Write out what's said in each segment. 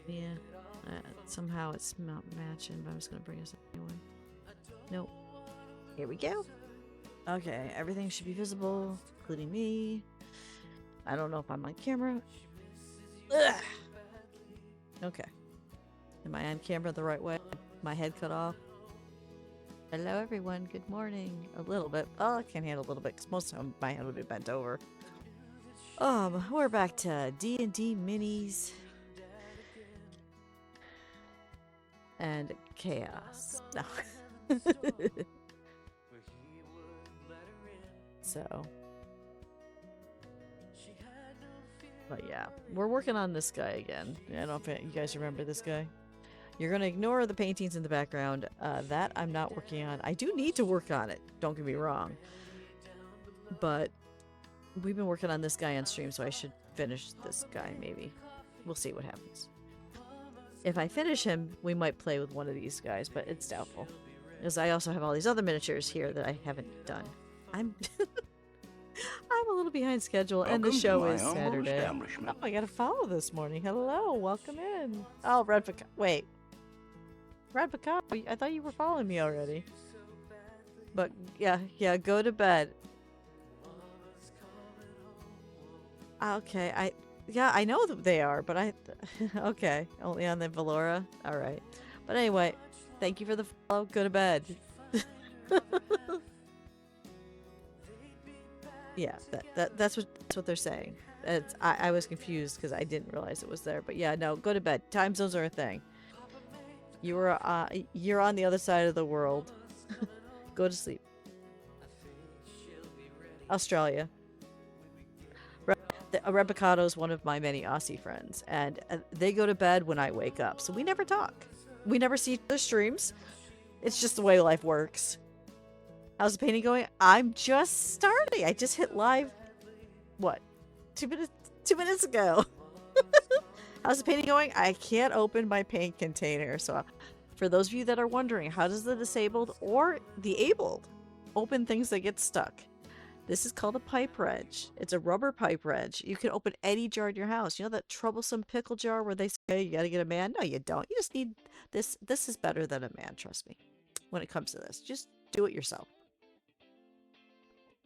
Yeah. Somehow it's not matching, but I'm just gonna bring us up anyway. Nope. Here we go. Okay, everything should be visible, including me. I don't know if I'm on camera. Ugh. Okay. Am I on camera the right way? My head cut off. Hello, everyone. Good morning. A little bit. Oh, I can handle a little bit because most of the time my head would be bent over. We're back to D&D minis and chaos. No. So. But yeah, we're working on this guy again. I don't know if you guys remember this guy. You're going to ignore the paintings in the background. That I'm not working on. I do need to work on it. Don't get me wrong. But we've been working on this guy on stream, so I should finish this guy maybe. We'll see what happens. If I finish him, we might play with one of these guys, but it's doubtful. Because I also have all these other miniatures here that I haven't done. I'm a little behind schedule, and the show is Saturday. Oh, I gotta follow this morning. Hello, welcome in. Oh, Red Picasso. Wait. Red Picasso, I thought you were following me already. But, yeah, go to bed. Okay, I know that they are, but okay, only on the Valora? Alright. But anyway, thank you for the follow. Go to bed. Yeah, that's what they're saying. I was confused because I didn't realize it was there. But yeah, no, go to bed. Time zones are a thing. You're on the other side of the world. Go to sleep. Australia. Rebeccato is one of my many Aussie friends, and they go to bed when I wake up, so we never talk. We never see the streams. It's just the way life works. How's the painting going? I'm just starting. I just hit live. What? 2 minutes ago. How's the painting going? I can't open my paint container. So, for those of you that are wondering, how does the disabled or the abled open things that get stuck? This is called a pipe wrench. It's a rubber pipe wrench. You can open any jar in your house. You know that troublesome pickle jar where they say, hey, you gotta get a man? No, you don't. You just need this. This is better than a man, trust me. When it comes to this, just do it yourself.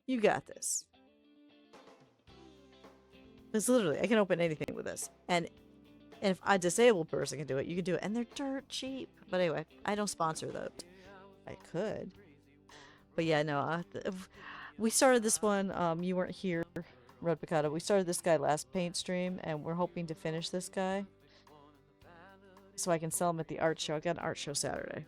You got this. It's literally, I can open anything with this. And if a disabled person can do it, you can do it. And they're dirt cheap. But anyway, I don't sponsor those. I could. But yeah, no. We started this one. You weren't here, Red Picado. We started this guy last paint stream. And we're hoping to finish this guy. So I can sell him at the art show. I got an art show Saturday.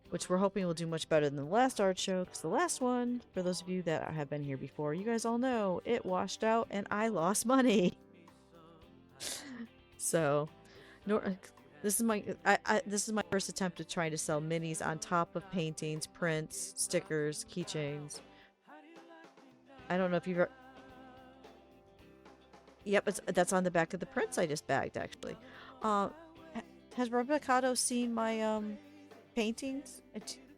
Which we're hoping will do much better than the last art show. Because the last one, for those of you that have been here before, you guys all know, it washed out and I lost money. So, this is my first attempt at trying to sell minis on top of paintings, prints, stickers, keychains. I don't know if you've... Yep, that's on the back of the prints I just bagged, actually. Has Rebeccato seen my, paintings?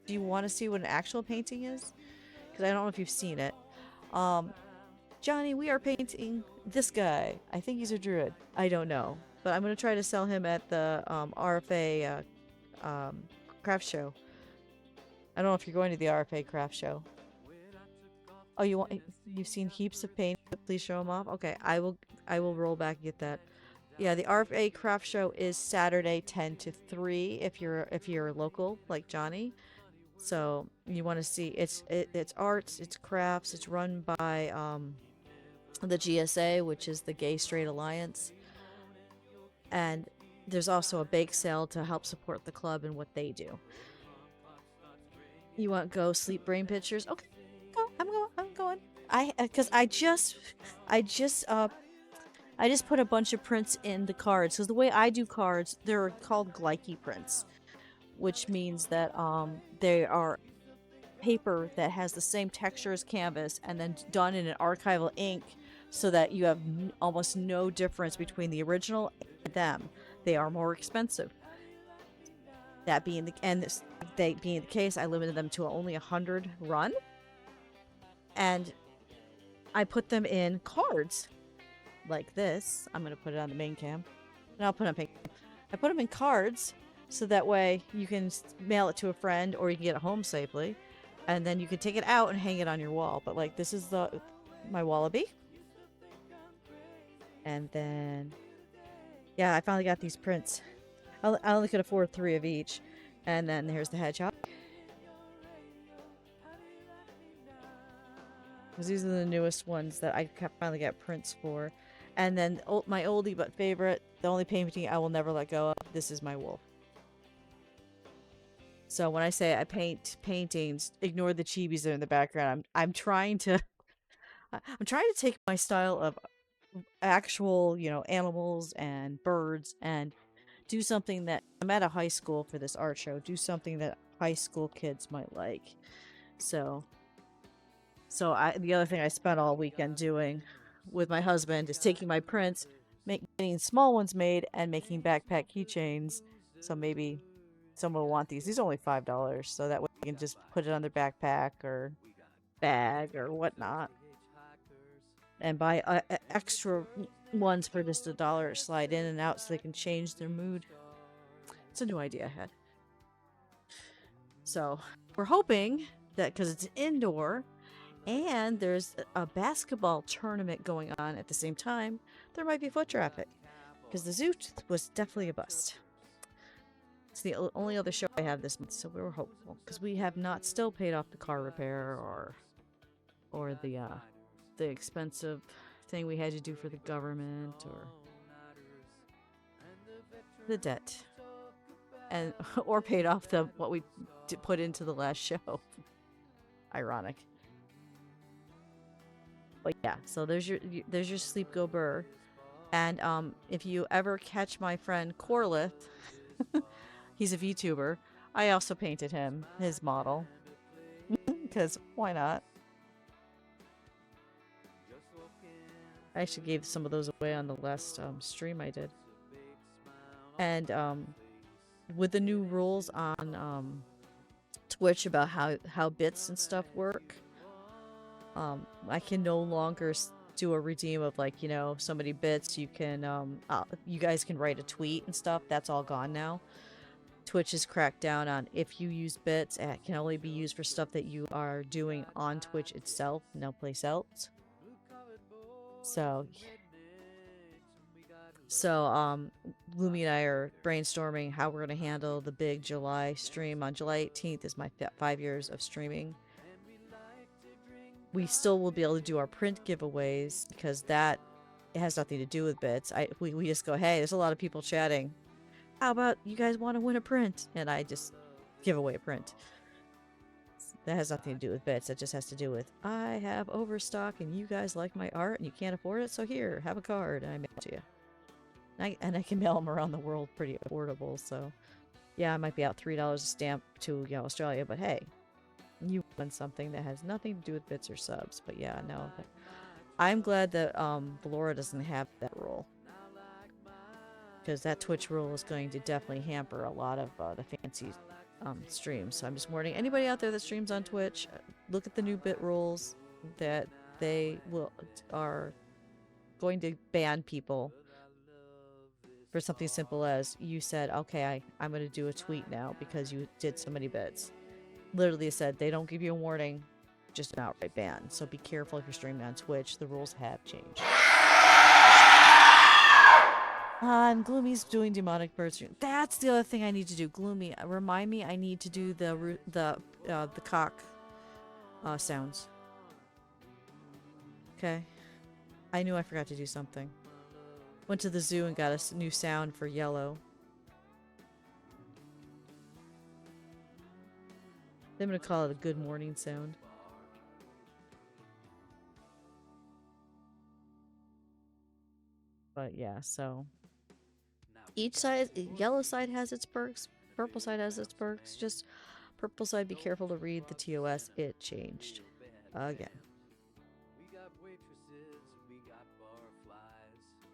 Do you want to see what an actual painting is? Because I don't know if you've seen it. Johnny, we are painting this guy. I think he's a druid. I don't know. But I'm going to try to sell him at the RFA craft show. I don't know if you're going to the RFA craft show. Oh, you've seen heaps of paint. Please show them off. Okay, I will roll back and get that. Yeah, the RFA craft show is Saturday 10 to 3 if you're local like Johnny. So you want to see it's arts, it's crafts, it's run by the GSA, which is the Gay Straight Alliance. And there's also a bake sale to help support the club and what they do. You want go sleep brain pictures? Okay. Go. I'm going. I just put a bunch of prints in the cards because the way I do cards, they're called glycine prints, which means that they are paper that has the same texture as canvas and then done in an archival ink so that you have almost no difference between the original and them. They are more expensive. That being the case, I limited them to only 100 run, and I put them in cards. Like this. I'm going to put it on the main cam. And I'll put them in. I put them in cards, so that way you can mail it to a friend, or you can get it home safely, and then you can take it out and hang it on your wall. But like, this is my wallaby, and then yeah, I finally got these prints. I only could afford 3 of each, and then here's the hedgehog. Because these are the newest ones that I finally got prints for. And then my oldie but favorite, the only painting I will never let go of, this is my wolf. So when I say I paint paintings, ignore the chibis that are in the background. I'm trying to take my style of actual, animals and birds and do something that I'm at a high school for this art show. Do something that high school kids might like. So the other thing I spent all weekend doing with my husband is taking my prints, getting small ones made, and making backpack keychains. So maybe someone will want these. These are only $5, so that way you can just put it on their backpack or bag or whatnot. And buy extra ones for just $1, slide in and out so they can change their mood. It's a new idea I had. So we're hoping that because it's indoor and there's a basketball tournament going on at the same time, there might be foot traffic. Because the zoo was definitely a bust. It's the only other show I have this month, so we were hopeful. Because we have not still paid off the car repair or the expensive thing we had to do for the government or the debt, and or paid off what we put into the last show. Ironic. But yeah, so there's your Sleep Go Burr. And if you ever catch my friend Corlith, he's a VTuber. I also painted his model. Because why not? I actually gave some of those away on the last stream I did. And with the new rules on Twitch about how bits and stuff work, I can no longer do a redeem of so many bits. You can you guys can write a tweet and stuff. That's all gone now. Twitch has cracked down on if you use bits, it can only be used for stuff that you are doing on Twitch itself, no place else. So Gloomy and I are brainstorming how we're going to handle the big July stream. On July 18th is my 5 years of streaming. We still will be able to do our print giveaways because it has nothing to do with bits. We just go, hey, there's a lot of people chatting. How about you guys want to win a print? And I just give away a print. That has nothing to do with bits. It just has to do with I have overstock and you guys like my art and you can't afford it, so here, have a card and I mail it to you. And I can mail them around the world pretty affordable. So yeah, I might be out $3 a stamp to Australia, but hey, you win something that has nothing to do with bits or subs. But yeah, no, I'm glad that Valora doesn't have that rule, because that Twitch rule is going to definitely hamper a lot of the fancy streams. So I'm just warning anybody out there that streams on Twitch, look at the new bit rules that they are going to ban people for something simple as you said, okay, I'm going to do a tweet now because you did so many bits. Literally said they don't give you a warning, just an outright ban. So be careful if you're streaming on Twitch. The rules have changed. And Gloomy's doing demonic birds. That's the other thing I need to do. Gloomy, remind me I need to do the cock sounds. Okay. I knew I forgot to do something. Went to the zoo and got a new sound for yellow. I'm gonna call it a good morning sound. But yeah, so each side, yellow side has its perks, purple side has its perks. Just purple side, be careful to read the TOS. It changed again.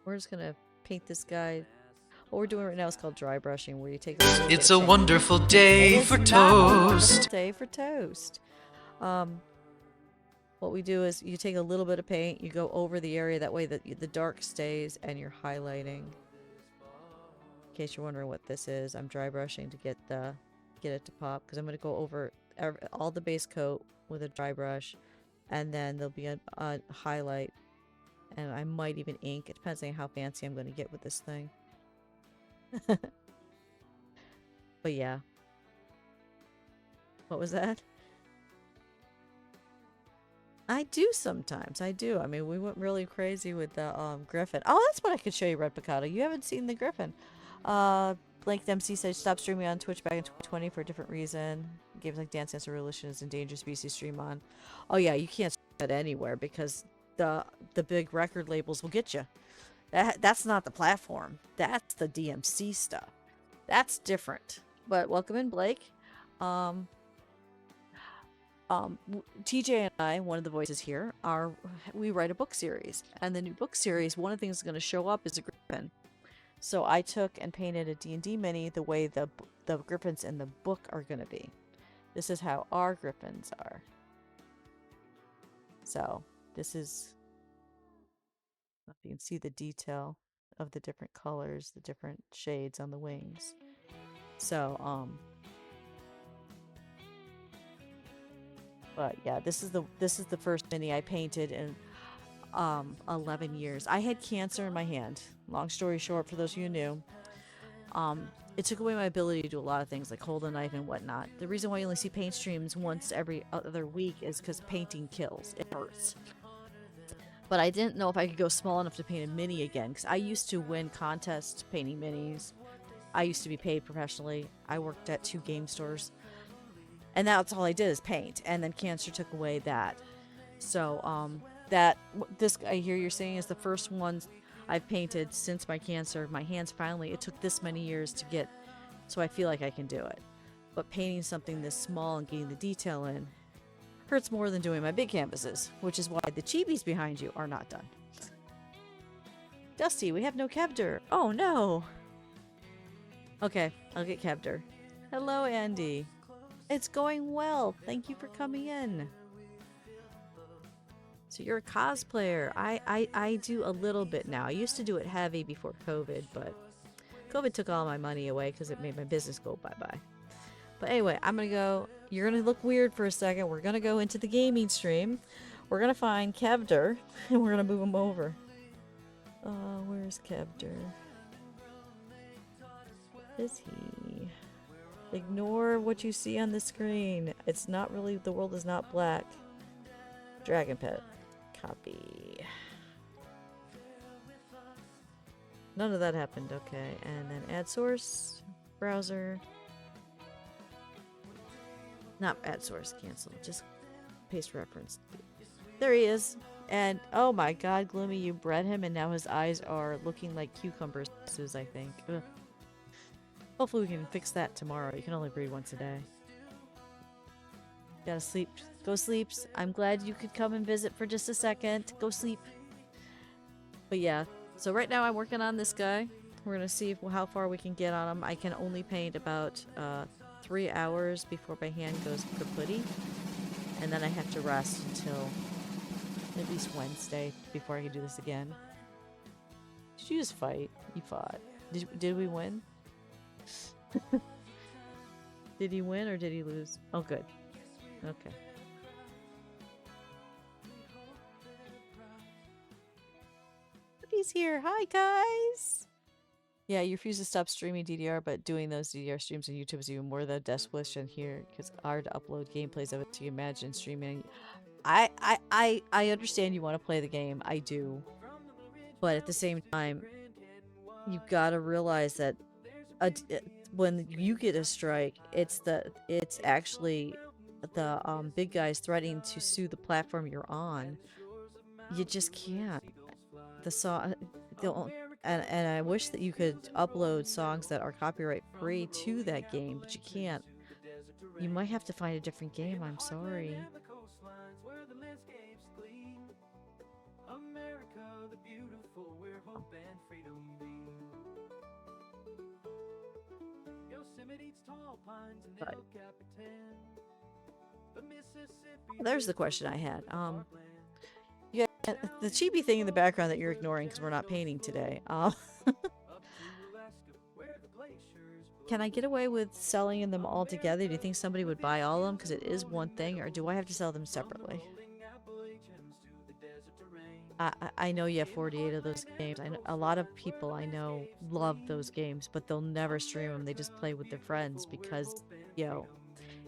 We're just gonna paint this guy. What we're doing right now is called dry brushing, where you take It's a wonderful day for toast. Day for toast. What we do is you take a little bit of paint, you go over the area, that way the dark stays and you're highlighting. case you're wondering what this is, I'm dry brushing to get it to pop, because I'm going to go over all the base coat with a dry brush, and then there'll be a highlight, and I might even ink. It depends on how fancy I'm going to get with this thing. But yeah. What was that? I do sometimes. I do. I mean, we went really crazy with the Griffin. Oh, that's what I could show you, Red Picato. You haven't seen the Griffin. Blake Dempsey said stop streaming on Twitch back in 2020 for a different reason. Games like Dance Dance Revolution is endangered species stream on. Oh yeah, you can't stream that anywhere because the big record labels will get you. That's not the platform. That's the DMC stuff. That's different. But welcome in, Blake. TJ and I, one of the voices here, we write a book series, and the new book series, one of the things that's going to show up is a griffin. So I took and painted a D&D mini the way the griffins in the book are going to be. This is how our griffins are. So this is, you can see the detail of the different colors, the different shades on the wings. So but yeah, this is the first mini I painted in 11 years. I had cancer in my hand. Long story short, for those of you who knew, it took away my ability to do a lot of things like hold a knife and whatnot. The reason why you only see paint streams once every other week is because painting kills. It hurts. But I didn't know if I could go small enough to paint a mini again, because I used to win contests painting minis. I used to be paid professionally. I worked at 2 game stores. And that's all I did is paint. And then cancer took away that. So, this I hear you're saying is the first one I've painted since my cancer. My hands finally, it took this many years to get, so I feel like I can do it. But painting something this small and getting the detail in hurts more than doing my big canvases, which is why the chibis behind you are not done. Dusty, we have no Kevder. Oh no. Okay, I'll get Kevder. Hello, Andy. It's going well. Thank you for coming in. So you're a cosplayer. I do a little bit now. I used to do it heavy before COVID, but COVID took all my money away because it made my business go bye-bye. But anyway, I'm going to go. You're going to look weird for a second. We're going to go into the gaming stream. We're going to find Kevder, and we're going to move him over. Where's Kevder? Is he? Ignore what you see on the screen. It's not really, the world is not black. Dragon Pet. Copy. None of that happened. Okay. And then add source. Browser. Not add source. Cancel. Just paste reference. There he is. And oh my god, Gloomy, you bred him and now his eyes are looking like cucumbers, I think. Ugh. Hopefully we can fix that tomorrow. You can only breed once a day. Gotta sleep. Go sleeps. I'm glad you could come and visit for just a second. Go sleep. But yeah, so right now I'm working on this guy. We're gonna see how far we can get on him. I can only paint about 3 hours before my hand goes kaputty. And then I have to rest until at least Wednesday before I can do this again. Did you just fight? You fought. Did we win? Did he win or did he lose? Oh, good. Okay. He's here. Hi, guys. Yeah, you refuse to stop streaming DDR, but doing those DDR streams on YouTube is even more the desperation here because it's hard to upload gameplays of it to imagine streaming. I understand you want to play the game. I do. But at the same time, you've got to realize that when you get a strike, it's actually the big guys threatening to sue the platform you're on. You just can't. The song, and I wish that you could upload songs that are copyright free to that game, but you can't. You might have to find a different game. I'm sorry. But there's the question I had. Yeah, the chibi thing in the background that you're ignoring because we're not painting today. can I get away with selling them all together? Do you think somebody would buy all of them because it is one thing, or do I have to sell them separately? I know you have 48 of those games. I know a lot of people I know love those games, but they'll never stream them. They just play with their friends because, you know,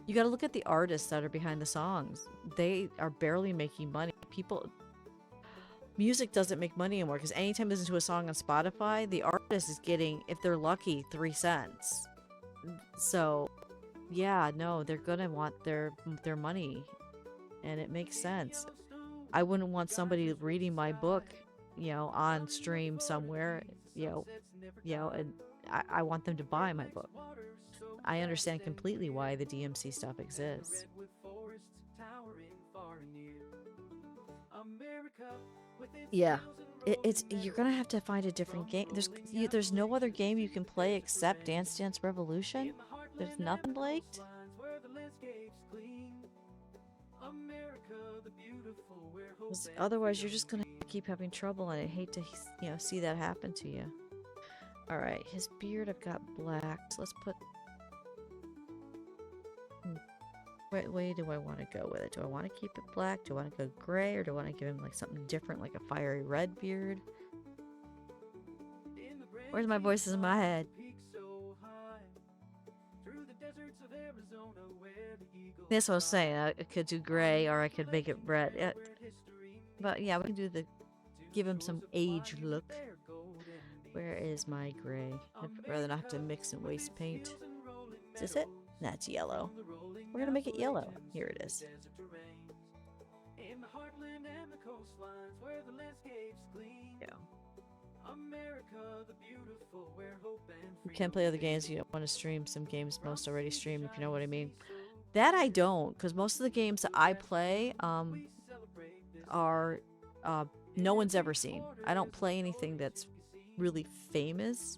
you got to look at the artists that are behind the songs. They are barely making money. Music doesn't make money anymore because anytime you listen to a song on Spotify, the artist is getting, if they're lucky, 3 cents. So, yeah, no, they're gonna want their money, and it makes sense. I wouldn't want somebody reading my book, on stream somewhere, and I want them to buy my book. I understand completely why the DMC stuff exists. Yeah, it's you're gonna have to find a different game. There's no other game you can play except Dance Dance Revolution. There's nothing, Blake. Otherwise, you're just gonna keep having trouble, and I hate to, see that happen to you. All right, his beard I've got black. So let's put. What way do I want to go with it? Do I want to keep it black? Do I want to go gray, or do I want to give him like something different, like a fiery red beard? Where's my voices in my head? That's what I was saying. I could do gray, or I could make it red. But yeah, we can do give him some age look. Where is my gray? I'd rather not have to mix and waste paint. Is this it? That's yellow. We're gonna make it yellow. Here it is. Yeah. You can play other games. You don't want to stream some games most already streamed, if you know what I mean. That I don't, because most of the games that I play are no one's ever seen. I don't play anything that's really famous.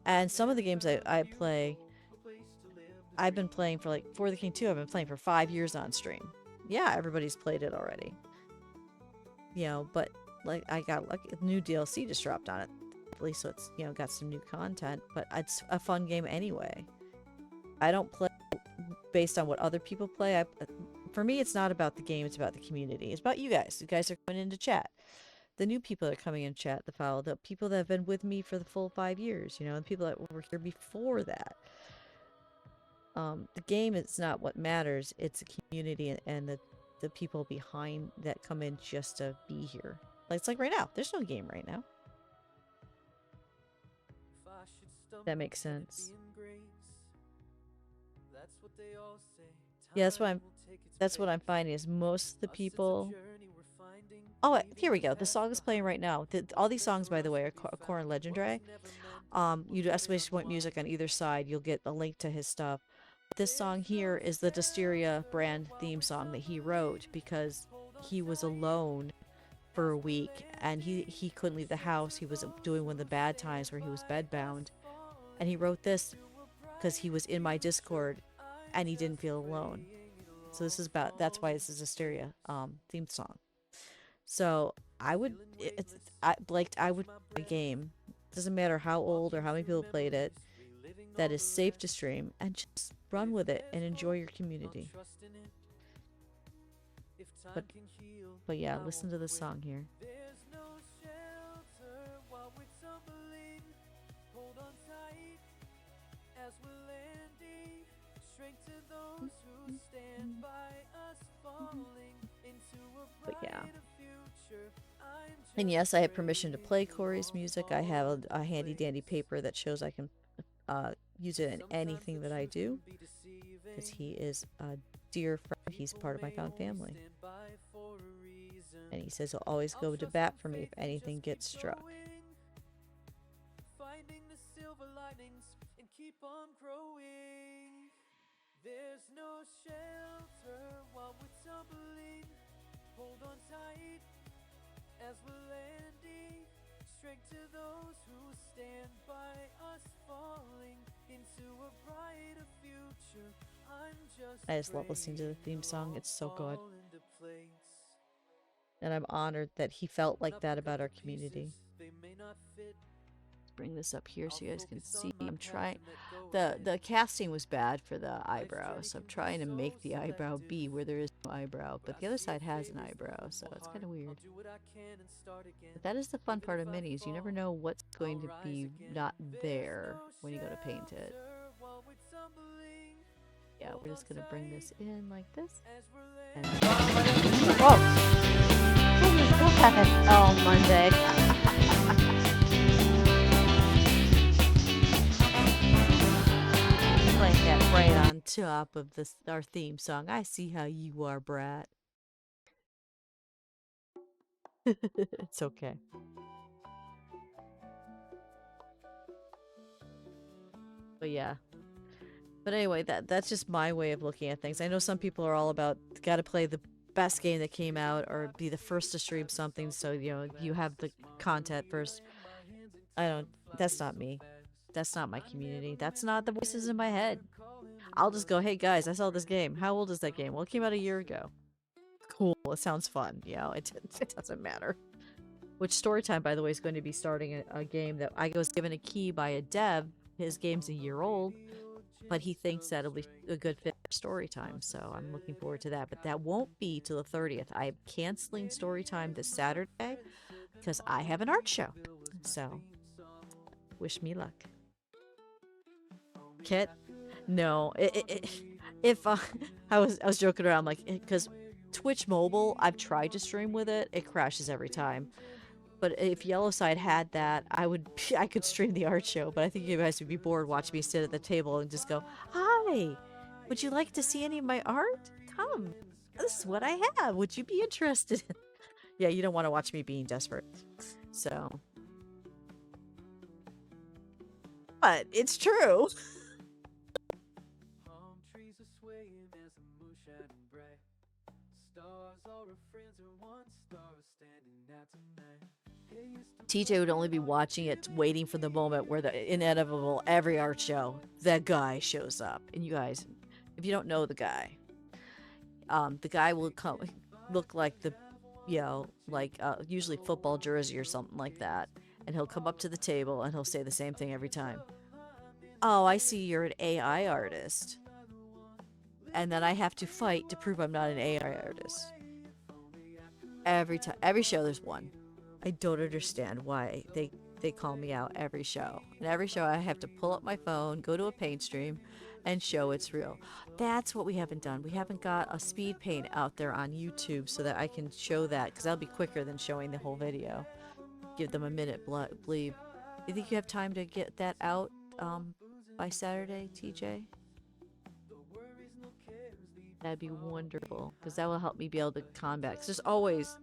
And some of the games I play, I've been playing for like For the King 2, I've been playing for 5 years on stream. Yeah, everybody's played it already. But like I got like new DLC just dropped on it. At least so it's, got some new content, but it's a fun game anyway. I don't play based on what other people play. For me, it's not about the game, it's about the community. It's about you guys. You guys are coming into chat. The new people that are coming in chat, the people that have been with me for the full 5 years, the people that were here before that. The game is not what matters. It's the community and the people behind that come in just to be here. It's like right now. There's no game right now. That makes sense. Yeah, that's what I'm finding is most of the people. Oh, here we go. The song is playing right now. All these songs, by the way, are Corrin Legendary. You do exclamation point music on either side. You'll get a link to his stuff. This song here is the Dustiria brand theme song that he wrote because he was alone for a week and he couldn't leave the house. He was doing one of the bad times where he was bedbound, and he wrote this because he was in my Discord and he didn't feel alone. So that's why this is a Dustiria theme song. So I would play a game. Doesn't matter how old or how many people played it, that is safe to stream, and just run with it and enjoy your community. But yeah, listen to this song here. But yeah. And yes, I have permission to play Corey's music. I have a handy dandy paper that shows I can use it in anything that I do, because he is a dear friend. He's part of my found family, and he says he'll always go to bat for me if anything gets struck. There's no shelter while we're tumbling. Hold on tight as we're landing. Strength to those who stand by us, falling into a brighter future. I just love listening to the theme song. It's so good. And I'm honored that he felt like that about our community. bring this up here so you guys can see. I'm trying. The casting was bad for the eyebrow, so I'm trying to make the eyebrow be where there is no eyebrow, but the other side has an eyebrow, so it's kind of weird. But that is the fun part of minis. You never know what's going to be not there when you go to paint it. Yeah, we're just gonna bring this in like this. And oh, oh, Monday. Playing that right on top of this our theme song. I see how you are, Brat. It's okay. But yeah. But anyway, that's just my way of looking at things. I know some people are all about gotta play the best game that came out or be the first to stream something, so you know you have the content first. I don't. That's not me. That's not my community. That's not the voices in my head. I'll just go, hey guys, I saw this game. How old is that game? Well, it came out a year ago. Cool. It sounds fun. You know, it doesn't matter. Which Storytime, by the way, is going to be starting a game that I was given a key by a dev. His game's a year old, but he thinks that'll be a good fit for Storytime. So I'm looking forward to that. But that won't be till the 30th. I'm canceling Storytime this Saturday because I have an art show. So wish me luck. Kit? No. If I was joking around, like, because Twitch mobile, I've tried to stream with it. It crashes every time. But if Yellowside had that, I could stream the art show. But I think you guys would be bored watching me sit at the table and just go, "Hi, would you like to see any of my art? Come, this is what I have. Would you be interested?" Yeah, you don't want to watch me being desperate. So, but it's true. TJ would only be watching it, waiting for the moment where the inevitable every art show, that guy shows up. And you guys, if you don't know the guy will come look like the, you know, like usually football jersey or something like that, and he'll come up to the table and he'll say the same thing every time. Oh, I see you're an AI artist. And then I have to fight to prove I'm not an AI artist. Every time, every show there's one. I don't understand why they call me out every show. And every show I have to pull up my phone, go to a paint stream, and show it's real. That's what we haven't done. We haven't got a speed paint out there on YouTube so that I can show that, because that'll be quicker than showing the whole video. Give them a minute bleed. You think you have time to get that out by Saturday, TJ? That'd be wonderful, because that will help me be able to combat. Because there's always,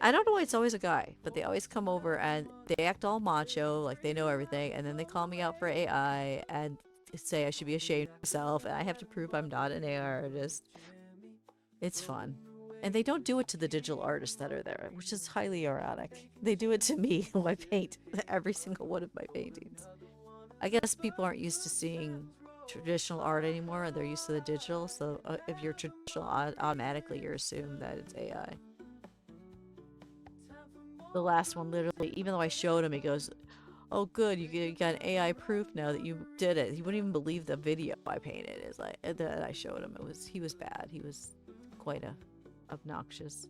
I don't know why it's always a guy, but they always come over and they act all macho, like they know everything, and then they call me out for AI and say I should be ashamed of myself, and I have to prove I'm not an AI artist. It's fun. And they don't do it to the digital artists that are there, which is highly erotic. They do it to me when I paint every single one of my paintings. I guess people aren't used to seeing traditional art anymore. They're used to the digital, so if you're traditional, automatically you're assumed that it's AI. The last one, literally, even though I showed him, he goes, "Oh, good, you got an AI proof now that you did it." He wouldn't even believe the video I painted. It's like that I showed him. He was bad. He was quite obnoxious.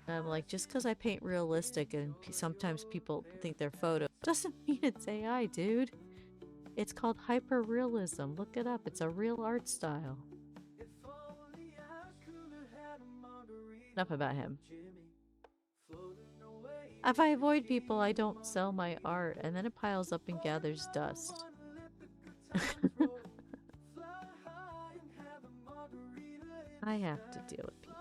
And I'm like, just because I paint realistic and sometimes people think they're photos doesn't mean it's AI, dude. It's called hyperrealism. Look it up. It's a real art style. Enough about him. If I avoid people, I don't sell my art, and then it piles up and gathers dust. I have to deal with people.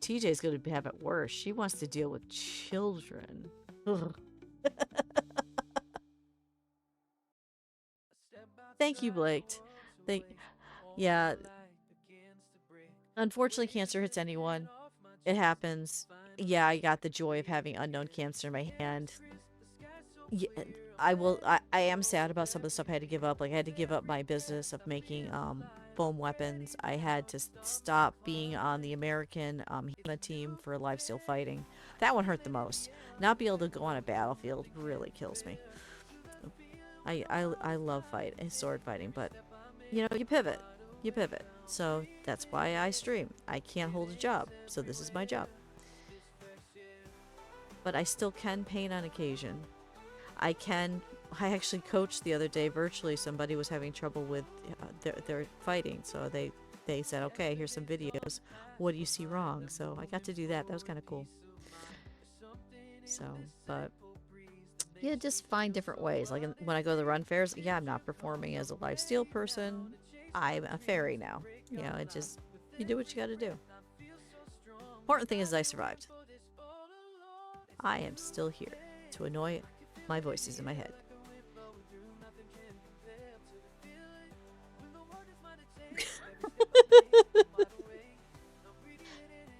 TJ's going to have it worse. She wants to deal with children. Ugh. Thank you, Blake. Yeah. Unfortunately, cancer hits anyone. It happens. Yeah, I got the joy of having unknown cancer in my hand. Yeah, I am sad about some of the stuff I had to give up. Like I had to give up my business of making foam weapons. I had to stop being on the American HANA team for lifesteal fighting. That one hurt the most. Not be able to go on a battlefield really kills me. I love sword fighting, but you know, you pivot. You pivot. So that's why I stream. I can't hold a job, so this is my job. But I still can paint on occasion. I actually coached the other day virtually. Somebody was having trouble with their fighting, so they said, okay, here's some videos. What do you see wrong? So I got to do that. That was kind of cool. So, but yeah, just find different ways. Like when I go to the run fairs, yeah, I'm not performing as a lifesteal person. I'm a fairy now. You know, you do what you got to do. Important thing is I survived. I am still here to annoy my voices in my head.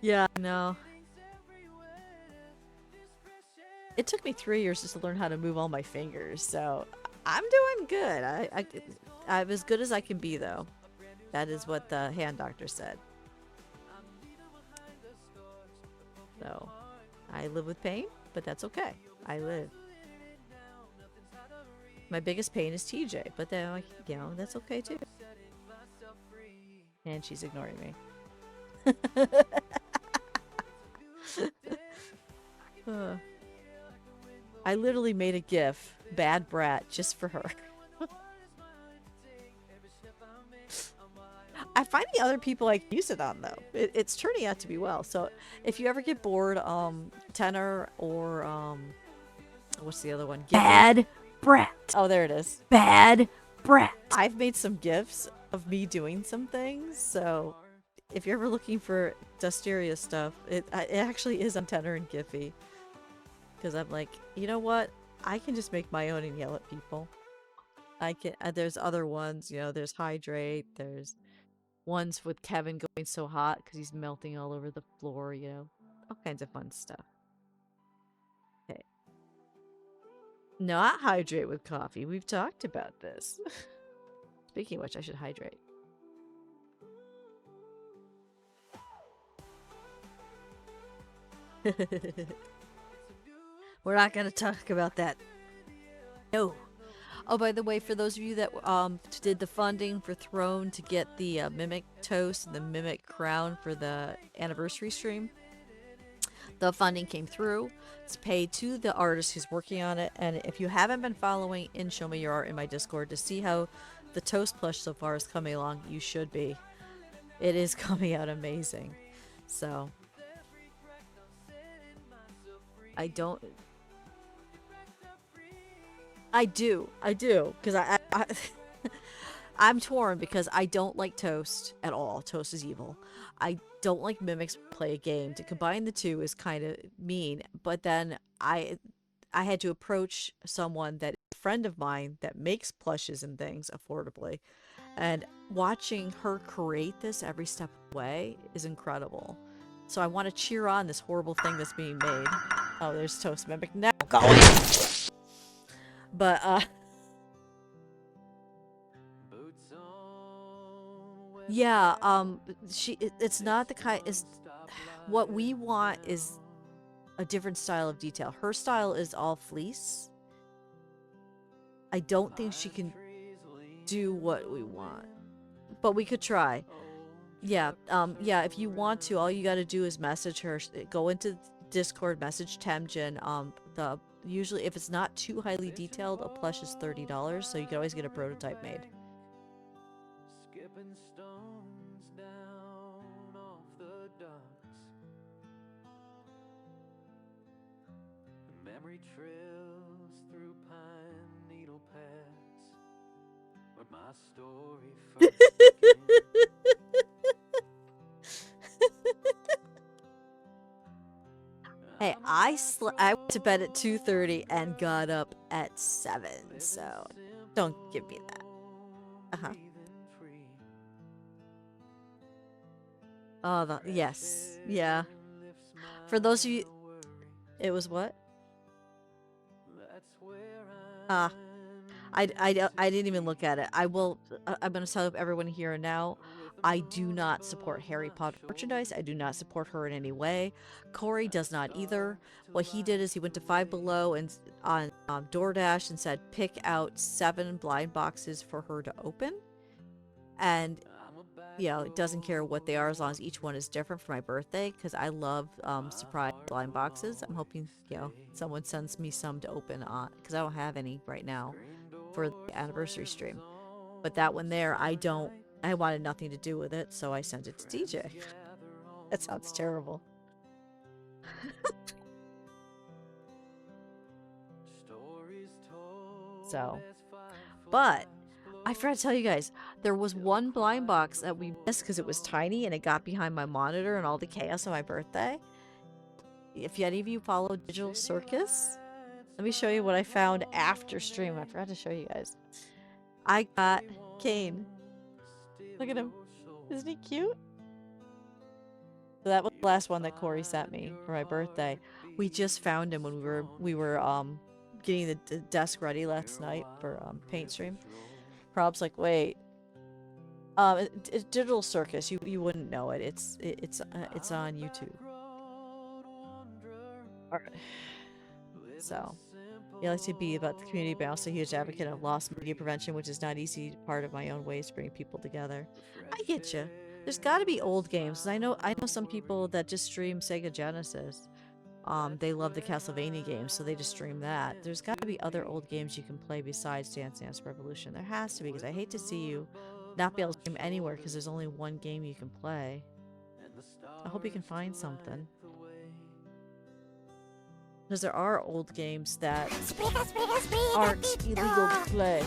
Yeah, no. It took me 3 years just to learn how to move all my fingers, so I'm doing good. I'm as good as I can be, though. That is what the hand doctor said. So, I live with pain, but that's okay. I live. My biggest pain is TJ, but then, you know, that's okay too. And she's ignoring me. I literally made a GIF, bad brat, just for her. I find the other people I can use it on though. It's turning out to be well. So if you ever get bored, Tenor or what's the other one? Bad brat. Oh, there it is. Bad brat. I've made some GIFs of me doing some things. So if you're ever looking for Dustiria stuff, it actually is on Tenor and Giphy. Because I'm like, you know what? I can just make my own and yell at people. I can. There's other ones, you know. There's Hydrate. There's ones with Kevin going so hot because he's melting all over the floor. You know, all kinds of fun stuff. Okay. Not hydrate with coffee. We've talked about this. Speaking of which, I should hydrate. We're not going to talk about that. No. Oh, by the way, for those of you that did the funding for Throne to get the Mimic Toast and the Mimic Crown for the anniversary stream, the funding came through. It's paid to the artist who's working on it. And if you haven't been following in Show Me Your Art in my Discord to see how the Toast plush so far is coming along, you should be. It is coming out amazing. So I do, because I'm torn because I don't like Toast at all. Toast is evil. I don't like Mimics play a game. To combine the two is kind of mean, but then I had to approach someone that is a friend of mine that makes plushes and things affordably, and watching her create this every step of the way is incredible. So I want to cheer on this horrible thing that's being made. Oh, there's Toast Mimic now going. But yeah, it's not the kind. Is what we want is a different style of detail. Her style is all fleece. I don't think she can do what we want, but we could try. Yeah, yeah. If you want to, all you got to do is message her. Go into Discord, message Temjin. Usually, if it's not too highly detailed, a plush is $30, so you can always get a prototype made. Skipping stones down off the docks. Memory trails through pine needle paths. But my story first Hey, I went to bed at 2:30 and got up at 7, so don't give me that. Oh, yes, yeah. For those of you, it was what? I didn't even look at it. I will. I'm going to tell everyone here and now. I do not support Harry Potter merchandise. I do not support her in any way. Corey does not either. What he did is he went to Five Below and on DoorDash and said pick out 7 blind boxes for her to open, and doesn't care what they are as long as each one is different for my birthday because I love surprise blind boxes. I'm hoping someone sends me some to open on because I don't have any right now for the anniversary stream. But that one there, I wanted nothing to do with it, so I sent it to DJ. That sounds terrible. So, but I forgot to tell you guys, there was one blind box that we missed because it was tiny and it got behind my monitor and all the chaos on my birthday. If any of you follow Digital Circus, let me show you what I found after stream. I forgot to show you guys. I got Kane. Look at him. Isn't he cute? So that was the last one that Corey sent me for my birthday. We just found him when we were getting the desk ready last night for paint stream. Prob's like, wait. It's Digital Circus. You wouldn't know it. It's on YouTube. Alright. So, I like to be about the community, but I'm also a huge advocate of loss media prevention, which is not easy part of my own ways to bring people together. I get you. There's got to be old games. I know some people that just stream Sega Genesis. They love the Castlevania games, so they just stream that. There's got to be other old games you can play besides Dance Dance Revolution. There has to be, because I hate to see you not be able to stream anywhere because there's only one game you can play. I hope you can find something. Because there are old games that aren't illegal to play.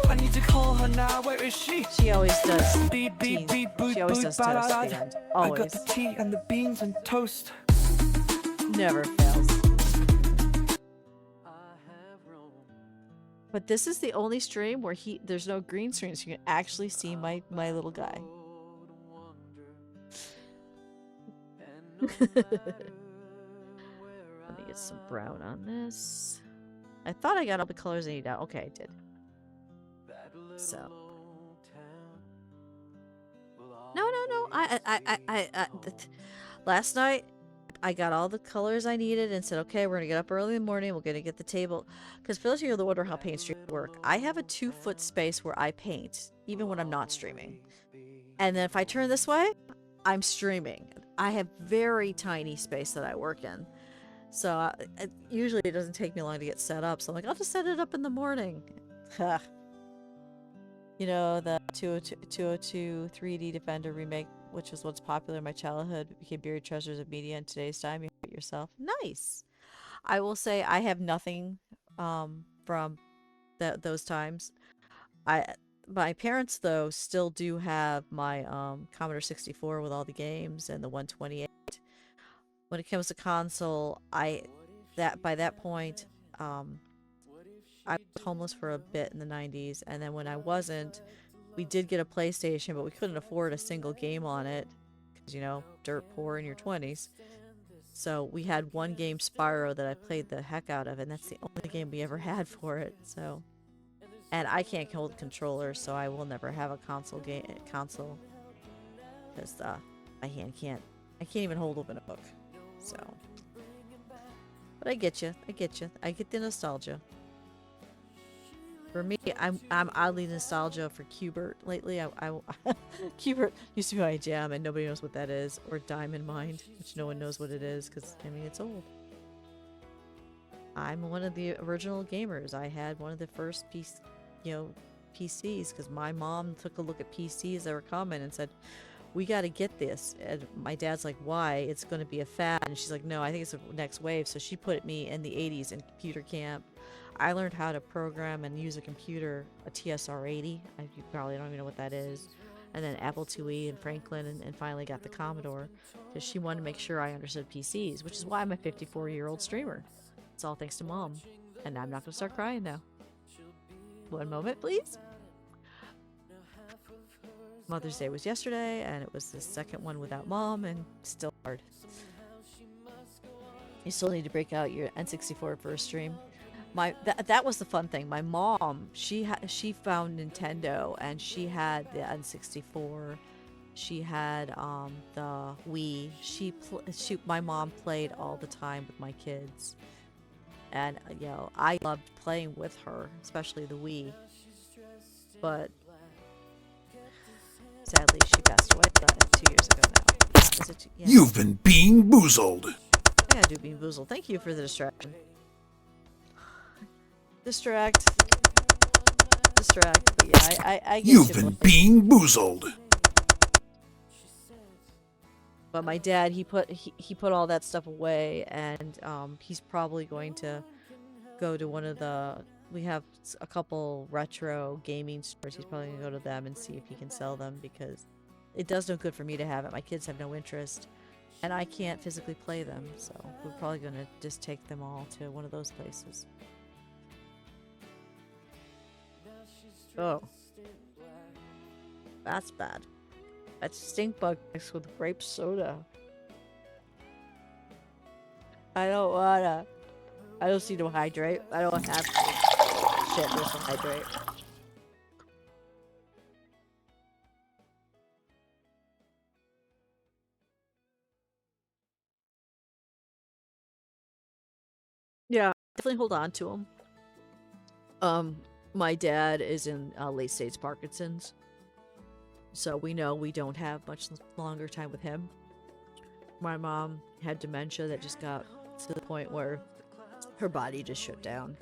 I need to call her now. Where is she? She always does. She always does toast at the end. Always. I got the tea and the beans and toast. Never fails. But this is the only stream where there's no green screen, so you can actually see my little guy. Let me get some brown on this. I thought I got all the colors I need out. Okay, I did. So. No. Last night, I got all the colors I needed and said, okay, we're going to get up early in the morning. We're going to get the table. Because for those of you that wonder how paint streams work, I have a 2-foot space where I paint, even when I'm not streaming. And then if I turn this way, I'm streaming. I have very tiny space that I work in. So usually it doesn't take me long to get set up. So I'm like, I'll just set it up in the morning. You know, the 202 3D Defender remake, which was what's popular in my childhood, became buried treasures of media in today's time. You hurt yourself. Nice. I will say I have nothing from those times. My parents, though, still do have my Commodore 64 with all the games and the 128. When it comes to console, by that point, I was homeless for a bit in the 90s, and then when I wasn't, we did get a PlayStation, but we couldn't afford a single game on it because, dirt poor in your 20s. So we had one game, Spyro, that I played the heck out of, and that's the only game we ever had for it. So, and I can't hold controllers, so I will never have a console because my hand can't. I can't even hold open a book. So, but I get you. I get the nostalgia. For me, I'm oddly nostalgia for Qbert lately. Qbert used to be my jam, and nobody knows what that is, or Diamond Mind, which no one knows what it is because it's old. I'm one of the original gamers. I had one of the first PCs because my mom took a look at PCs that were coming and said, "We got to get this." And my dad's like, "Why? It's going to be a fad." And she's like, "No, I think it's the next wave." So she put me in the 80s in computer camp. I learned how to program and use a computer, a TSR-80. You probably don't even know what that is. And then Apple IIe and Franklin, and finally got the Commodore because she wanted to make sure I understood PCs, which is why I'm a 54-year-old streamer. It's all thanks to Mom. And I'm not going to start crying now. One moment, please. Mother's Day was yesterday, and it was the second one without mom, and still hard. You still need to break out your N64 for a stream. That was the fun thing. My mom, she found Nintendo, and she had the N64. She had the Wii. My mom played all the time with my kids, and I loved playing with her, especially the Wii. But sadly, she passed away 2 years ago now. Is it yeah. You've been being boozled. I do being boozled. Thank you for the distraction. Distract. But yeah, I get You've you, been Blake. being boozled. But my dad, he put all that stuff away, and he's probably going to go to one of the. We have a couple retro gaming stores. He's probably gonna go to them and see if he can sell them, because it does no good for me to have it. My kids have no interest, and I can't physically play them. So we're probably gonna just take them all to one of those places. Oh, that's bad. That's stink bug mixed with grape soda. I don't see no hydrate. I don't have shit. There's some hydrate. Yeah, definitely hold on to them. My dad is in late stage Parkinson's, so we know we don't have much longer time with him. My mom had dementia that just got to the point where her body just shut down.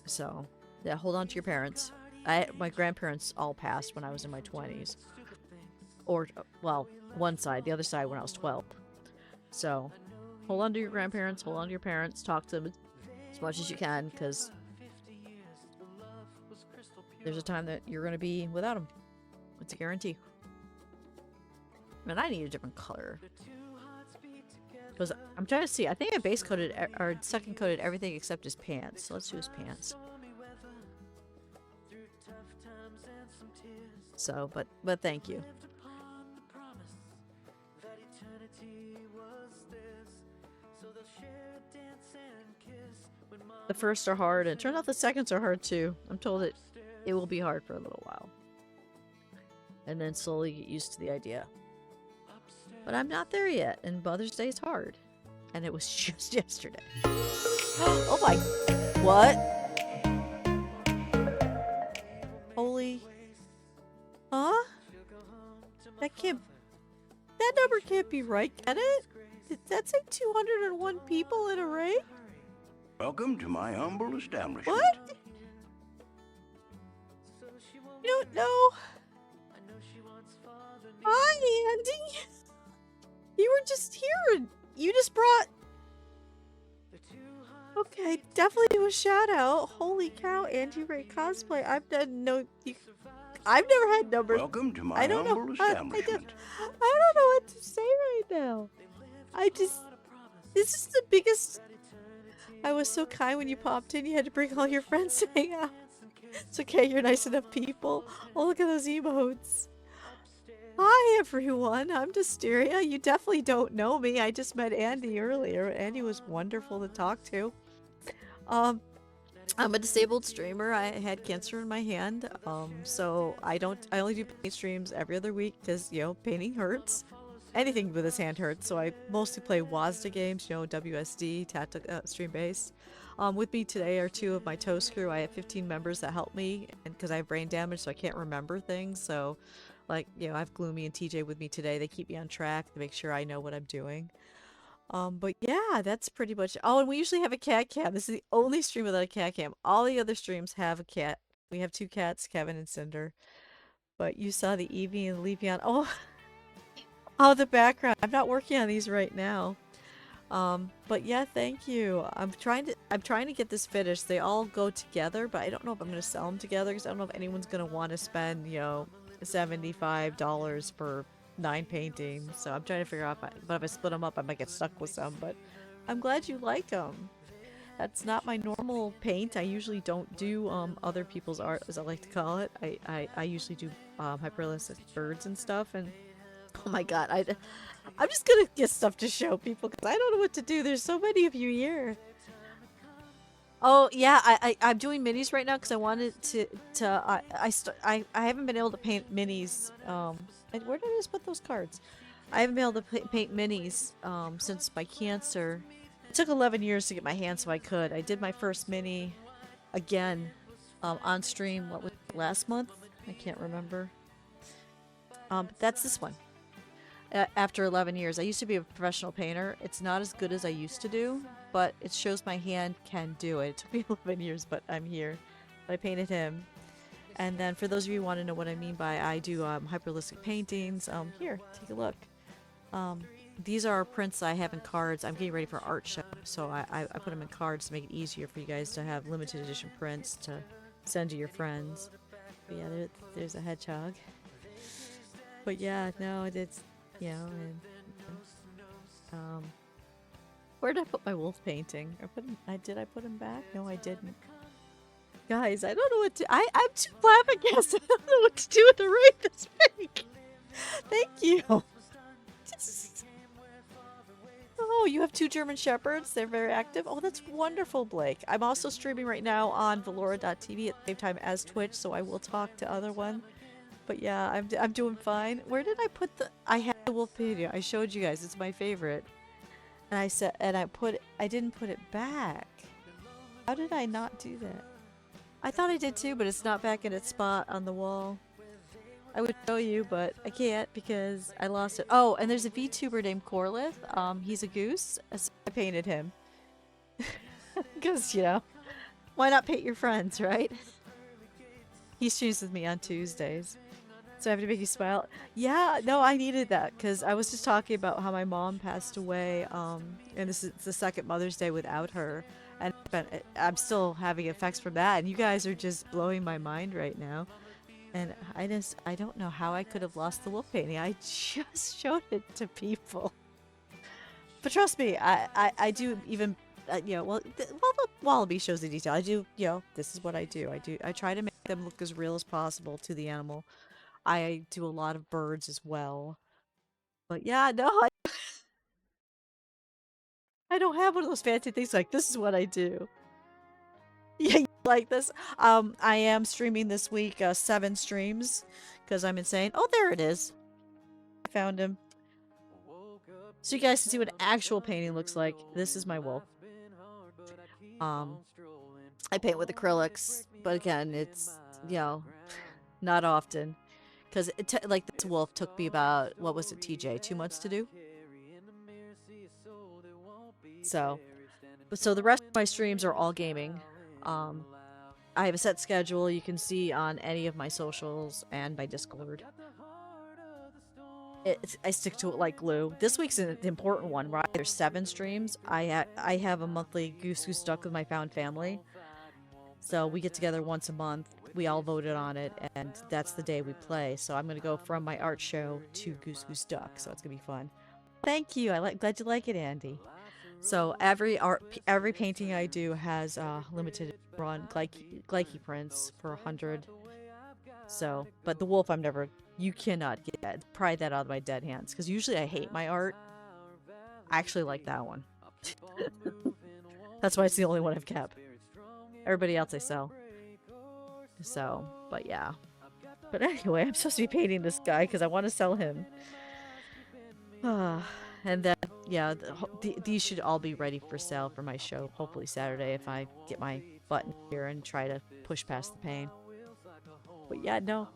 So, yeah, hold on to your parents. My grandparents all passed when I was in my 20s. Or, well, one side, the other side when I was 12. So, hold on to your grandparents, hold on to your parents, talk to them as much as you can, because there's a time that you're going to be without them. It's a guarantee. And I need a different color. Because I'm trying to see. I think I base coated or second coated everything except his pants. So let's do his pants. So, but thank you. The first are hard, and it turns out the seconds are hard too. I'm told it will be hard for a little while. And then slowly get used to the idea. But I'm not there yet, and Mother's Day is hard. And it was just yesterday. Oh my... What? Holy... Huh? That number can't be right, can it? Did that say 201 people in a ring? Welcome to my humble establishment. What? You don't know. Hi, Andy. You were just here and you just brought... Okay, definitely do a shout out. Holy cow, Andy Ray cosplay. I've never had numbers. Welcome to my I don't humble know. establishment. I don't know what to say right now. This is the biggest... I was so kind when you popped in. You had to bring all your friends to hang out. It's okay, you're nice enough people. Oh, look at those emotes. Hi, everyone. I'm Dustiria. You definitely don't know me. I just met Andy earlier. Andy was wonderful to talk to. I'm a disabled streamer. I had cancer in my hand. So I only do paint streams every other week because, painting hurts. Anything with his hand hurts. So I mostly play WASDA games, WSD, stream based. With me today are two of my toast crew. I have 15 members that help me, and because I have brain damage, so I can't remember things. So, I have Gloomy and TJ with me today. They keep me on track to make sure I know what I'm doing. But yeah, that's pretty much. Oh, and we usually have a cat cam. This is the only stream without a cat cam. All the other streams have a cat. We have two cats, Kevin and Cinder. But you saw the Eevee and the Leafeon. Oh, the background. I'm not working on these right now. But yeah, thank you. I'm trying to get this finished. They all go together, but I don't know if I'm going to sell them together because I don't know if anyone's going to want to spend, $75 for 9 paintings. So I'm trying to figure out but if I split them up, I might get stuck with some, but I'm glad you like them. That's not my normal paint. I usually don't do other people's art, as I like to call it. I usually do hyperrealistic birds and stuff. And oh my god, I'm just gonna get stuff to show people because I don't know what to do. There's so many of you here. Oh yeah, I'm doing minis right now because I wanted I haven't been able to paint minis. And where did I just put those cards? I haven't been able to paint minis since my cancer. It took 11 years to get my hand so I could. I did my first mini again on stream. What was it, last month? I can't remember. But that's this one. After 11 years, I used to be a professional painter. It's not as good as I used to do, but it shows my hand can do it. It took me 11 years, but I'm here. But I painted him. And then for those of you who want to know what I mean by I do hyperrealistic paintings, here, take a look. These are prints I have in cards. I'm getting ready for art show, so I put them in cards to make it easier for you guys to have limited edition prints to send to your friends. But yeah, there's a hedgehog. But yeah, no, it's, you know, and, where did I put my wolf painting? Did I put him back? No, I didn't. Guys, I don't know what to. I'm too flabbergasted. I don't know what to do with the rate this big. Thank you. Oh, you have 2 German Shepherds. They're very active. Oh, that's wonderful, Blake. I'm also streaming right now on Valora.tv at the same time as Twitch, so I will talk to other one. But yeah, I'm doing fine. Where did I put the? I had the wolf painting. I showed you guys. It's my favorite. And I didn't put it back. How did I not do that? I thought I did too, but it's not back in its spot on the wall. I would show you, but I can't because I lost it. Oh, and there's a VTuber named Corlith. He's a goose. So I painted him. Because, you know, why not paint your friends, right? He streams with me on Tuesdays. So I have to make you smile. Yeah, no, I needed that because I was just talking about how my mom passed away. And this is the second Mother's Day without her. And I'm still having effects from that. And you guys are just blowing my mind right now. And I don't know how I could have lost the wolf painting. I just showed it to people. But trust me, I do even, you know, the wallaby shows the detail. I do, you know, this is what I do. I try to make them look as real as possible to the animal. I do a lot of birds as well. But yeah, no, I don't have one of those fancy things like this is what I do. Yeah, you like this? I am streaming this week 7 streams because I'm insane. Oh, there it is. I found him. So you guys can see what an actual painting looks like. This is my wolf. I paint with acrylics, but again, it's, you know, not often. Because like this wolf took me about, what was it, TJ, 2 months to do? So the rest of my streams are all gaming. I have a set schedule you can see on any of my socials and my Discord. I stick to it like glue. This week's an important one, right? There's 7 streams. I have a monthly Goose Duck with my found family. So we get together once a month. We all voted on it, and that's the day we play. So I'm going to go from my art show to Goose Duck, so it's going to be fun. Thank you. Glad you like it, Andy. So every painting I do has limited run glycky prints for 100. So, but the wolf you cannot pry that out of my dead hands because usually I hate my art. I actually like that one. That's why it's the only one I've kept. Everybody else I sell. So, but yeah. But anyway, I'm supposed to be painting this guy because I want to sell him. And then, yeah, these should all be ready for sale for my show, hopefully Saturday if I get my butt in here and try to push past the pain. But yeah, no.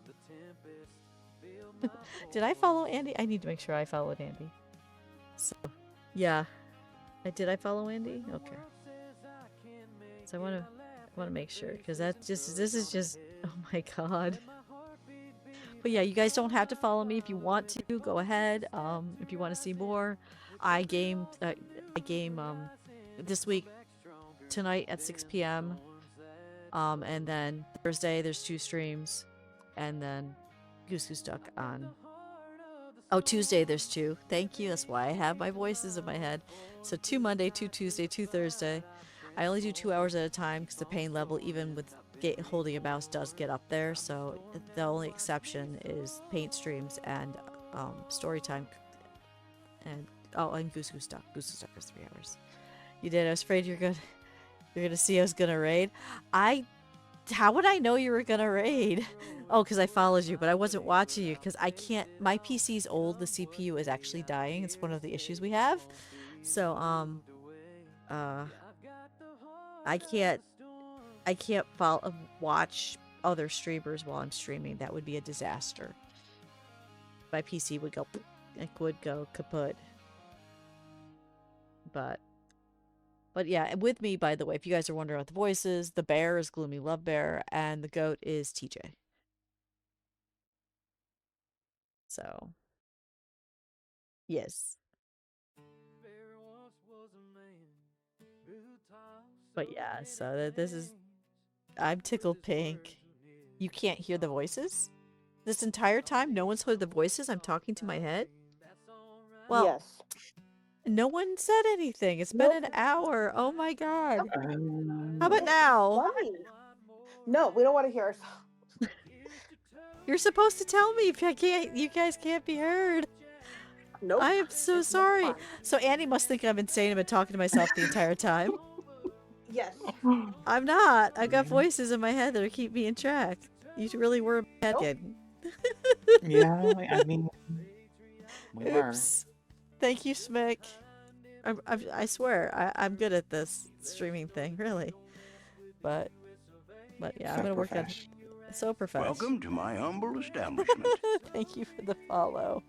Did I follow Andy? I need to make sure I followed Andy. So, yeah. Did I follow Andy? Okay. So I want to make sure because this is just, oh my god. But yeah, you guys don't have to follow me if you want to. Go ahead. If you want to see more, I game this week tonight at 6 p.m. And then Thursday there's 2 streams, and then Goose Duck on. Oh, Tuesday there's 2. Thank you. That's why I have my voices in my head. So 2 Monday, 2 Tuesday, 2 Thursday. I only do 2 hours at a time because the pain level, even with holding a mouse, does get up there. So the only exception is paint streams and story time, and and Goose Goose Duck. Goose Goose Duck is 3 hours. You did. I was afraid you're gonna see I was gonna raid. How would I know you were gonna raid? Oh, because I followed you, but I wasn't watching you because I can't. My PC's old. The CPU is actually dying. It's one of the issues we have. So I can't watch other streamers while I'm streaming. That would be a disaster. My PC would go. It would go kaput. But yeah, with me, by the way, if you guys are wondering about the voices, the bear is Gloomy Love Bear, and the goat is TJ. So, yes. But yeah, so this is... I'm tickled pink. You can't hear the voices? This entire time, no one's heard the voices? I'm talking to my head? Well, Yes. no one said anything. It's been an hour. Oh my god. How about now? Funny. No, we don't want to hear ourselves. You're supposed to tell me if you guys can't be heard. Nope. I am so It's not sorry. fun. So Annie must think I'm insane. I've been talking to myself the entire time. Yes. I'm not. I've got voices in my head that are keep me in track. You really were a bad Nope. kid. Yeah, I mean, we were. Oops. Thank you, Smick. I swear, I'm good at this streaming thing, really. But yeah, I'm So gonna work on profesh. so professional. Welcome to my humble establishment. Thank you for the follow.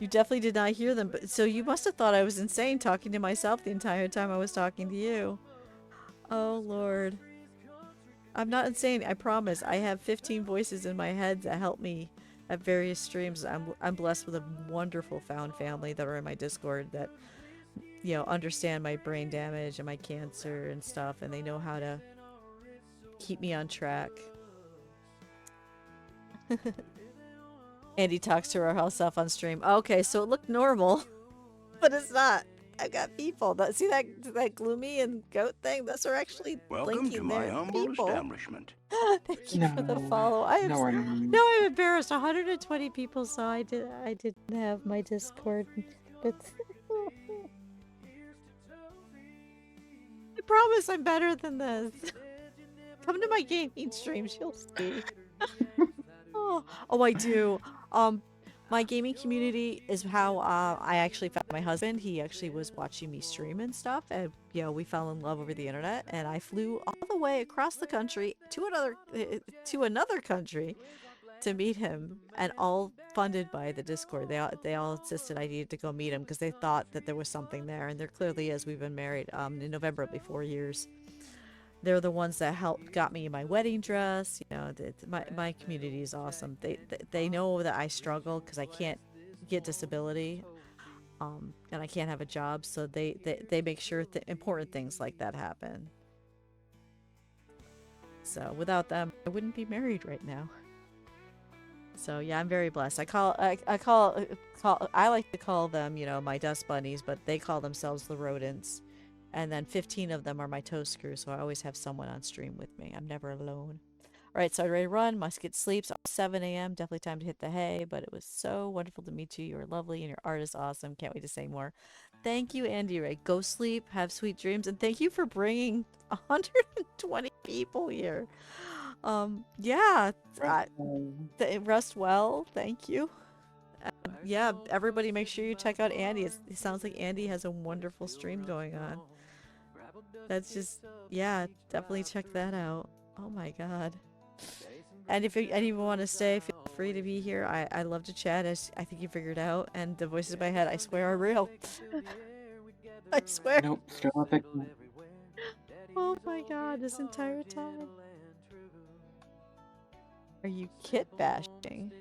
You definitely did not hear them, but so you must have thought I was insane talking to myself the entire time I was talking to you. Oh Lord. I'm not insane, I promise. I have 15 voices in my head that help me at various streams. I'm blessed with a wonderful found family that are in my Discord that, you know, understand my brain damage and my cancer and stuff, and they know how to keep me on track. Andy talks to her herself on stream. Okay, so it looked normal, but it's not. I've got people. See that gloomy and goat thing? Those are actually Welcome blinking to my there. humble People. establishment. Thank you for the follow. No worries. Now I'm embarrassed. 120 people saw I didn't have my Discord. But I promise I'm better than this. Come to my gaming streams, you'll see. Oh, I do. My gaming community is how I actually found my husband. He actually was watching me stream and stuff, and you know, we fell in love over the internet. And I flew all the way across the country to another country to meet him, and all funded by the Discord. They all insisted I needed to go meet him because they thought that there was something there, and there clearly is. We've been married. In November it'll be 4 years. They're the ones that got me my wedding dress. You know, my community is awesome. They know that I struggle because I can't get disability, and I can't have a job. So they make sure important things like that happen. So without them, I wouldn't be married right now. So yeah, I'm very blessed. I like to call them, you know, my dust bunnies, but they call themselves the rodents. And then 15 of them are my toast crew, so I always have someone on stream with me. I'm never alone. All right, so I'm ready to run. Must get sleep. So 7 a.m. Definitely time to hit the hay, but it was so wonderful to meet you. You are lovely, and your art is awesome. Can't wait to say more. Thank you, Andy Ray. Go sleep, have sweet dreams, and thank you for bringing 120 people here. Yeah, rest well. Thank you. Yeah, everybody make sure you check out Andy. It sounds like Andy has a wonderful stream going on. That's just, yeah, definitely check that out. Oh my god. And if anyone want to stay, feel free to be here. I love to chat, as I think you figured out. And the voices in my head, I swear, are real. I swear. Nope, still not the... Oh my god, this entire time. Are you kit bashing?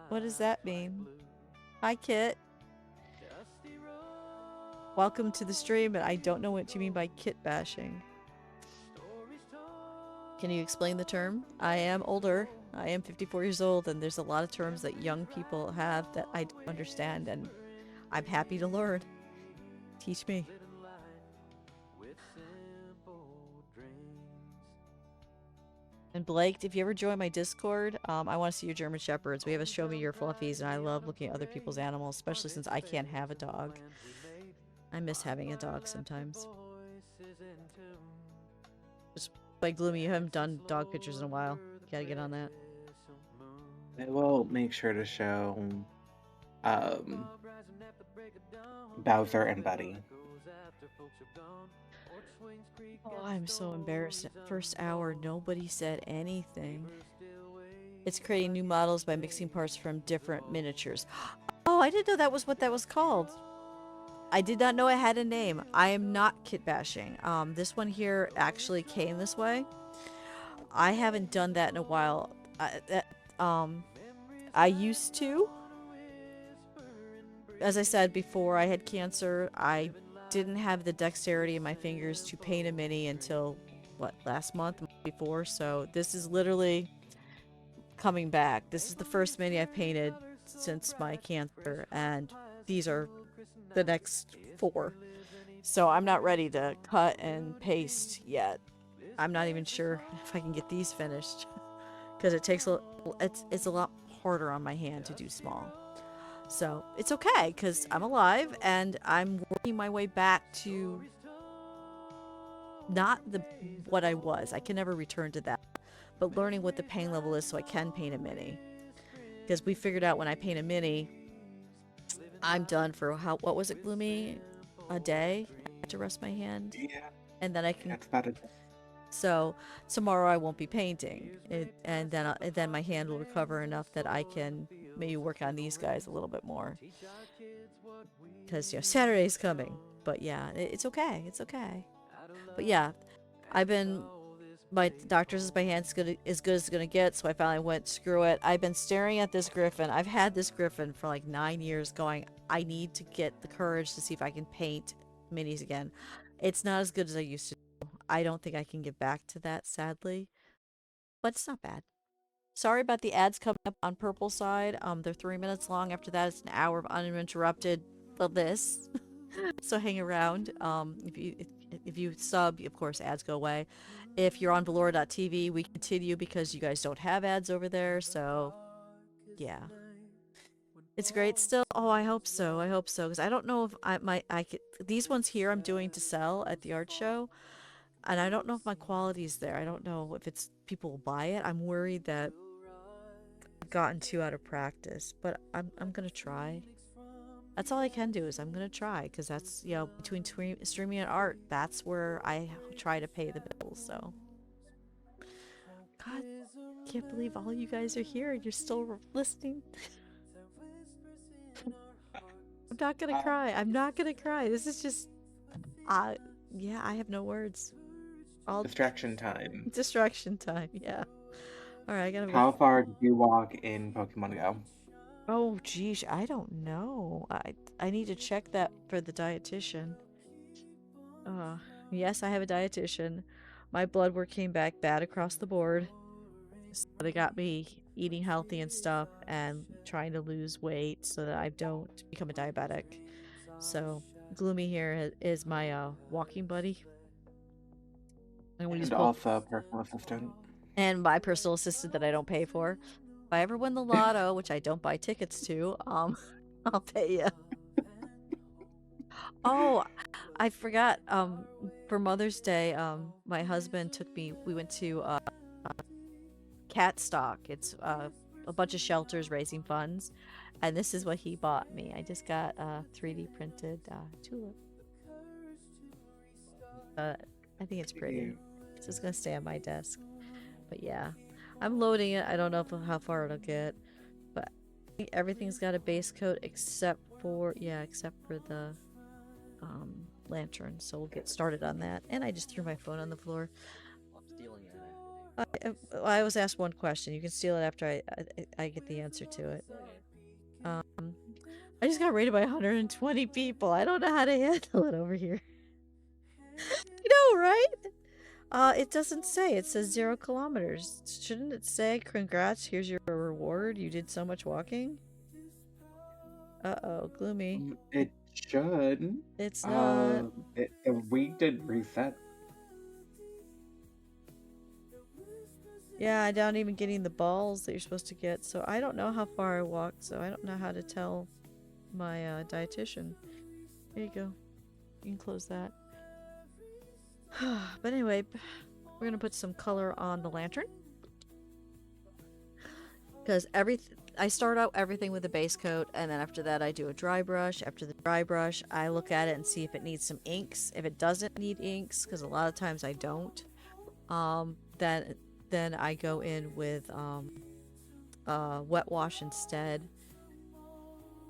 What does that mean? Hi, Kit. Welcome to the stream, and I don't know what you mean by kit bashing. Can you explain the term? I am older. I am 54 years old, and there's a lot of terms that young people have that I don't understand, and I'm happy to learn. Teach me. And Blake, if you ever join my Discord, I want to see your German Shepherds. We have a show me your fluffies, and I love looking at other people's animals, especially since I can't have a dog. I miss having a dog sometimes. Just like Gloomy, you haven't done dog pictures in a while. Gotta get on that. I will make sure to show um, Bowser and Buddy. Oh, I'm so embarrassed. First hour, nobody said anything. It's creating new models by mixing parts from different miniatures. Oh, I didn't know that was what that was called. I did not know it had a name. I am not kit bashing. This one here actually came this way. I haven't done that in a while. I used to. As I said before, I had cancer. I didn't have the dexterity in my fingers to paint a mini until, what, last month before? So this is literally coming back. This is the first mini I've painted since my cancer, and these are the next 4. So I'm not ready to cut and paste yet. I'm not even sure if I can get these finished because it takes it's a lot harder on my hand to do small. So it's okay because I'm alive and I'm working my way back to not what I was. I can never return to that, but learning what the pain level is so I can paint a mini. Because we figured out when I paint a mini, I'm done for what was it, Gloomy? A day? I have to rest my hand. Yeah, And then I can. that's about it. So tomorrow I won't be painting, and then my hand will recover enough that I can maybe work on these guys a little bit more. Because Saturday's coming, but yeah, it's okay. It's okay. But yeah, my doctor says my hand's as good as it's gonna get, so I finally went, screw it. I've been staring at this griffin. I've had this griffin for like 9 years going, I need to get the courage to see if I can paint minis again. It's not as good as I used to do. I don't think I can get back to that, sadly. But it's not bad. Sorry about the ads coming up on Purple side. They're 3 minutes long. After that, it's an hour of uninterrupted bliss. So hang around. If you sub, of course, ads go away. If you're on Valora.tv, we continue because you guys don't have ads over there. So, yeah, it's great still. Oh, I hope so. I hope so because I don't know if I could. These ones here I'm doing to sell at the art show, and I don't know if my quality's there. I don't know if it's people will buy it. I'm worried that I've gotten too out of practice, but I'm gonna try. That's all I can do is I'm gonna try because that's between streaming and art, that's where I try to pay the bills. So, God, can't believe all you guys are here and you're still listening. I'm not gonna cry. I'm not gonna cry. This is just, yeah, I have no words. Distraction time. Distraction time. Yeah. All right, I gotta. How far did you walk in Pokemon Go? Oh, geez, I don't know. I need to check that for the dietitian. Yes, I have a dietitian. My blood work came back bad across the board. So they got me eating healthy and stuff and trying to lose weight so that I don't become a diabetic. So Gloomy here is my walking buddy. And also personal assistant. And my personal assistant that I don't pay for. If I ever win the lotto, which I don't buy tickets to, I'll pay you. Oh, I forgot. For Mother's Day, my husband took me. We went to Cat Stock. It's a bunch of shelters raising funds, and this is what he bought me. I just got a 3D printed tulip. I think it's pretty. It's just gonna stay on my desk. But yeah, I'm loading it. I don't know how far it'll get, but I think everything's got a base coat except for the lantern. So we'll get started on that. And I just threw my phone on the floor. I'm stealing it. I was asked one question. You can steal it after I get the answer to it. I just got rated by 120 people. I don't know how to handle it over here. You know, right? It doesn't say. It says 0 kilometers. Shouldn't it say, congrats, here's your reward. You did so much walking? Uh-oh, Gloomy. It should. It's not. The week did reset. Yeah, I'm not even getting the balls that you're supposed to get, so I don't know how far I walked, so I don't know how to tell my dietitian. There you go. You can close that. But anyway, we're gonna put some color on the lantern. Because I start out everything with a base coat, and then after that I do a dry brush. After the dry brush, I look at it and see if it needs some inks. If it doesn't need inks, because a lot of times I don't, then I go in with wet wash instead.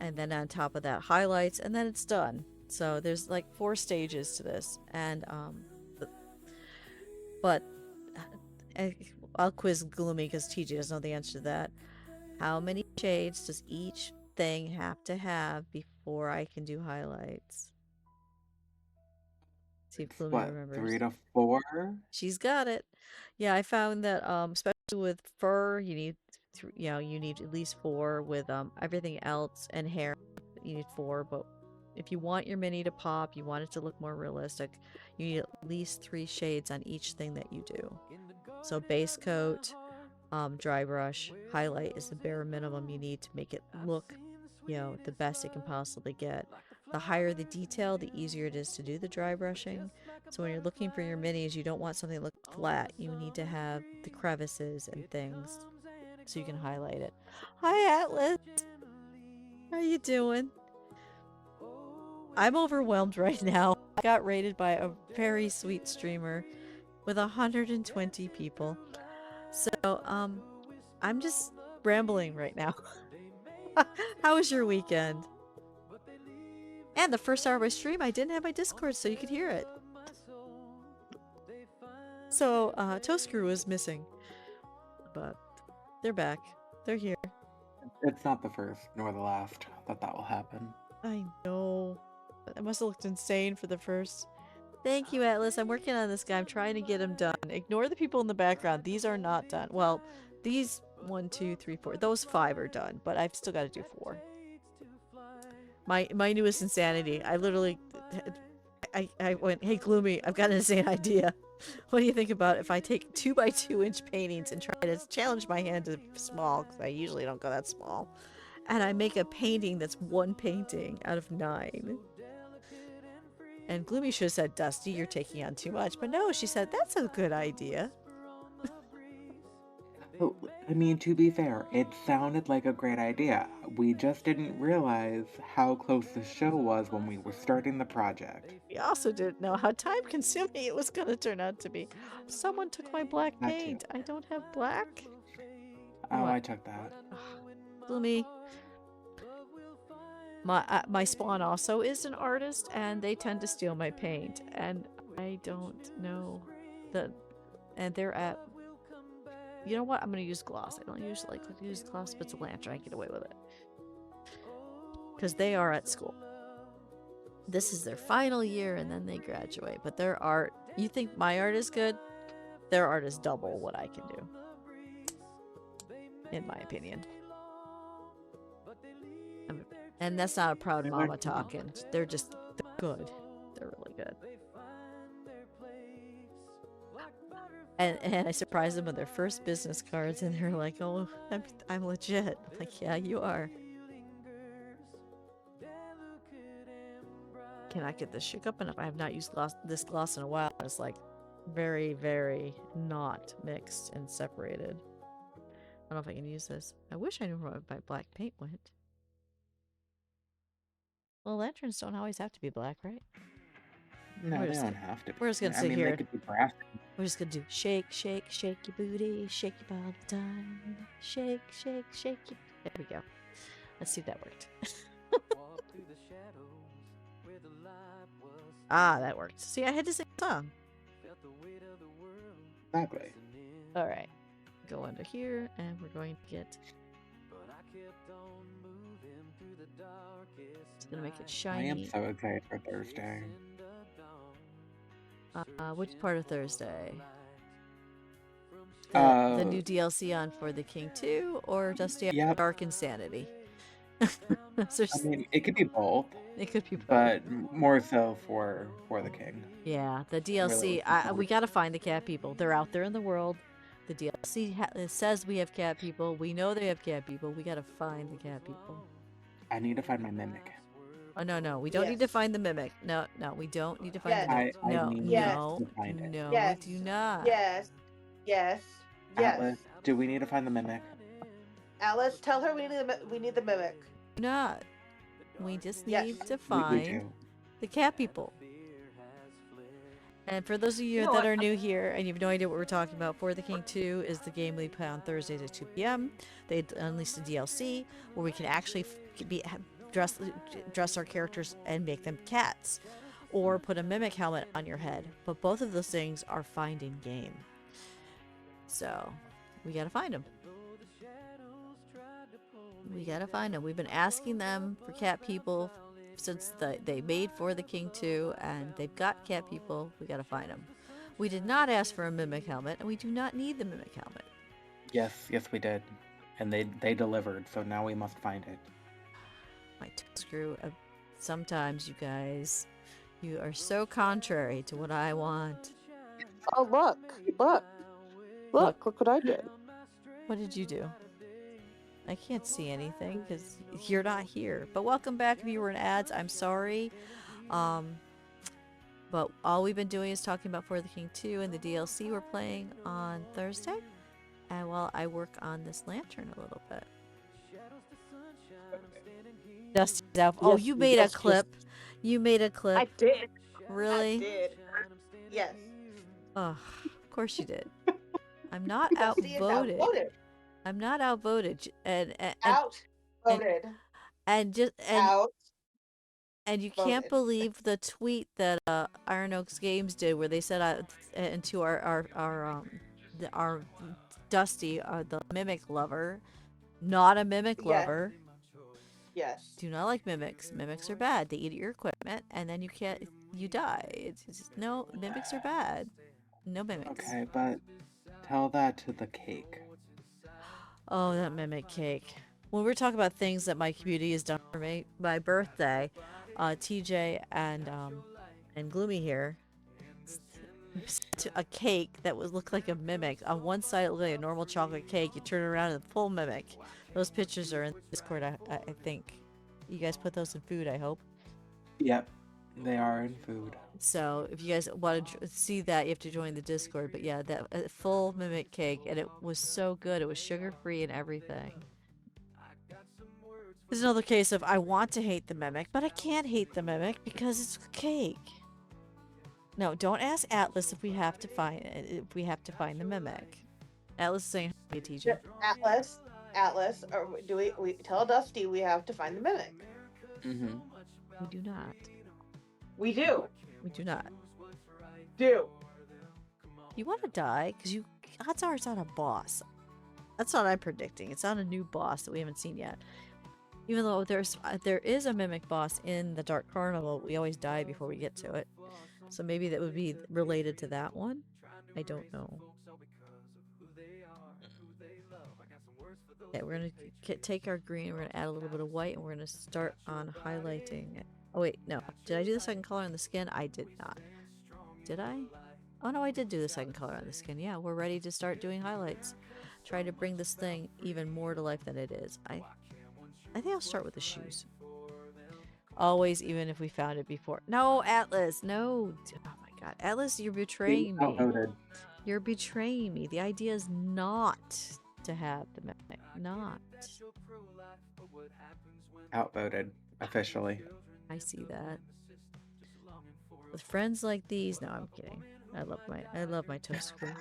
And then on top of that, highlights, and then it's done. So there's like 4 stages to this, and but I'll quiz Gloomy because TJ doesn't know the answer to that. How many shades does each thing have to have before I can do highlights? See if Gloomy What, remembers. 3 to 4? She's got it. Yeah, I found that especially with fur, you need you need at least 4. With everything else and hair, you need 4. But if you want your mini to pop, you want it to look more realistic, you need at least 3 shades on each thing that you do. So base coat, dry brush, highlight is the bare minimum you need to make it look, the best it can possibly get. The higher the detail, the easier it is to do the dry brushing. So when you're looking for your minis, you don't want something to look flat. You need to have the crevices and things so you can highlight it. Hi, Atlas. How you doing? I'm overwhelmed right now. I got rated by a very sweet streamer with 120 people. So, I'm just rambling right now. How was your weekend? And the first hour of my stream, I didn't have my Discord so you could hear it. So, Toast Crew was missing. But they're back. They're here. It's not the first nor the last that will happen. I know. I must have looked insane for the first. Thank you, Atlas. I'm working on this guy. I'm trying to get him done. Ignore the people in the background. These are not done. Well, these 1, 2, 3, 4. Those 5 are done, but I've still got to do 4. My newest insanity. I literally, I went, hey Gloomy, I've got an insane idea. What do you think about if I take 2x2 inch paintings and try to challenge my hand to small, because I usually don't go that small, and I make a painting that's 1 painting out of 9. And Gloomy should have said, Dusty, you're taking on too much. But no, she said, that's a good idea. Oh, I mean, to be fair, it sounded like a great idea. We just didn't realize how close the show was when we were starting the project. We also didn't know how time consuming it was going to turn out to be. Someone took my black That too. paint. I don't have black. Oh, What? I took that. Gloomy. My spawn also is an artist, and they tend to steal my paint, and I don't know that. And they're at. You know what? I'm gonna use gloss. I don't usually like to use gloss, but it's a lantern. I get away with it because they are at school. This is their final year, and then they graduate. But their art. You think my art is good? Their art is double what I can do, in my opinion. And that's not a proud mama talking. They're good. They're really good. And I surprised them with their first business cards, and they're like, "Oh, I'm legit." I'm like, "Yeah, you are." Cannot get this shook up enough. I have not used this gloss in a while. It's like very, very not mixed and separated. I don't know if I can use this. I wish I knew where my black paint went. Well, lanterns don't always have to be black, right? No, they don't have to. We're just gonna I sit mean, here. they could be brass. We're just gonna do shake, shake, shake your booty, shake your ball the time. Shake, shake, shake your... There we go. Let's see if that worked. Ah, that worked. See, I had to sing a song. Exactly. Alright. Go under here, and we're going to get... Just gonna make it shiny. I am so excited for Thursday. Which part of Thursday? The new Uh, DLC on For the King 2 or Dustiria Yep. Dark Insanity? So I mean, it could be both, it could be both. but more so for the king. Yeah, the really DLC. looking We forward. gotta find the cat people. They're out there in the world. The DLC it says we have cat people. We know they have cat people. We gotta find the cat people. I need to find my mimic. Oh no, we don't need to Yes. find the mimic. No, we don't need to find the Yes. mimic. I No, need Yes. no, to find it. no, Yes. we do not. Yes. Yes. Yes. Atlas, do we need to find the mimic? Alice, tell her we need the mimic. Do not. We just Yes. need to We find do. the cat people. And for those of you No, that I- are new here and you have no idea what we're talking about, For the King 2 is the game we play on Thursdays at 2 p.m. They unleashed a DLC where we can actually dress our characters and make them cats, or put a mimic helmet on your head. But both of those things are found in game. So we gotta find them. We gotta find them. We've been asking them for cat people since they made For the King 2, and they've got cat people. We gotta find them. We did not ask for a mimic helmet, and we do not need the mimic helmet. Yes, we did. And they delivered, so now we must find it. My toe screw. Sometimes you guys, you are so contrary to what I want. Oh look what I did. What did you do? I can't see anything because you're not here. But welcome back if you were in ads. I'm sorry. But all we've been doing is talking about For the King 2 and the DLC we're playing on Thursday. And while I work on this lantern a little bit. Dusty's out. Oh, Yes, you made yes, a clip. You made a clip. I did. Really? I did. Yes. Oh, of course you did. I'm not Dusty is outvoted. outvoted. I'm not outvoted. And Outvoted. and you can't Voted. believe the tweet that Iron Oaks Games did, where they said into our Dusty, the mimic lover, not a mimic Yes. lover. Yes. Do not like mimics. Mimics are bad. They eat your equipment, and then you die. It's just, no, mimics are bad. No mimics. Okay, but tell that to the cake. Oh, that mimic cake. When we're talking about things that my community has done for me, my birthday, TJ and Gloomy here sent a cake that looked like a mimic. On one side it looked like a normal chocolate cake. You turn it around and full mimic. Those pictures are in Discord, I think. You guys put those in food, I hope. Yep, they are in food. So if you guys want to see that, you have to join the Discord. But yeah, that full mimic cake, and it was so good. It was sugar-free and everything. There's another case of I want to hate the mimic, but I can't hate the mimic because it's cake. No, don't ask Atlas if we have to find the mimic. Atlas is saying hi, TJ. Atlas, or do we tell Dusty we have to find the mimic? Mm-hmm. We do not. We do. We do not. Do. You want to die because odds are it's not a boss. That's what I'm predicting. It's not a new boss that we haven't seen yet. Even though there is a mimic boss in the Dark Carnival, we always die before we get to it. So maybe that would be related to that one. I don't know. Yeah, we're gonna take our green. We're gonna add a little bit of white, and we're gonna start on highlighting it. Oh wait, no. Did I do the second color on the skin? I did not. Did I? Oh no, I did do the second color on the skin. Yeah, we're ready to start doing highlights. Try to bring this thing even more to life than it is. I think I'll start with the shoes. Always, even if we found it before. No, Atlas, no. Oh my god. Atlas, you're betraying me. Outvoted. You're betraying me. The idea is not to have the mimic. Not. Outvoted. Officially. I see that. With friends like these, no, I'm kidding. I love my toast screw.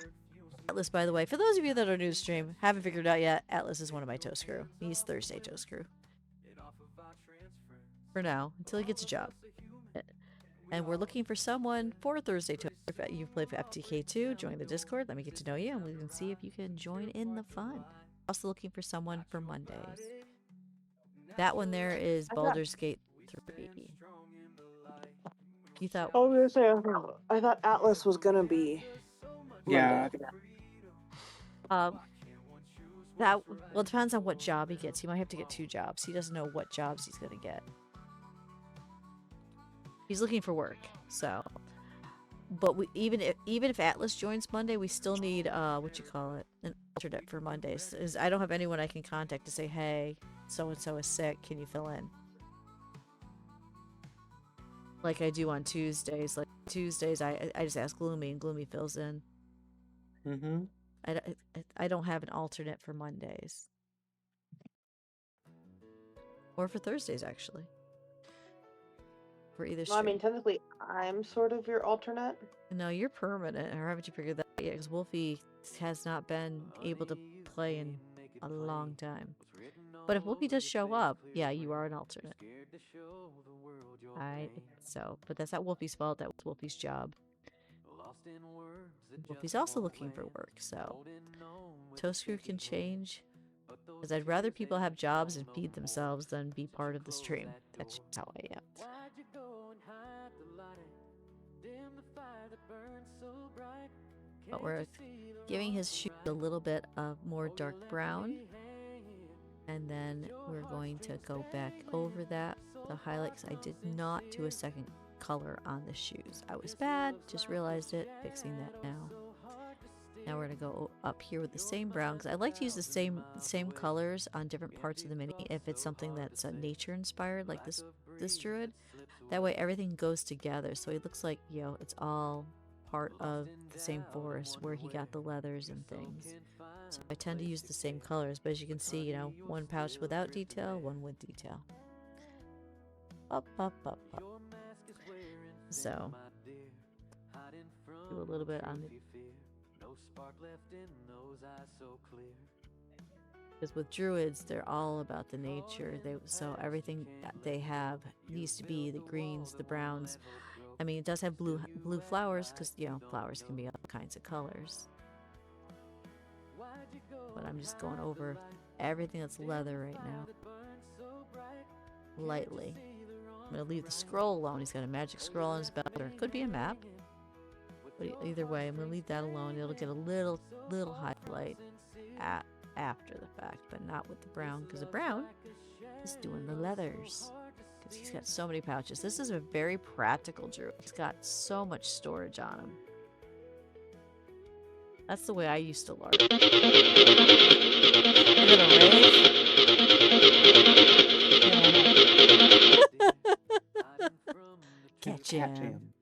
Atlas, by the way, for those of you that are new to stream, haven't figured it out yet, Atlas is one of my toast screw. He's Thursday toast screw. For now, until he gets a job. And we're looking for someone for Thursday toast. If you play for FTK2, join the Discord. Let me get to know you, and we can see if you can join in the fun. Also looking for someone for Mondays. That one there is Baldur's Gate 3. You thought? I was gonna say, I thought Atlas was gonna be. Yeah. Monday. That well, it depends on what job he gets. He might have to get 2 jobs. He doesn't know what jobs he's gonna get. He's looking for work, so. But even if Atlas joins Monday, we still need what you call it, an alternate for Mondays. Is I don't have anyone I can contact to say, hey, so and so is sick. Can you fill in? Like I do on Tuesdays. Like Tuesdays, I just ask Gloomy, and Gloomy fills in. Mm-hmm. I don't have an alternate for Mondays. Or for Thursdays, actually. For either Well, I mean, stream. technically, I'm sort of your alternate. No, you're permanent. Or haven't you figured that out yet? Because Wolfie has not been able to play in a long time. But if Wolfie does show up, yeah, you are an alternate. But that's not Wolfie's fault. That was Wolfie's job. Wolfie's also looking for work, so Toast Crew can change. Because I'd rather people have jobs and feed themselves than be part of the stream. That's just how I am. But we're giving his shoes a little bit of more dark brown. And then we're going to go back over that, the highlights. I did not do a second color on the shoes. I was bad, just realized it, fixing that now. Now we're gonna go up here with the same brown, because I like to use the same colors on different parts of the mini if it's something that's nature inspired, like this druid. That way everything goes together, so it looks like, you know, it's all part of the same forest where he got the leathers and things. So I tend to use the same colors, but as you can see, you know, one pouch without detail, one with detail. Up. So do a little bit on the, because with druids, they're all about the nature. So everything that they have needs to be the greens, the browns. I mean, it does have blue flowers, because, you know, flowers can be all kinds of colors. But I'm just going over everything that's leather right now. Lightly. I'm going to leave the scroll alone. He's got a magic scroll on his belt, or it could be a map. But either way, I'm going to leave that alone. It'll get a little highlight after the fact, but not with the brown, because the brown is doing the leathers. Because he's got so many pouches. This is a very practical druid. He's got so much storage on him. That's the way I used to learn. Catch him.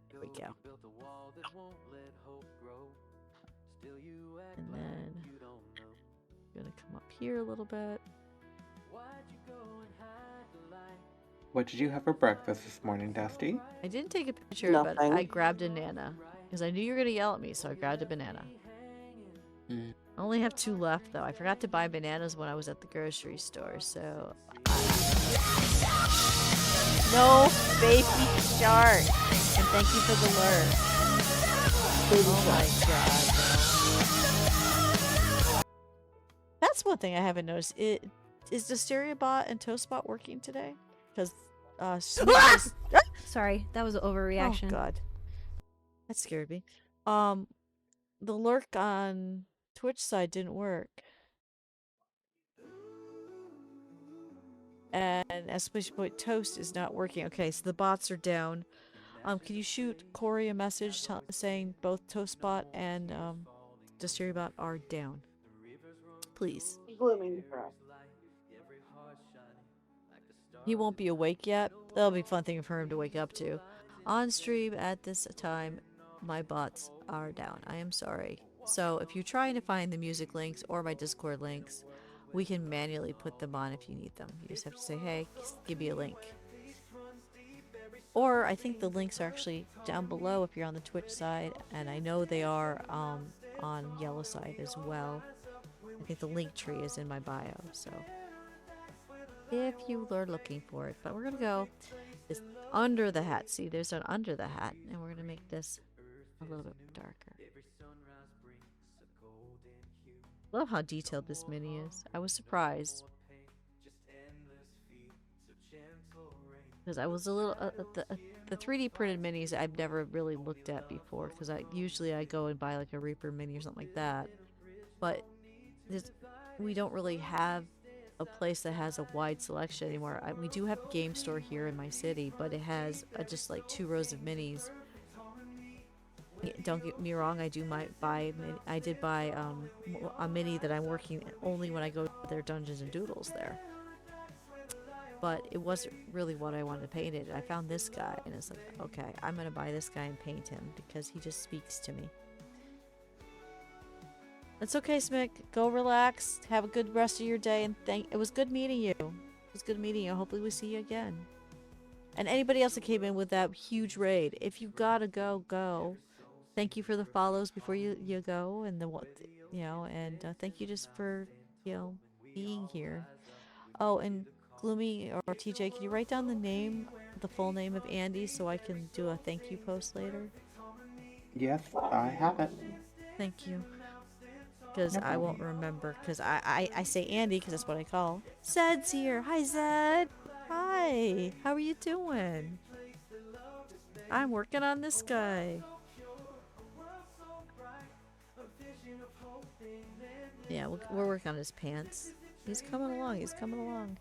There we go. And then I'm gonna come up here a little bit. What did you have for breakfast this morning, Dusty? I didn't take a picture, but I grabbed a banana because I knew you were gonna yell at me, so I grabbed a banana. Mm. I only have 2 left, though. I forgot to buy bananas when I was at the grocery store, so no baby shark. And thank you for the lure. Oh my god. That's one thing I haven't noticed. Is Dustiria bot and Toastbot working today? Because Sorry, that was an overreaction. Oh god. That scared me. The lurk on Twitch side didn't work. And exclamation point toast is not working. Okay, so the bots are down. Can you shoot Corey a message saying both Toastbot and Dustiriabot are down? Please. Glooming for us. He won't be awake yet. That'll be a fun thing for him to wake up to. On stream at this time, my bots are down. I am sorry. So if you're trying to find the music links or my Discord links, we can manually put them on if you need them. You just have to say, hey, give me a link. Or I think the links are actually down below if you're on the Twitch side, and I know they are on Yellow side as well. I think the link tree is in my bio, so if you are looking for it. But we're gonna go this under the hat. See, there's an under the hat, and we're gonna make this a little bit darker. Love how detailed this mini is. I was surprised. Because I was a little the 3D printed minis I've never really looked at before because I usually go and buy like a Reaper mini or something like that. But this, we don't really have a place that has a wide selection anymore. We do have a game store here in my city, but it has just like 2 rows of minis. Don't get me wrong, I did buy a mini that I'm working only when I go to their Dungeons and Doodles there. But it wasn't really what I wanted to paint it. I found this guy and it's like, okay, I'm gonna buy this guy and paint him because he just speaks to me. That's okay, Smick. Go relax. Have a good rest of your day and it was good meeting you. It was good meeting you. Hopefully we see you again. And anybody else that came in with that huge raid, if you gotta go, go. Thank you for the follows before you go, and thank you just for being here. Oh, and Gloomy or TJ, can you write down the full name of Andy so I can do a thank you post later? Yes, I have it. Thank you. Because I won't remember. Because I say Andy because that's what I call. Zed's here. Hi, Zed. Hi. How are you doing? I'm working on this guy. Yeah, we're working on his pants. He's coming along. He's coming along.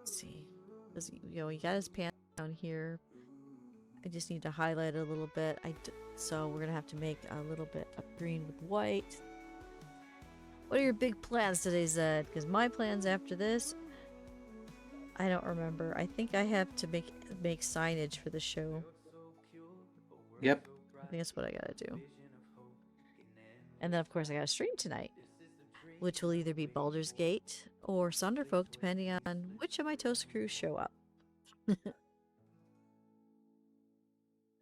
Let's see. He got his pants down here. I just need to highlight it a little bit. So we're gonna have to make a little bit of green with white. What are your big plans today, Zed? Because my plans after this, I don't remember. I think I have to make signage for the show. Yep. I think that's what I gotta do. And then, of course, I gotta stream tonight, which will either be Baldur's Gate or Sunderfolk, depending on which of my Toast crews show up.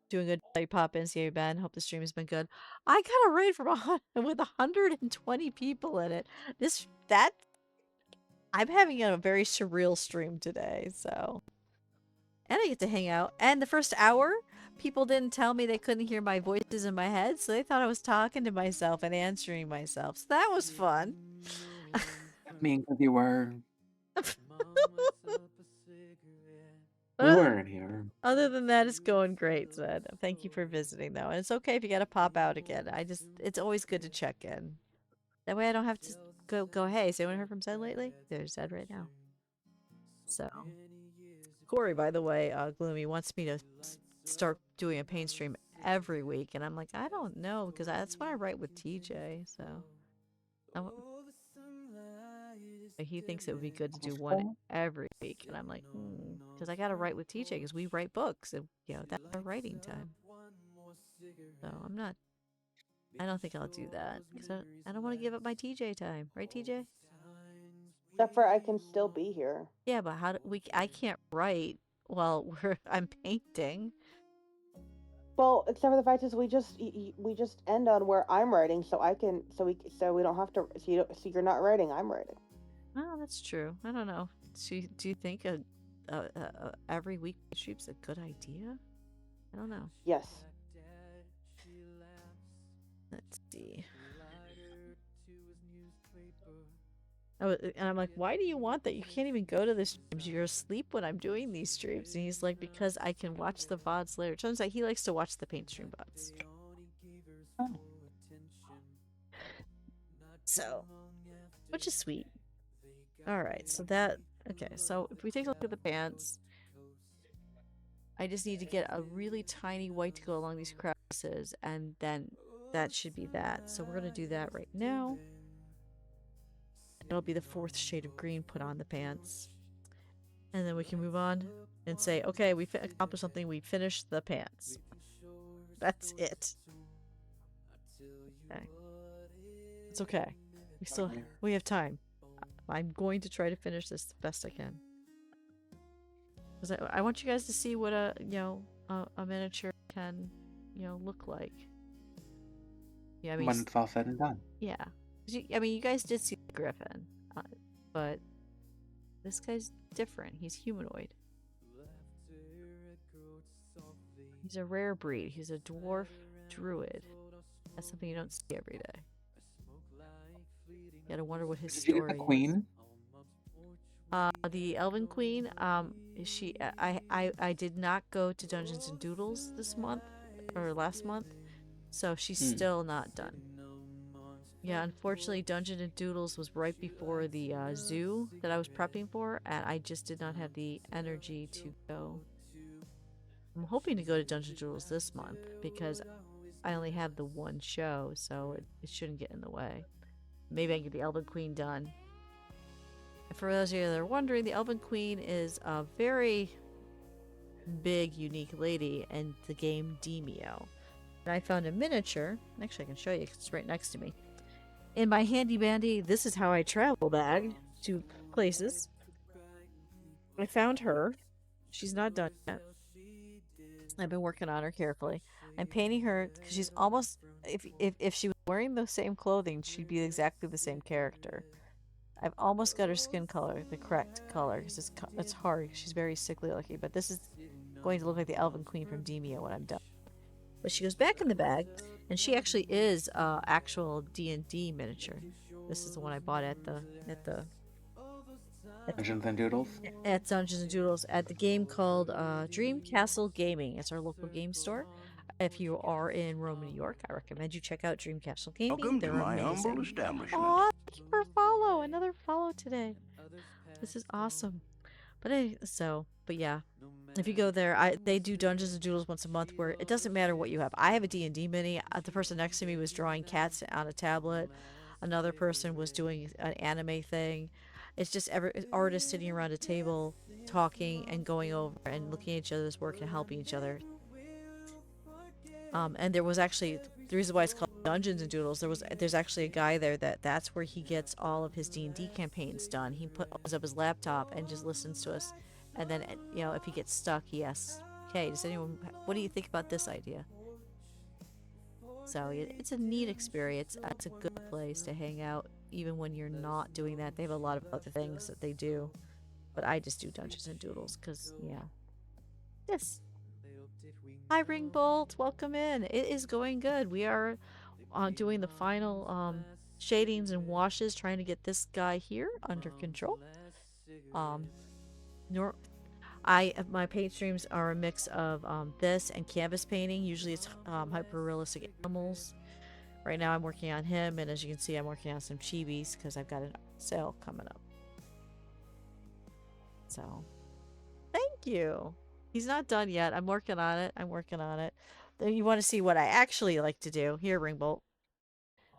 Doing good. You pop in, see you, Ben. Hope the stream has been good. I got a raid from with 120 people in it. I'm having a very surreal stream today, so. And I get to hang out. And the first hour, people didn't tell me they couldn't hear my voices in my head, so they thought I was talking to myself and answering myself. So that was fun. I mean, because you were. You were in here. Other than that, it's going great, Zed. Thank you for visiting, though. And it's okay if you gotta pop out again. It's always good to check in. That way I don't have to go, hey, has anyone heard from Zed lately? There's Zed right now. So. Corey, by the way, Gloomy, wants me to start doing a paint stream every week. And I'm like, I don't know, because that's what I write with TJ, so. He thinks it would be good to do one every week. And I'm like, because I got to write with TJ, because we write books. And, that's our writing time. So I don't think I'll do that, because I don't want to give up my TJ time. Right, TJ? Except for I can still be here. Yeah, but I can't write while I'm painting. Well, except for the fact is we just end on where I'm writing, so we don't have to. So you're not writing, I'm writing. Oh, that's true. I don't know. Do you think every week stream's a good idea? I don't know. Yes. Let's see. Oh, and I'm like, why do you want that? You can't even go to the streams. You're asleep when I'm doing these streams. And he's like, because I can watch the VODs later. Turns out he likes to watch the paint stream VODs. Oh. So, which is sweet. Alright, so okay, so if we take a look at the pants, I just need to get a really tiny white to go along these crevices, and then that should be that. So we're going to do that right now. It'll be the 4th shade of green put on the pants. And then we can move on and say, okay, we accomplished something. We finished the pants. That's it. Okay. It's okay. We have time. I'm going to try to finish this the best I can. Because I want you guys to see what a miniature can, look like. Yeah, I mean, when it's all said and done. Yeah. I mean, you guys did see the griffin, but this guy's different. He's humanoid. He's a rare breed. He's a dwarf druid. That's something you don't see every day. You gotta wonder what his Did story you get the queen? The Elven Queen, I did not go to Dungeons and Doodles this month or last month, so she's still not done. Yeah, unfortunately, Dungeons and Doodles was right before the zoo that I was prepping for, and I just did not have the energy to go. I'm hoping to go to Dungeons and Doodles this month because I only have the one show, so it shouldn't get in the way. Maybe I can get the Elven Queen done. For those of you that are wondering, the Elven Queen is a very big, unique lady in the game Demio. And I found a miniature. Actually, I can show you 'cause it's right next to me. In my handy bandy, this is how I travel bag to places. I found her. She's not done yet. I've been working on her carefully. I'm painting her because she's almost. If she was wearing the same clothing, she'd be exactly the same character. I've almost got her skin color, the correct color, because it's hard. She's very sickly looking, but this is going to look like the Elven Queen from Demio when I'm done. But she goes back in the bag, and she actually is actual D&D miniature. This is the one I bought at Dungeons and Doodles? At Dungeons and Doodles at the game called Dream Castle Gaming. It's our local game store. If you are in Rome, New York, I recommend you check out Dream Castle Gaming. Welcome They're to my amazing. humble establishment. Aw, thank you for a follow. Another follow today. This is awesome. But yeah. If you go there, they do Dungeons and Doodles once a month where it doesn't matter what you have. I have a D&D mini. The person next to me was drawing cats on a tablet. Another person was doing an anime thing. It's just artists sitting around a table talking and going over and looking at each other's work and helping each other. And there was actually the reason why it's called Dungeons and Doodles. There's actually a guy there that's where he gets all of his D&D campaigns done. He puts up his laptop and just listens to us, and then if he gets stuck, he asks, "Okay, what do you think about this idea?" So it's a neat experience. It's a good place to hang out, even when you're not doing that. They have a lot of other things that they do, but I just do Dungeons and Doodles because Yes. Hi, Ringbolt. Welcome in. It is going good. We are doing the final shadings and washes, trying to get this guy here under control. My paint streams are a mix of this and canvas painting. Usually it's hyper realistic animals. Right now I'm working on him, and as you can see, I'm working on some chibis because I've got a sale coming up. So, thank you. He's not done yet. I'm working on it. Then you want to see what I actually like to do? Here, Ringbolt.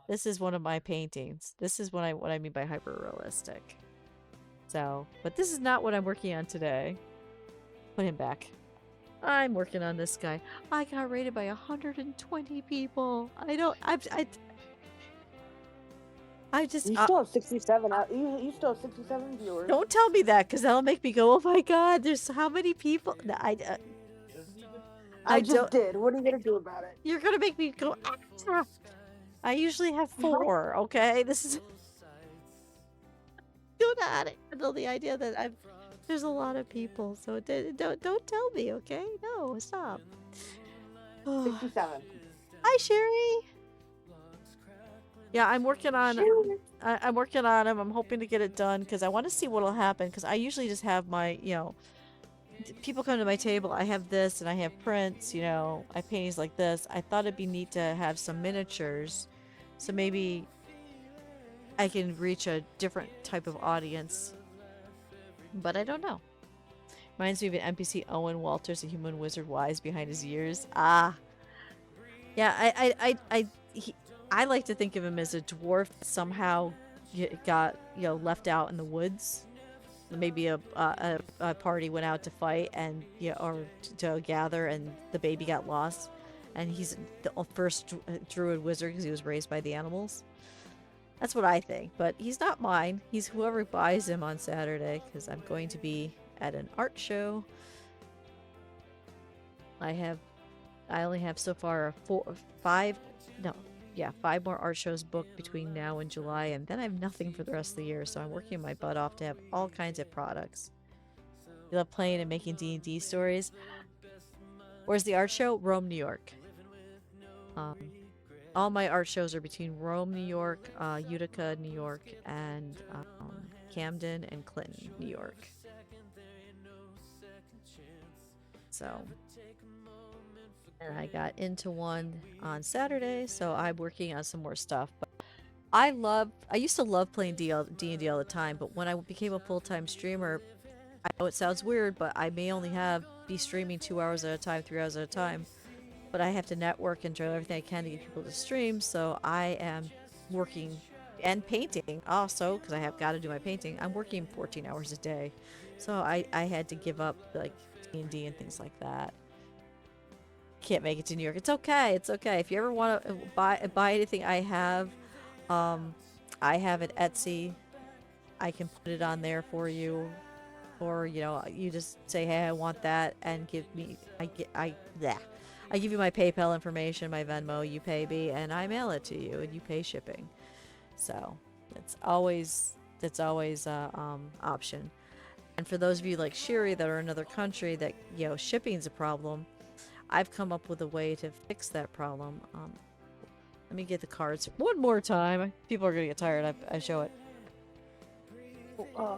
This is one of my paintings. This is what I mean by hyper realistic. So, but this is not what I'm working on today. Put him back. I'm working on this guy. I got rated by 120 people. I just You still have 67 out. You still have 67 viewers. don't tell me that, because that'll make me go, "Oh my God, there's how many people?" No, I just did. What are you gonna do about it? You're gonna make me go. "Ah." I usually have 4. Okay, this is. Do not handle the idea that there's a lot of people, so don't tell me. Okay, no, stop. 67. Hi, Sherry. Yeah, I'm working on. I'm working on him. I'm hoping to get it done because I want to see what'll happen. Because I usually just have my, people come to my table. I have this and I have prints. I paintings like this. I thought it'd be neat to have some miniatures, so maybe I can reach a different type of audience. But I don't know. Reminds me of an NPC, Owen Walters, a human wizard wise behind his years. Ah. Yeah, I like to think of him as a dwarf that somehow got left out in the woods. Maybe a party went out to fight and or to gather, and the baby got lost, and he's the first druid wizard because he was raised by the animals. That's what I think, but he's not mine. He's whoever buys him on Saturday, because I'm going to be at an art show. I only have so far 5 more art shows booked between now and July, and then I have nothing for the rest of the year, so I'm working my butt off to have all kinds of products. You love playing and making D&D stories. Where's the art show? Rome, New York. all my art shows are between Rome, New York, Utica, New York, and Camden and Clinton, New York. So, and I got into one on Saturday, so I'm working on some more stuff. But I used to love playing D&D all the time, but when I became a full-time streamer, I know it sounds weird, but I may only be streaming 2 hours at a time, 3 hours at a time. But I have to network and do everything I can to get people to stream, so I am working and painting also, because I have got to do my painting. I'm working 14 hours a day. So I had to give up like D&D and things like that. Can't make it to New York. It's okay. It's okay. If you ever want to buy anything I have it Etsy. I can put it on there for you. Or, you just say, hey, I want that, and give me, I give you my PayPal information, my Venmo, you pay me, and I mail it to you, and you pay shipping. So, it's always option. And for those of you like Shiri that are in another country that, shipping's a problem, I've come up with a way to fix that problem. Let me get the cards one more time. People are going to get tired. I show it.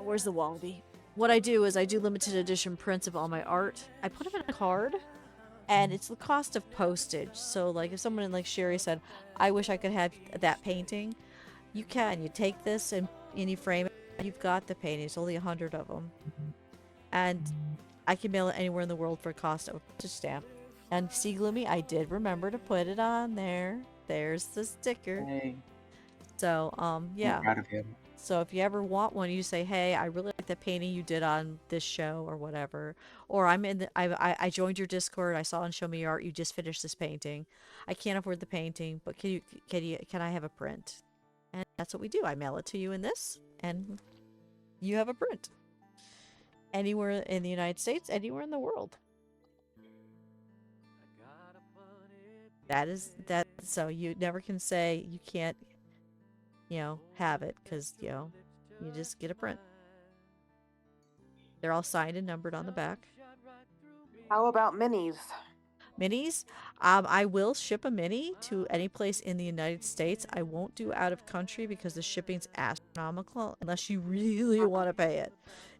Where's the wallaby? What I do is I do limited edition prints of all my art. I put them in a card, and it's the cost of postage. So, like, if someone like Sherry said, I wish I could have that painting, you can. You take this and you frame it. You've got the painting. It's only 100 of them. And I can mail it anywhere in the world for a cost of a postage stamp. And see, Gloomy, I did remember to put it on there. There's the sticker. Hey, So, yeah. I'm proud of you. So if you ever want one, you say, hey, I really like the painting you did on this show or whatever. Or I joined your Discord. I saw on Show Me Your Art. You just finished this painting. I can't afford the painting, but can I have a print? And that's what we do. I mail it to you in this, and you have a print. Anywhere in the United States, anywhere in the world. So you never can say you can't, have it, because, you just get a print. They're all signed and numbered on the back. How about minis? Minis, I will ship a mini to any place in the United States. I won't do out of country because the shipping's astronomical unless you really want to pay it.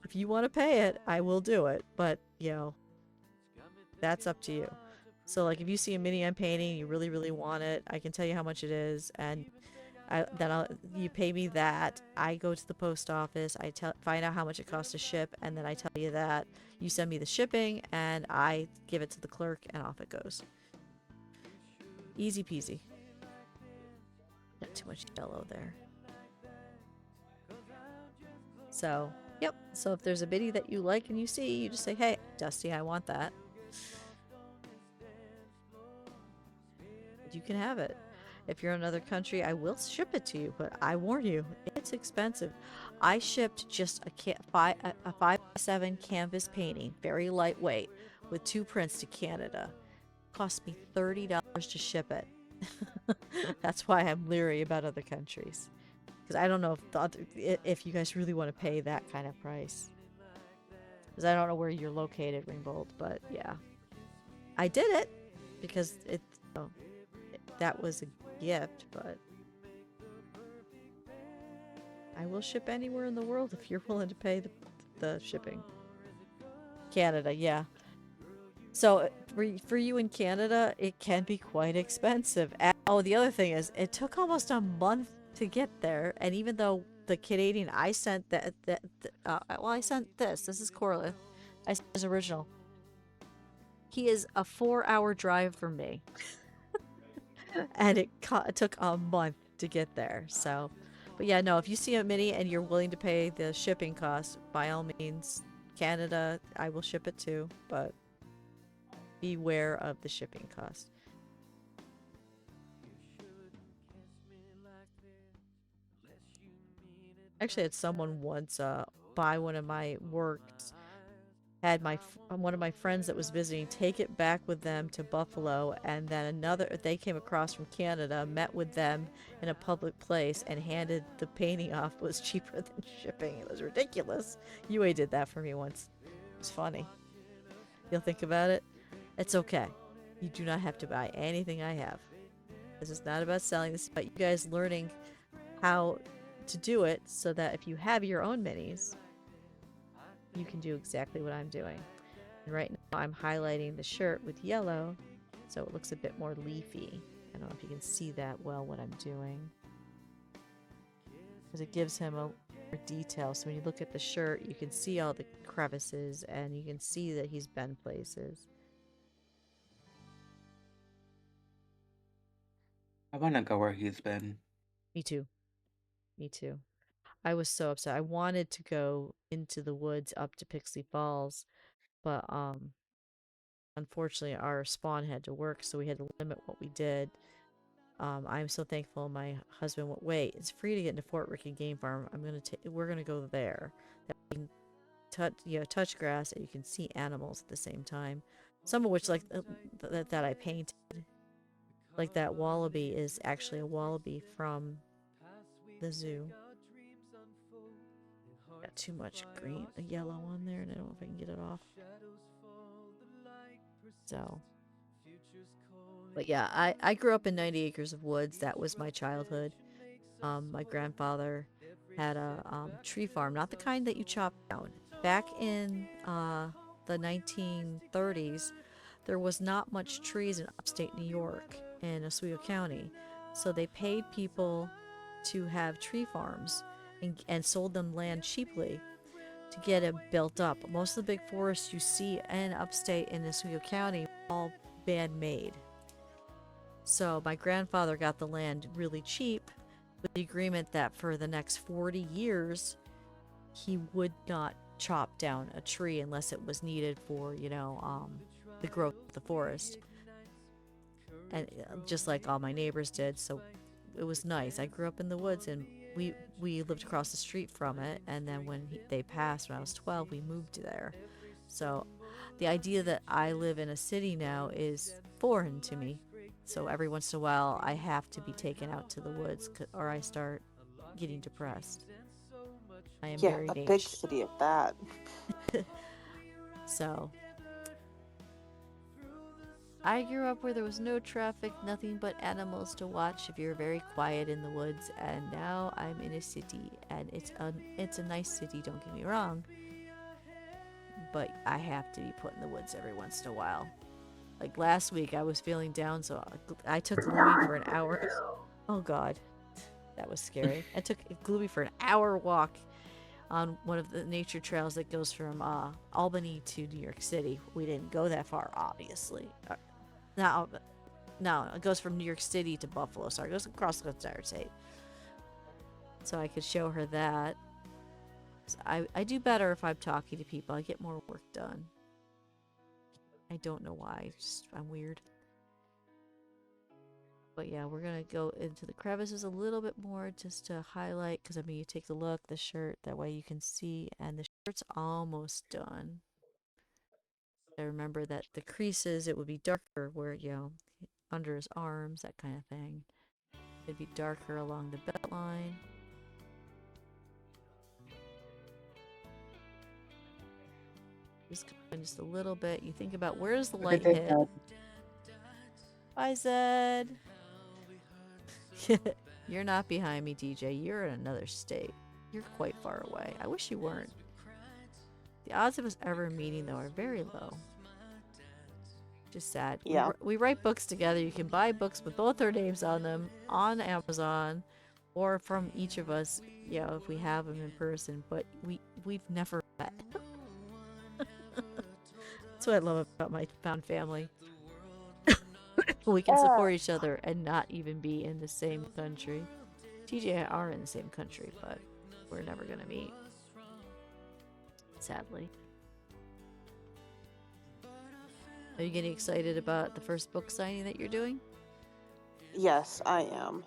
If you want to pay it, I will do it, but, that's up to you. So, like, if you see a mini I'm painting, you really, really want it, I can tell you how much it is, and you pay me that. I go to the post office, find out how much it costs to ship, and then I tell you that. You send me the shipping, and I give it to the clerk, and off it goes. Easy peasy. Not too much yellow there. So, yep. So if there's a biddy that you like and you see, you just say, hey, Dusty, I want that. You can have it. If you're in another country, I will ship it to you, but I warn you, it's expensive. I shipped just a 5x7 canvas painting, very lightweight, with 2 prints to Canada. Cost me $30 to ship it. That's why I'm leery about other countries, because I don't know if you guys really want to pay that kind of price. Because I don't know where you're located, Ringbolt, but yeah, I did it because that was a gift, but I will ship anywhere in the world if you're willing to pay the shipping. Canada, yeah. So for you in Canada, it can be quite expensive. The other thing is, it took almost a month to get there, and even though the Canadian I sent I sent this. This is Corlith. I sent his original. He is a 4-hour drive from me. And it took a month to get there. So, but yeah, no, if you see a mini and you're willing to pay the shipping cost, by all means, Canada, I will ship it too, but beware of the shipping cost. Actually, I had someone once buy one of my works, had one of my friends that was visiting take it back with them to Buffalo, and then they came across from Canada, met with them in a public place, and handed the painting off. It was cheaper than shipping. It was ridiculous. UA did that for me once. It was funny. You'll think about it. It's okay. You do not have to buy anything I have. This is not about selling. This is about you guys learning how to do it so that if you have your own minis, you can do exactly what I'm doing. And right now I'm highlighting the shirt with yellow so it looks a bit more leafy. I don't know if you can see that well what I'm doing. Because it gives him a more detail. So when you look at the shirt, you can see all the crevices and you can see that he's been places. I want to go where he's been. Me too. Me too. I was so upset. I wanted to go into the woods up to Pixley Falls, but unfortunately our spawn had to work, so we had to limit what we did. I'm so thankful my husband went, wait, it's free to get into Fort Ricky Game Farm. We're gonna go there. That you can touch grass and you can see animals at the same time. Some of which like that I painted. Like that wallaby is actually a wallaby from the zoo. Got too much green, a yellow on there, and I don't know if I can get it off. So, but yeah, I grew up in 90 acres of woods. That was my childhood. My grandfather had a tree farm, not the kind that you chop down. Back in the 1930s, there was not much trees in upstate New York in Oswego County, so they paid people to have tree farms and sold them land cheaply to get it built up. Most of the big forests you see in upstate in Oswego County are all man-made. So my grandfather got the land really cheap with the agreement that for the next 40 years he would not chop down a tree unless it was needed for, the growth of the forest. And just like all my neighbors did, so it was nice. I grew up in the woods and we lived across the street from it, and then when they passed when I was 12, we moved there. So the idea that I live in a city now is foreign to me. So every once in a while I have to be taken out to the woods or I start getting depressed. I am very a big city at that. So I grew up where there was no traffic, nothing but animals to watch if you're very quiet in the woods, and now I'm in a city, and it's a nice city, don't get me wrong, but I have to be put in the woods every once in a while. Like last week I was feeling down, so I took Louie for an hour. Oh god, that was scary. I took Louie for an hour walk on one of the nature trails that goes from Albany to New York City. We didn't go that far, obviously. No, it goes from New York City to Buffalo. Sorry, it goes across the entire state. So I could show her that. So I do better if I'm talking to people. I get more work done. I don't know why. I'm weird. But yeah, we're going to go into the crevices a little bit more just to highlight. Because, you take a look, the shirt. That way you can see. And the shirt's almost done. I remember that the creases, it would be darker where, under his arms, that kind of thing. It'd be darker along the belt line. Just going just a little bit. You think about where's the light hit. Bye, Zed. You're not behind me, DJ. You're in another state. You're quite far away. I wish you weren't. The odds of us ever meeting, though, are very low. Just sad. Yeah. We write books together. You can buy books with both our names on them on Amazon or from each of us, if we have them in person. But we've never met. That's what I love about my found family. We can support each other and not even be in the same country. TJ and I are in the same country, but we're never going to meet. Sadly. Are you getting excited about the first book signing that you're doing? Yes, I am.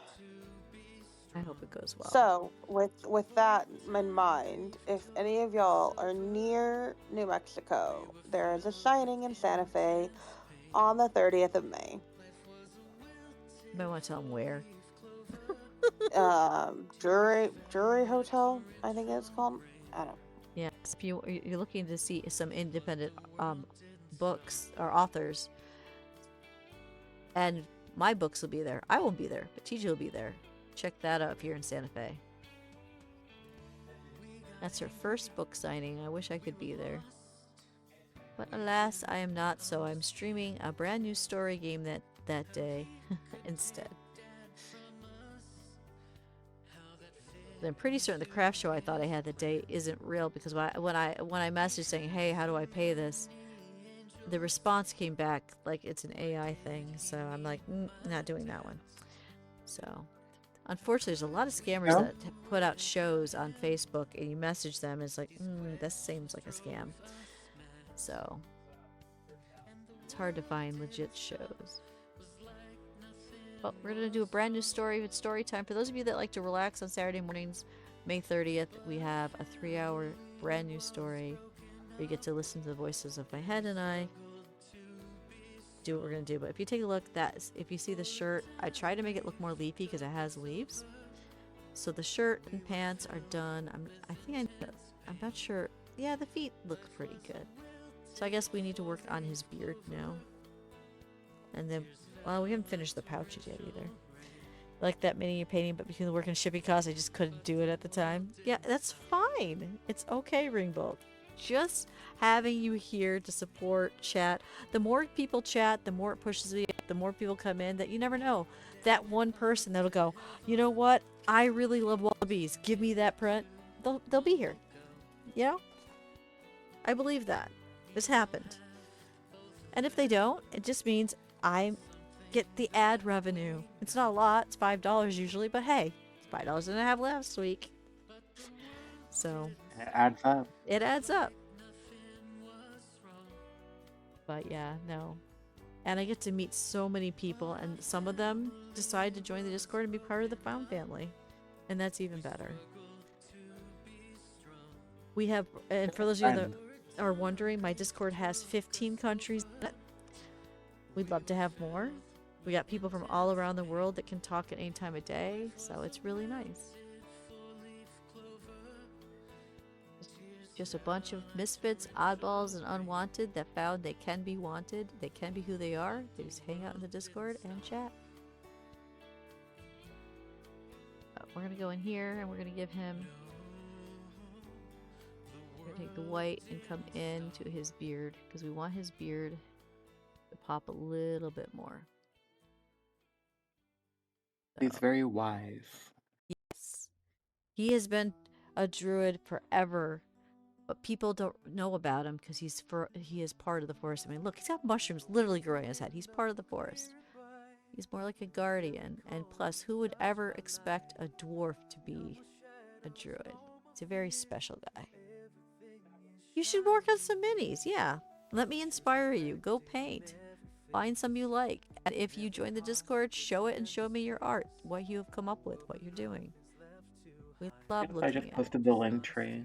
I hope it goes well. So, with that in mind, if any of y'all are near New Mexico, there is a signing in Santa Fe on the 30th of May. You might want to tell them where. Drury Hotel, I think it's called. I don't know. Yes, if you're looking to see some independent books or authors, and My books will be there. I won't be there, but TJ will be there. Check that out if you're in Santa Fe. That's her first book signing. I wish I could be there. But alas, I am not, so I'm streaming a brand new story game that day instead. But I'm pretty certain the craft show I thought I had that day isn't real, because when I messaged saying, hey, how do I pay this? The response came back like it's an AI thing, so I'm like, not doing that one. So, unfortunately, there's a lot of scammers that put out shows on Facebook, and you message them, and it's like, this seems like a scam. So, it's hard to find legit shows. Well, we're going to do a brand new story. It's story time. For those of you that like to relax on Saturday mornings, May 30th, we have a 3-hour brand new story where you get to listen to the voices of my head and I do what we're going to do. But if you take a look, if you see the shirt, I try to make it look more leafy because it has leaves. So the shirt and pants are done. I'm not sure. Yeah, the feet look pretty good. So I guess we need to work on his beard now. And then, well, we haven't finished the pouches yet either. I like that mini painting, but because of working shipping costs, I just couldn't do it at the time. Yeah, that's fine. It's okay, Ringbolt. Just having you here to support, chat. The more people chat, the more it pushes me up, the more people come in, that you never know. That one person that'll go, you know what? I really love wallabies. Give me that print. They'll be here. You know? I believe that. This happened. And if they don't, it just means I get the ad revenue. It's not a lot. It's $5 usually, but hey, it's $5.50 last week. So It adds up. it adds up. But yeah, no. And I get to meet so many people, and some of them decide to join the Discord and be part of the Found family. And that's even better. We have, and for those of you that are wondering, my Discord has 15 countries. We'd love to have more. We got people from all around the world that can talk at any time of day, so it's really nice. Just a bunch of misfits, oddballs, and unwanted that found they can be wanted. They can be who they are. They just hang out in the Discord and chat. We're going to go in here and we're going to give him... We're going to take the white and come into his beard, because we want his beard to pop a little bit more. He's very wise. Yes. He has been a druid forever. But people don't know about him because he is part of the forest. I mean, look, he's got mushrooms literally growing on his head. He's part of the forest. He's more like a guardian. And plus, who would ever expect a dwarf to be a druid? He's a very special guy. You should work on some minis, yeah. Let me inspire you. Go paint. Find some you like. And if you join the Discord, show it and show me your art. What you have come up with, what you're doing. We love looking at it. I just posted the link tree.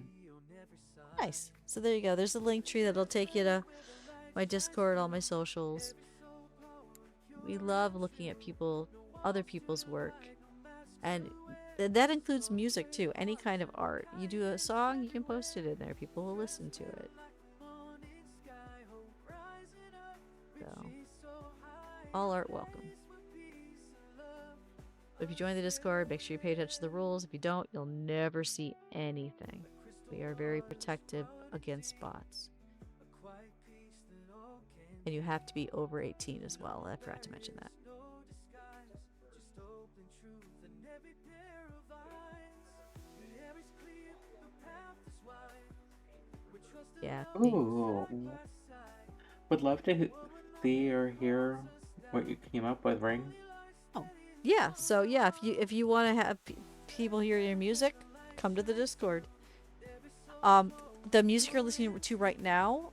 Nice. So there you go. There's a link tree that'll take you to my Discord, all my socials. We love looking at other people's work. And that includes music too. Any kind of art. You do a song, you can post it in there. People will listen to it. So, all art welcome. But if you join the Discord, make sure you pay attention to the rules. If you don't, you'll never see anything. We are very protective against bots. And you have to be over 18 as well. I forgot to mention that. Yeah. Ooh. Would love to see or hear what you came up with, Ring. Oh, yeah. So yeah, if you want to have people hear your music, come to the Discord. The music you're listening to right now,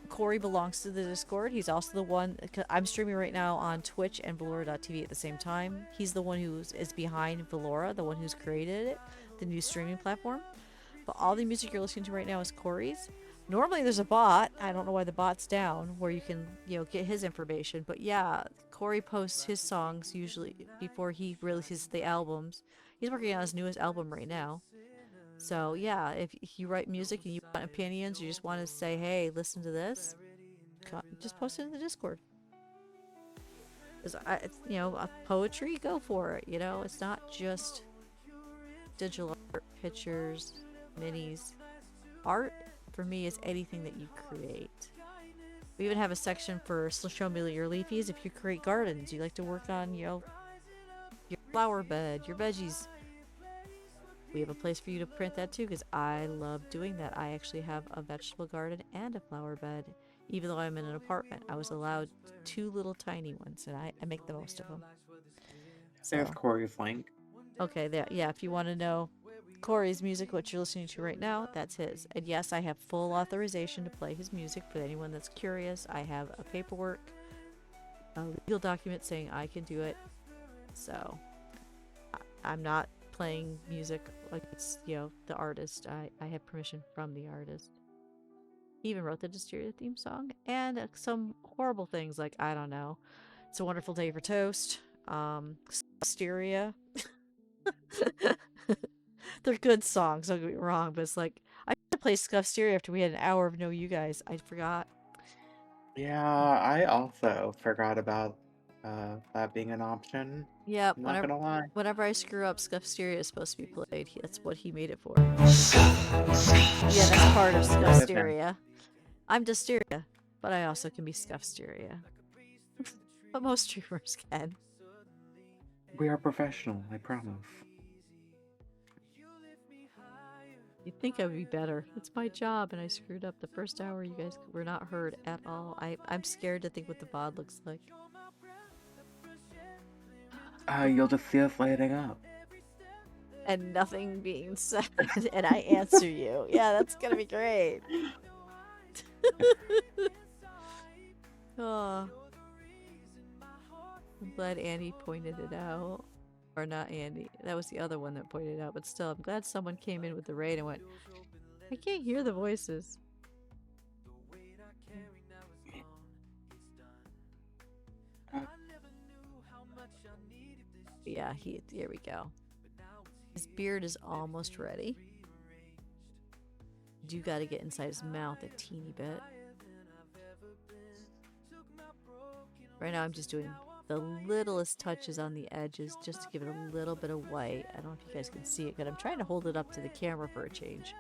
Corey belongs to the Discord. He's also the one, I'm streaming right now on Twitch and Valora.tv at the same time. He's the one who is behind Valora, the one who's created it, the new streaming platform. But all the music you're listening to right now is Corey's. Normally there's a bot, I don't know why the bot's down, where you can, get his information. But yeah, Corey posts his songs usually before he releases the albums. He's working on his newest album right now. So yeah, if you write music and you want opinions, you just want to say, hey, listen to this, just post it in the Discord. Because you know, poetry, go for it. You know, it's not just digital art, pictures, minis. Art for me is anything that you create. We even have a section for show me your leafies. If you create gardens, you like to work on, you know, your flower bed, your veggies. We have a place for you to print that too, because I love doing that. I actually have a vegetable garden and a flower bed. Even though I'm in an apartment, I was allowed 2 little tiny ones, and I make the most of them. There's So, Corey's link. okay, there. Yeah, if you want to know Corey's music, what you're listening to right now, that's his. And yes, I have full authorization to play his music. For anyone that's curious, I have a paperwork, a legal document saying I can do it. So, I'm not playing music like it's, you know, the artist. I have permission from the artist. He even wrote the Dustiria theme song and some horrible things like, I don't know, It's a Wonderful Day for Toast, Dustiria. They're good songs, don't get me wrong, but it's like, I should play Scuffsteria after we had an hour of No You Guys. I forgot. Yeah, I also forgot about that being an option. Yeah, I'm not gonna lie. whenever I screw up, Scuffsteria is supposed to be played. That's what he made it for. Yeah, that's part of Scuffsteria. I'm Dustiria, but I also can be Scuffsteria. But most streamers can. We are professional, I promise. You'd think I would be better. It's my job, and I screwed up the first hour. You guys were not heard at all. I'm scared to think what the VOD looks like. You'll just see us lighting up. And nothing being said, and I answer you. Yeah, that's gonna be great. Oh. I'm glad Andy pointed it out. Or not Andy. That was the other one that pointed it out. But still, I'm glad someone came in with the raid and went, I can't hear the voices. Yeah, here we go. His beard is almost ready. Do gotta get inside his mouth a teeny bit. Right now I'm just doing the littlest touches on the edges just to give it a little bit of white. I don't know if you guys can see it, but I'm trying to hold it up to the camera for a change.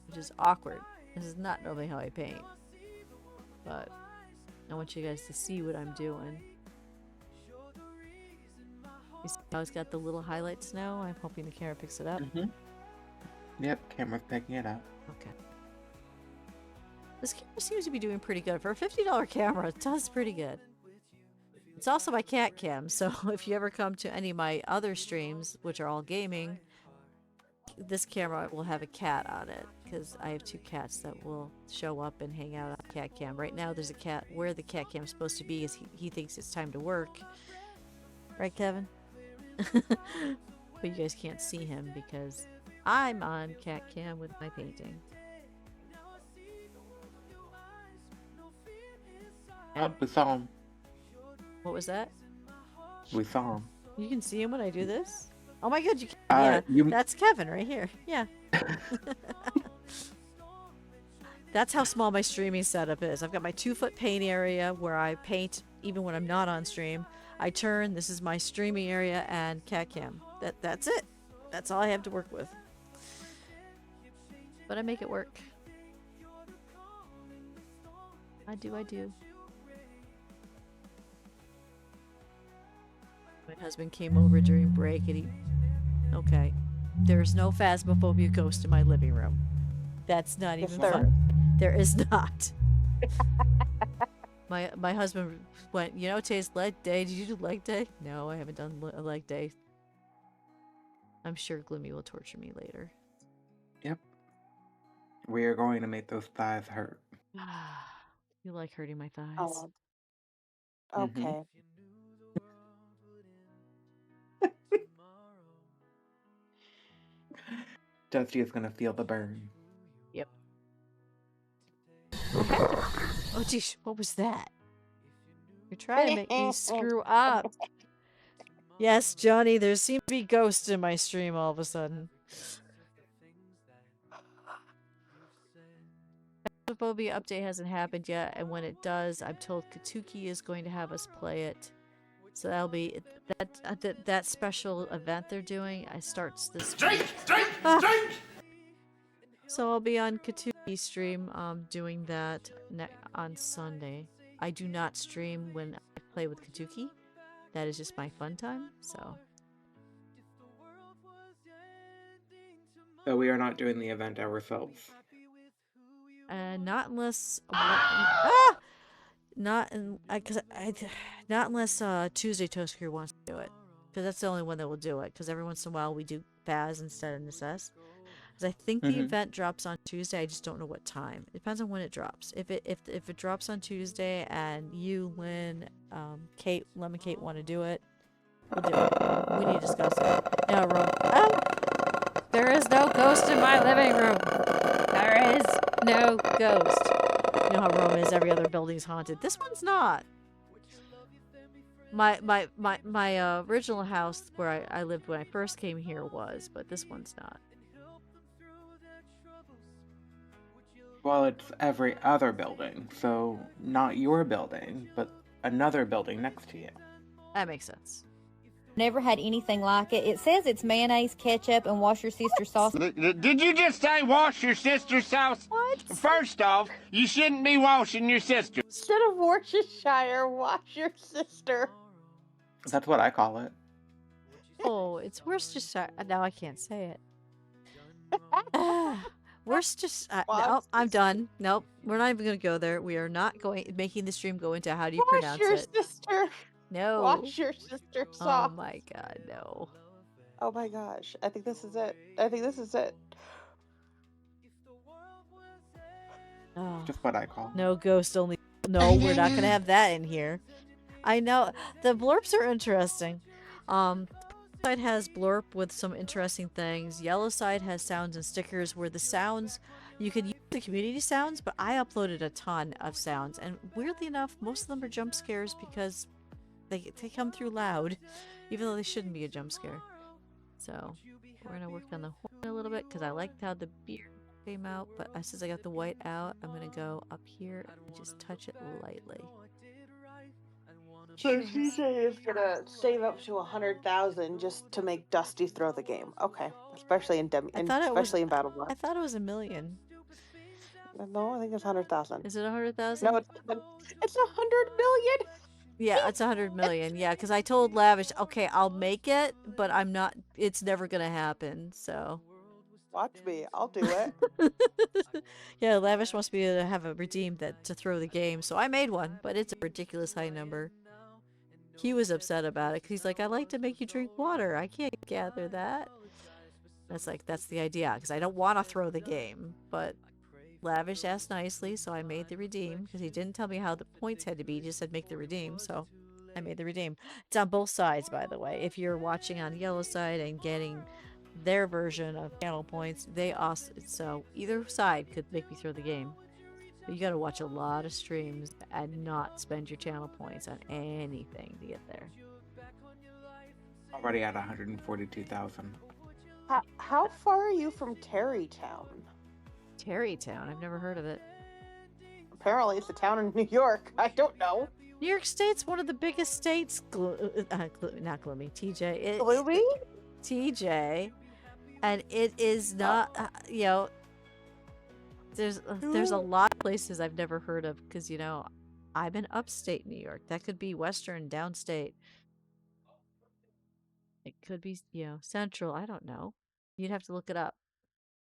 Which is awkward. This is not normally how I paint. But I want you guys to see what I'm doing. You see how it's got the little highlights now? I'm hoping the camera picks it up. Mm-hmm. Yep, camera's picking it up. Okay. This camera seems to be doing pretty good. For a $50 camera, it does pretty good. It's also my cat cam, so if you ever come to any of my other streams, which are all gaming, this camera will have a cat on it, because I have 2 cats that will show up and hang out on cat cam. Right now, there's a cat where the cat cam is supposed to be, is he thinks it's time to work. Right, Kevin? But you guys can't see him because I'm on cat cam with my painting. Oh, we saw him. What was that? We saw him. You can see him when I do this? Oh my god, you can. Yeah, that's Kevin right here. Yeah. That's how small my streaming setup is. I've got my 2-foot paint area where I paint even when I'm not on stream. I turn, this is my streaming area, and cat cam. That's it. That's all I have to work with. But I make it work. I do. My husband came over during break and he... Okay. There's no Phasmophobia ghost in my living room. That's not even fun. There is not. My husband went, you know, today's leg day. Did you do leg day? No, I haven't done a leg day. I'm sure Glimmy will torture me later. Yep. We are going to make those thighs hurt. You like hurting my thighs? Oh, okay. Dusty is gonna feel the burn. Yep. Oh, geez, what was that? You're trying to make me screw up. Yes, Johnny, there seem to be ghosts in my stream all of a sudden. Phasmophobia update hasn't happened yet, and when it does, I'm told Katuki is going to have us play it. So that'll be that special event they're doing. It starts this week. So I'll be on Katuki stream, doing that on Sunday. I do not stream when I play with Katuki. That is just my fun time. So. So we are not doing the event ourselves. Not unless not unless Tuesday Toast Crew wants to do it, because that's the only one that will do it. Because every once in a while we do Baz instead of Necess. Because I think the event drops on Tuesday. I just don't know what time. It depends on when it drops. If it drops on Tuesday and you, Lynn, Kate, Lemon Kate want to do it, we'll do it. We need to discuss it. No, there is no ghost in my living room. There is no ghost. You know how Rome is. Every other building's haunted. This one's not. My original house where I lived when I first came here was, but this one's not. Well, it's every other building, so not your building, but another building next to you. That makes sense. Never had anything like it. It says it's mayonnaise, ketchup, and wash your sister's sauce. Did you just say wash your sister's sauce? What? First off, you shouldn't be washing your sister. Instead of Worcestershire, wash your sister. That's what I call it. Oh, it's Worcestershire. Now I can't say it. Worcestershire. Nope, I'm done. Nope, we're not even going to go there. We are not making the stream go into how do you pronounce your it. Sister. No. Wash your sister's sauce. Oh my god, no. Oh my gosh. I think this is it. I think this is it. Oh. Just what I call. No ghost only. No, we're not going to have that in here. I know. The blurps are interesting. Side has blurb with some interesting things. Yellow side has sounds and stickers where the sounds, you can use the community sounds, but I uploaded a ton of sounds. And weirdly enough, most of them are jump scares because they come through loud, even though they shouldn't be a jump scare. So we're going to work on the horn a little bit because I liked how the beard came out. But since I got the white out, I'm going to go up here and just touch it lightly. So CJ is gonna save up to 100,000 just to make Dusty throw the game. Okay, especially in in Battle Block. I thought it was $1 million. No, I think it's 100,000. Is it 100,000? No, it's 100 million. Yeah, it's 100 million. Yeah, because I told Lavish, okay, I'll make it, but I'm not. It's never gonna happen. So. Watch me, I'll do it. Yeah, Lavish wants me to have a redeem to throw the game, so I made one, but it's a ridiculous high number. He was upset about it because he's like, I like to make you drink water. I can't gather that. That's the idea, because I don't want to throw the game, but Lavish asked nicely, so I made the redeem because he didn't tell me how the points had to be. He just said make the redeem, so I made the redeem. It's on both sides, by the way. If you're watching on the yellow side and getting their version of channel points, they also, so either side could make me throw the game. But you gotta watch a lot of streams and not spend your channel points on anything to get there. Already at 142,000. How far are you from Terrytown? Terrytown? I've never heard of it. Apparently it's a town in New York. I don't know. New York State's one of the biggest states. Not gloomy. TJ. Gloomy? TJ. And it is not, you know, there's a lot of places I've never heard of because, you know, I'm in upstate New York. That could be western, downstate. It could be, you know, central. I don't know. You'd have to look it up.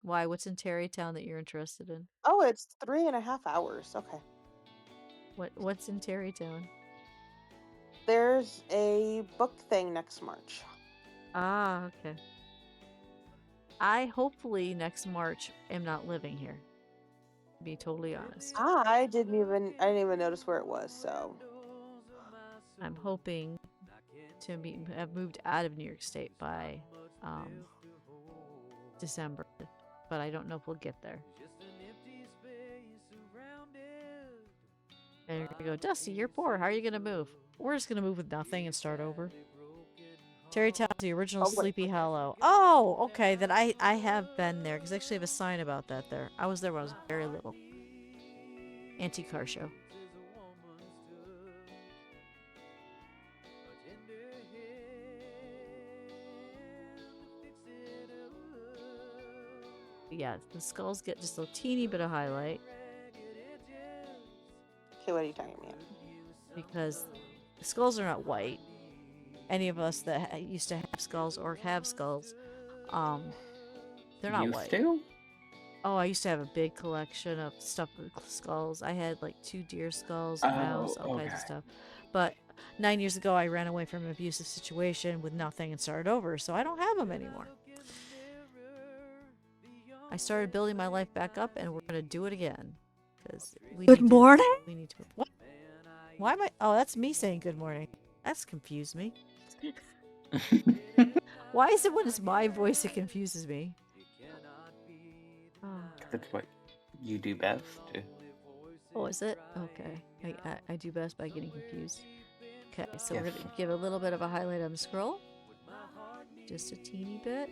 Why? What's in Terrytown that you're interested in? Oh, it's 3.5 hours. Okay. What's in Terrytown? There's a book thing next March. Ah, okay. I hopefully next March am not living here. To be totally honest. I didn't even notice where it was, so I'm hoping to have moved out of New York State by December, but I don't know if we'll get there. And you're gonna go, Dusty, you're poor. How are you gonna move? We're just gonna move with nothing and start over. Terrytown's the original Sleepy Hollow. Oh, okay. Then I have been there because I actually have a sign about that there. I was there when I was very little. antique car show. Yeah, the skulls get just a teeny bit of highlight Okay, what are you talking about? because the skulls are not white. Any of us that used to have skulls or have skulls, they're not Used white. to? Oh, I used to have a big collection of stuff with skulls. I had like 2 deer skulls, a Oh, mouse, all kinds of okay. stuff. But 9 years ago, I ran away from an abusive situation with nothing and started over, so I don't have them anymore. I started building my life back up, and we're gonna do it again because Good morning. we need to. What? Why am I? Oh, that's me saying good morning. That's confused me. Why is it when it's my voice it confuses me? Oh. That's what you do best. Oh, is it? Okay. I do best by getting confused. Okay, so we're Yes. going to give a little bit of a highlight on the scroll. Just a teeny bit.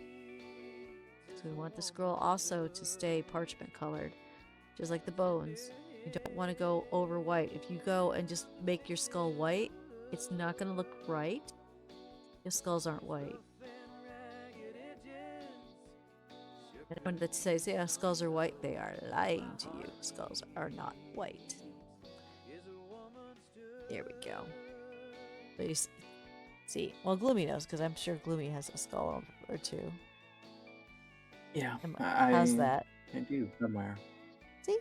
So we want the scroll also to stay parchment colored, just like the bones. You don't want to go over white. If you go and just make your skull white, it's not going to look right. Your skulls aren't white. Anyone that says, yeah, skulls are white, they are lying to you. Skulls are not white. There we go. So you see, well, Gloomy knows, because I'm sure Gloomy has a skull or two. Yeah. How's that? I do somewhere. See?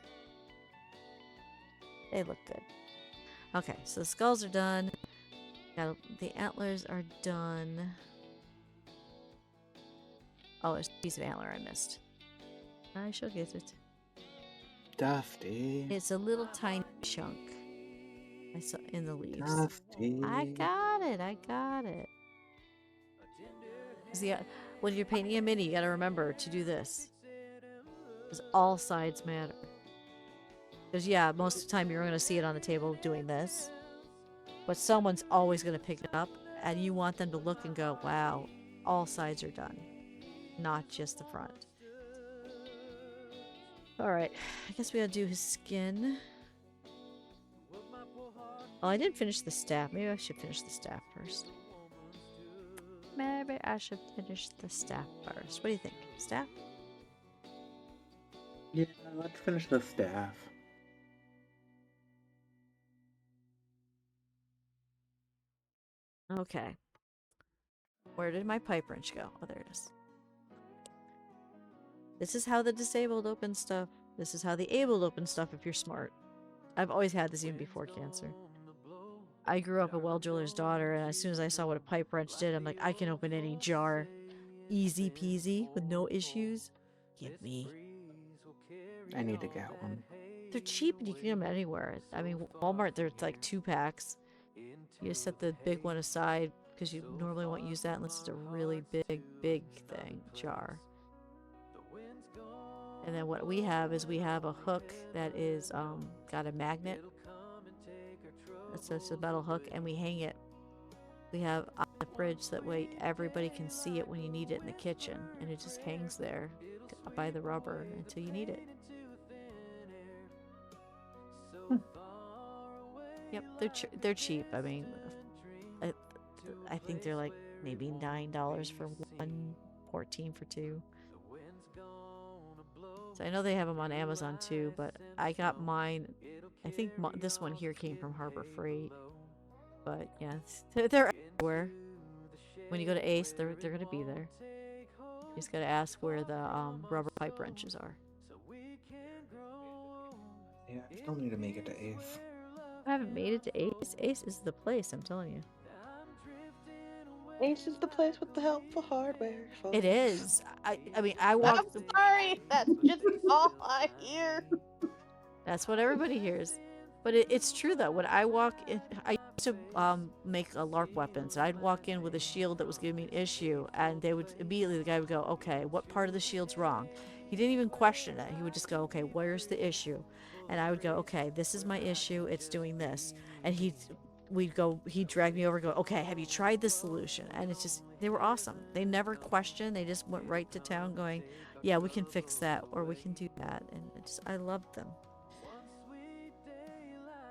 They look good. Okay, so the skulls are done. Now the antlers are done. Oh, there's a piece of antler I missed. I shall get it. Dusty. It's a little tiny chunk. I saw in the leaves. Dusty. I got it. I got it. See, when you're painting a mini, you gotta remember to do this. Because all sides matter. Because, yeah, most of the time you're gonna see it on the table doing this. But someone's always gonna pick it up, and you want them to look and go, wow, all sides are done. Not just the front. Alright, I guess we gotta do his skin. Oh, I didn't finish the staff. Maybe I should finish the staff first. Maybe I should finish the staff first. What do you think? Staff? Yeah, let's finish the staff. Okay. Where did my pipe wrench go? Oh, there it is. This is how the disabled open stuff. This is how the abled open stuff if you're smart. I've always had this even before cancer. I grew up a well driller's daughter, and as soon as I saw what a pipe wrench did, I'm like, I can open any jar. Easy peasy, with no issues. Give me. I need to get one. They're cheap and you can get them anywhere. I mean, Walmart, they're like 2 packs. You just set the big one aside because you normally won't use that unless it's a really big thing, jar. And then what we have is we have a hook that is got a magnet. It's a metal hook, and we hang it. We have on the fridge so that way everybody can see it when you need it in the kitchen, and it just hangs there by the rubber until you need it. Yep, they're cheap. I mean, I think they're like maybe $9 for one, $14 for 2. So I know they have them on Amazon too, but I got mine. I think this one here came from Harbor Freight. But yeah, they're everywhere. When you go to Ace, they're gonna be there. You just gotta ask where the rubber pipe wrenches are. Yeah, I still need to make it to Ace. I haven't made it to Ace. Ace is the place, I'm telling you. Ace is the place with the helpful hardware. Folks. It is. I mean, I walked. I'm sorry. That's just all I hear. That's what everybody hears. But it's true though. When I walk in, I used to make a LARP weapons. I'd walk in with a shield that was giving me an issue, and they would immediately, the guy would go, okay, what part of the shield's wrong? He didn't even question it. He would just go, okay, where's the issue? And I would go, okay, this is my issue. It's doing this. And he'd drag me over and go, okay, have you tried this solution? And it's just, they were awesome. They never questioned. They just went right to town going, yeah, we can fix that, or we can do that. And I loved them.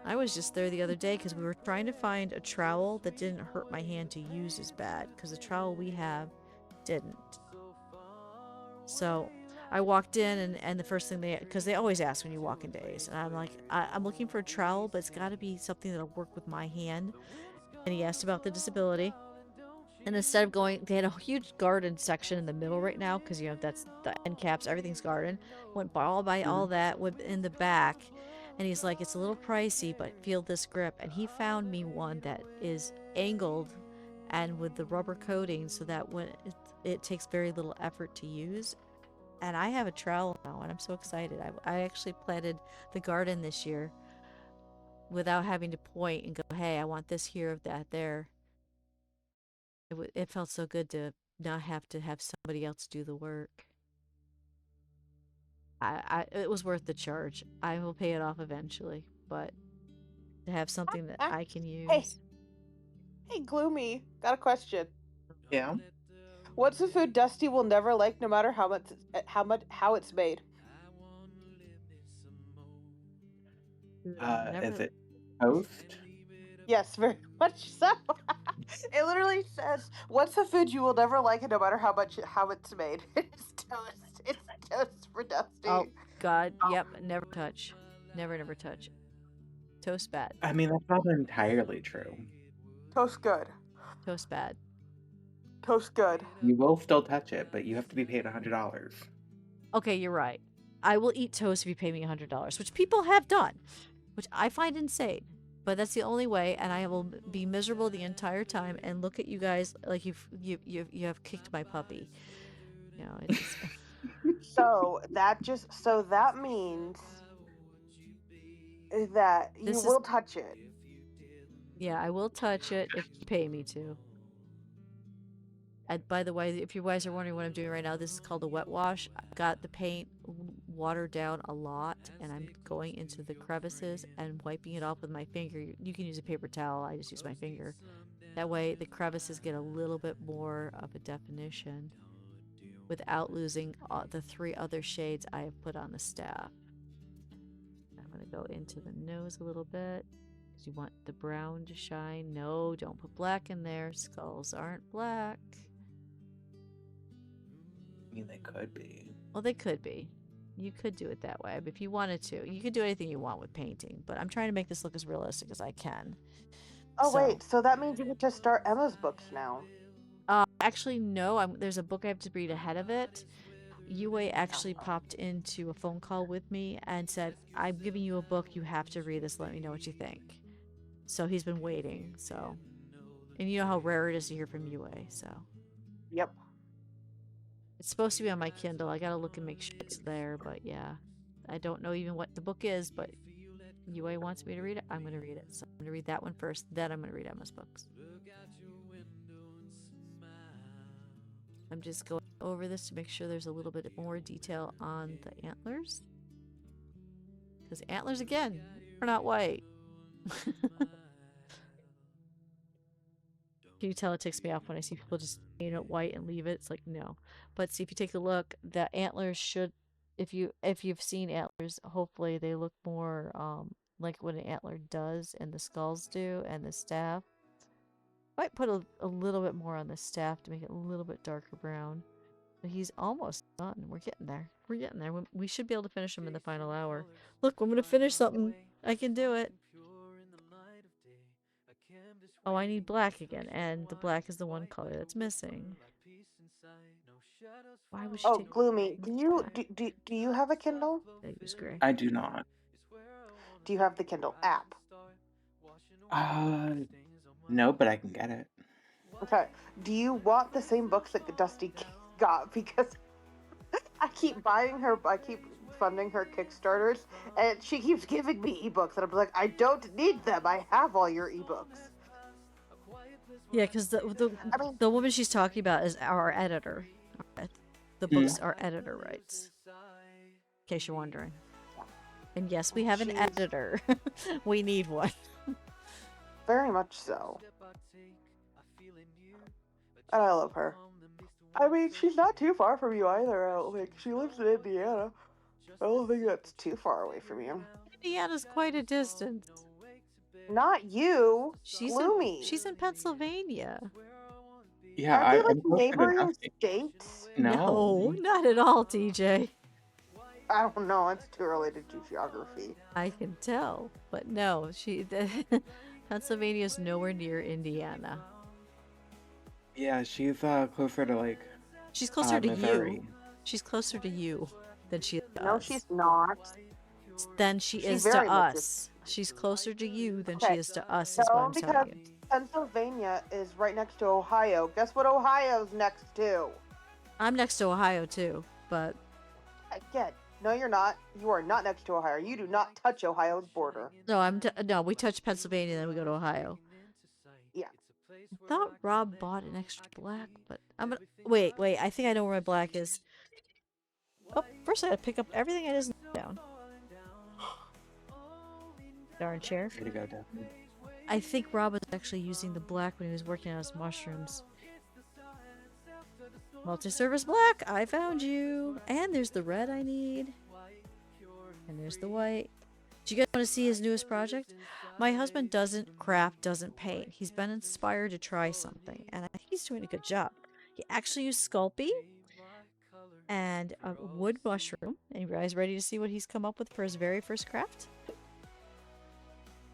I was just there the other day because we were trying to find a trowel that didn't hurt my hand to use as bad, because the trowel we have didn't. So I walked in, and the first thing because they always ask when you walk into Ace, and I'm like, I'm looking for a trowel, but it's got to be something that'll work with my hand. And he asked about the disability. And instead of going, they had a huge garden section in the middle right now, because, you know, that's the end caps, everything's garden. Went by all that, went in the back. And he's like, it's a little pricey, but feel this grip. And he found me one that is angled and with the rubber coating, so that when it takes very little effort to use. And I have a trowel now, and I'm so excited. I actually planted the garden this year without having to point and go, hey, I want this here, that there. It felt so good to not have to have somebody else do the work. It was worth the charge. I will pay it off eventually, but to have something that I can use. Hey, Gloomy, got a question. Yeah. What's a food Dusty will never like, no matter how how it's made? Is it toast? Yes, very much so. It literally says, "What's a food you will never like, no matter how it's made?" It's toast. It's toast for Dusty. Oh God, yep, never touch, never touch. Toast bad. I mean, that's not entirely true. Toast good. Toast bad. Toast good. You will still touch it, but you have to be paid $100. Okay, you're right. I will eat toast if you pay me $100, which people have done, which I find insane. But that's the only way, and I will be miserable the entire time and look at you guys like you have kicked my puppy. You know, it's So that means that you will touch it. Yeah, I will touch it if you pay me to. And by the way, if you guys are wondering what I'm doing right now, this is called a wet wash. I've got the paint watered down a lot, and I'm going into the crevices and wiping it off with my finger. You can use a paper towel. I just use my finger. That way the crevices get a little bit more of a definition without losing the 3 other shades I have put on the staff. I'm going to go into the nose a little bit. You want the brown to shine. No, don't put black in there. Skulls aren't black. I mean, they could be. Well, they could be. You could do it that way, but if you wanted to, you could do anything you want with painting. But I'm trying to make this look as realistic as I can. Oh, wait, so that means you get to start Emma's books now. Actually, no. There's a book I have to read ahead of it. Yue actually popped into a phone call with me and said, I'm giving you a book. You have to read this. Let me know what you think. So he's been waiting, so. And you know how rare it is to hear from Yue, so. Yep. It's supposed to be on my Kindle. I gotta look and make sure it's there, but yeah. I don't know even what the book is, but Yue wants me to read it. I'm gonna read it. So I'm gonna read that one first, then I'm gonna read Emma's books. I'm just going over this to make sure there's a little bit more detail on the antlers. Because antlers, again, are not white. Can you tell it ticks me off when I see people just paint it white and leave it? It's like, no. But see, if you take a look, the antlers should, if you've seen antlers, hopefully they look more like what an antler does and the skulls do, and the staff. Might put a little bit more on the staff to make it a little bit darker brown. But he's almost done. We're getting there. We're getting there. We should be able to finish him in the final hour. Look, I'm going to finish something. I can do it. Oh, I need black again, and the black is the one color that's missing. Why would she take Gloomy, do you have a Kindle? I use gray. I do not. Do you have the Kindle app? No, but I can get it. Okay. Do you want the same books that Dusty got? Because I keep funding her Kickstarters, and she keeps giving me ebooks, and I'm like, I don't need them. I have all your ebooks. Yeah, because the woman she's talking about is our editor. The books are editor rights. In case you're wondering. And yes, we have an editor. We need one. Very much so. And I love her. I mean, she's not too far from you either, I don't think. She lives in Indiana. I don't think that's too far away from you. Indiana's quite a distance. Not you. She's Gloomy. she's in Pennsylvania. Yeah, Aren't they like I'm closer to neighboring Dusty. states? No. Not at all, TJ. I don't know. It's too early to do geography. I can tell, but no, Pennsylvania's nowhere near Indiana. Yeah, she's closer to like She's closer to Missouri. you. She's closer to you than she is to No, us. she's not. Than she She is to very much us. She's closer to you than Okay. she is to us, is what No, I'm because telling you. Pennsylvania is right next to Ohio. Guess what Ohio's next to? I'm next to Ohio too, but Again, no, you're not. You are not next to Ohio. You do not touch Ohio's border. no, we touch Pennsylvania, then we go to Ohio. Yeah. I thought Rob bought an extra black, but I'm gonna wait. I think I know where my black is. Oh, first I gotta pick up everything I just knocked down. Darn chair. Way to go, Dusty. I think Rob was actually using the black when he was working on his mushrooms. Multi-service black, I found you. And there's the red I need. And there's the white. Do you guys want to see his newest project? My husband doesn't craft, doesn't paint. He's been inspired to try something, and I think he's doing a good job. He actually used Sculpey and a wood mushroom. And you guys ready to see what he's come up with for his very first craft?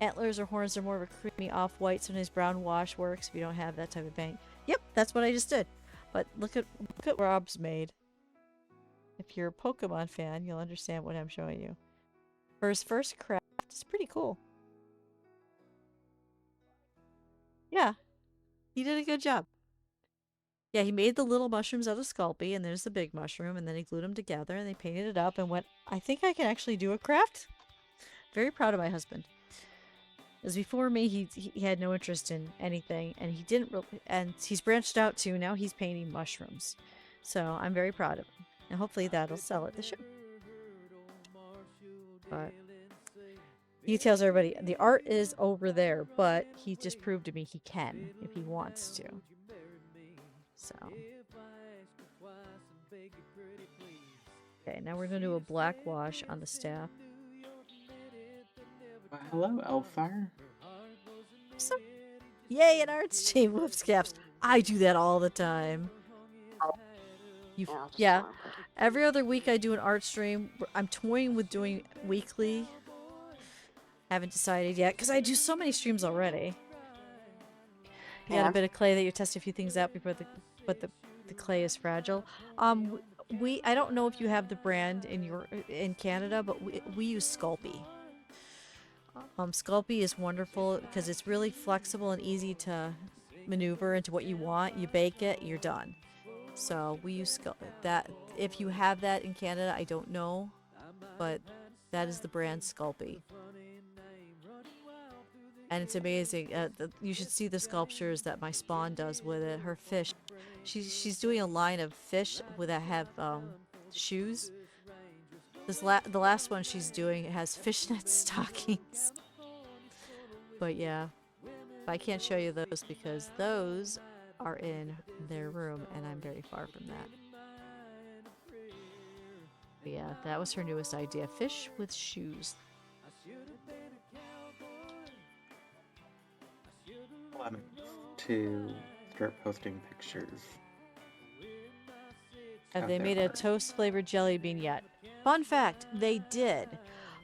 Antlers or horns are more of a creamy off-white, so his brown wash works if you don't have that type of paint. Yep, that's what I just did. But look at what Rob's made. If you're a Pokemon fan, you'll understand what I'm showing you. For his first craft, it's pretty cool. Yeah, he did a good job. Yeah, he made the little mushrooms out of Sculpey, and there's the big mushroom, and then he glued them together, and they painted it up, and went, I think I can actually do a craft. Very proud of my husband. As before me, he had no interest in anything, and he didn't and he's branched out too. Now he's painting mushrooms. So I'm very proud of him. And hopefully that'll sell at the show. But he tells everybody, the art is over there, but he just proved to me he can if he wants to. So. Okay, now we're going to do a black wash on the staff. Well, hello, Elfire. So, yay, an art stream. Whoops, caps. I do that all the time. Yeah. Every other week I do an art stream. I'm toying with doing weekly. Haven't decided yet because I do so many streams already. You got a bit of clay that you test a few things out before but the clay is fragile. I don't know if you have the brand in Canada, but we use Sculpey. Sculpey is wonderful because it's really flexible and easy to maneuver into what you want. You bake it, you're done. So we use that. If you have that in Canada, I don't know, but that is the brand Sculpey. And it's amazing. You should see the sculptures that my spawn does with it. Her fish. She's doing a line of fish that have shoes. The last one she's doing has fishnet stockings. But yeah, I can't show you those because those are in their room and I'm very far from that. But yeah, that was her newest idea. Fish with shoes. To start posting pictures. Have they made a toast flavored jelly bean yet? Fun fact, they did.